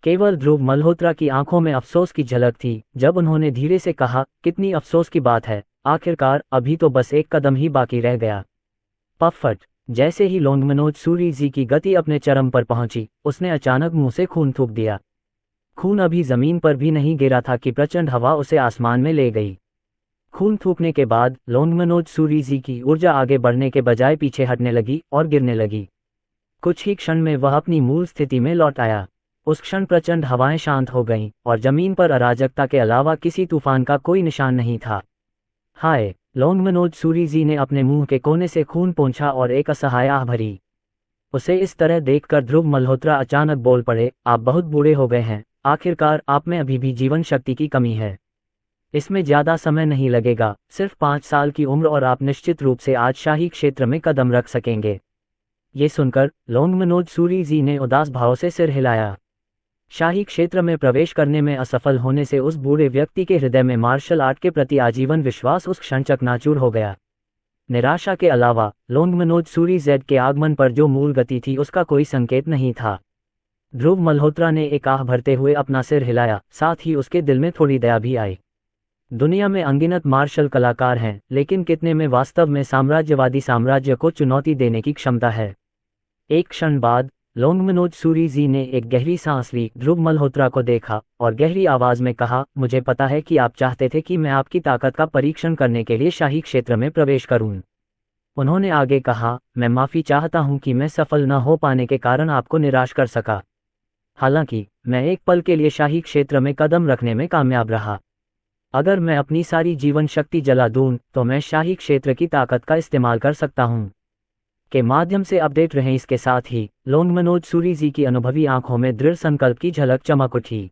केवल ध्रुव मल्होत्रा की आंखों में अफसोस की झलक थी जब उन्होंने धीरे से कहा, कितनी अफसोस की बात है, आखिरकार अभी तो बस एक कदम ही बाकी रह गया। पफट। जैसे ही लोंगमनोज सूरीजी की गति अपने चरम पर पहुंची, उसने अचानक मुंह से खून थूक दिया। खून अभी जमीन पर भी नहीं गिरा था कि प्रचंड हवा उसे आसमान में ले गई। खून थूकने के बाद लोंगमनोज सूरीजी की ऊर्जा आगे बढ़ने के बजाय पीछे हटने लगी और गिरने लगी। कुछ ही क्षण में वह अपनी मूल स्थिति में लौट आया। उस क्षण प्रचंड हवाएं शांत हो गईं और जमीन पर अराजकता के अलावा किसी तूफान का कोई निशान नहीं था। हाय। लोंगमनोज सूरीजी ने अपने मुंह के कोने से खून पोंछा और एक असहाय आह भरी। उसे इस तरह देखकर ध्रुव मल्होत्रा अचानक बोल पड़े, आप बहुत बूढ़े हो गए हैं, आखिरकार आप में अभी भी जीवन शक्ति की कमी है। इसमें ज्यादा समय नहीं लगेगा, सिर्फ 5 साल की उम्र और आप निश्चित रूप से आज शाही क्षेत्र में कदम रख सकेंगे। ये सुनकर लोंगमनोज सूरीजी ने उदास भाव से सिर हिलाया। शाही क्षेत्र में प्रवेश करने में असफल होने से उस बूढ़े व्यक्ति के हृदय में मार्शल आर्ट के प्रति आजीवन विश्वास उस क्षण चकनाचूर हो गया। निराशा के अलावा लोंगमनोज सूरीजी के आगमन पर जो मूल गति थी उसका कोई संकेत नहीं था। ध्रुव मल्होत्रा ने एक आह भरते हुए अपना सिर हिलाया, साथ ही उसके दिल में थोड़ी दया भी आई। दुनिया में अनगिनत मार्शल कलाकार हैं, लेकिन कितने में वास्तव में साम्राज्यवादी साम्राज्य को चुनौती देने की क्षमता है। एक क्षण बाद लोंगमनोज सूरीजी ने एक गहरी सांस ली, ध्रुव मल्होत्रा को देखा और गहरी आवाज में कहा, मुझे पता है कि आप चाहते थे कि मैं आपकी ताकत का परीक्षण करने के लिए शाही क्षेत्र में प्रवेश करूं। उन्होंने आगे कहा, मैं माफी चाहता हूं कि मैं सफल न हो पाने के कारण आपको निराश कर सका। हालांकि मैं एक पल के लिए शाही क्षेत्र में कदम रखने में कामयाब रहा। अगर मैं अपनी सारी जीवन शक्ति जला दूं तो मैं शाही क्षेत्र की ताकत का इस्तेमाल कर सकता हूं। के माध्यम से अपडेट रहें। इसके साथ ही लोंगमनोज सूरीजी की अनुभवी आंखों में दृढ़ संकल्प की झलक चमक उठी।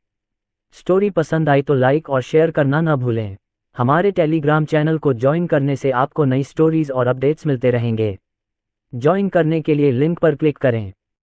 स्टोरी पसंद आई तो लाइक और शेयर करना न भूलें। हमारे टेलीग्राम चैनल को ज्वाइन करने से आपको नई स्टोरीज और अपडेट्स मिलते रहेंगे। ज्वाइन करने के लिए लिंक पर क्लिक करें।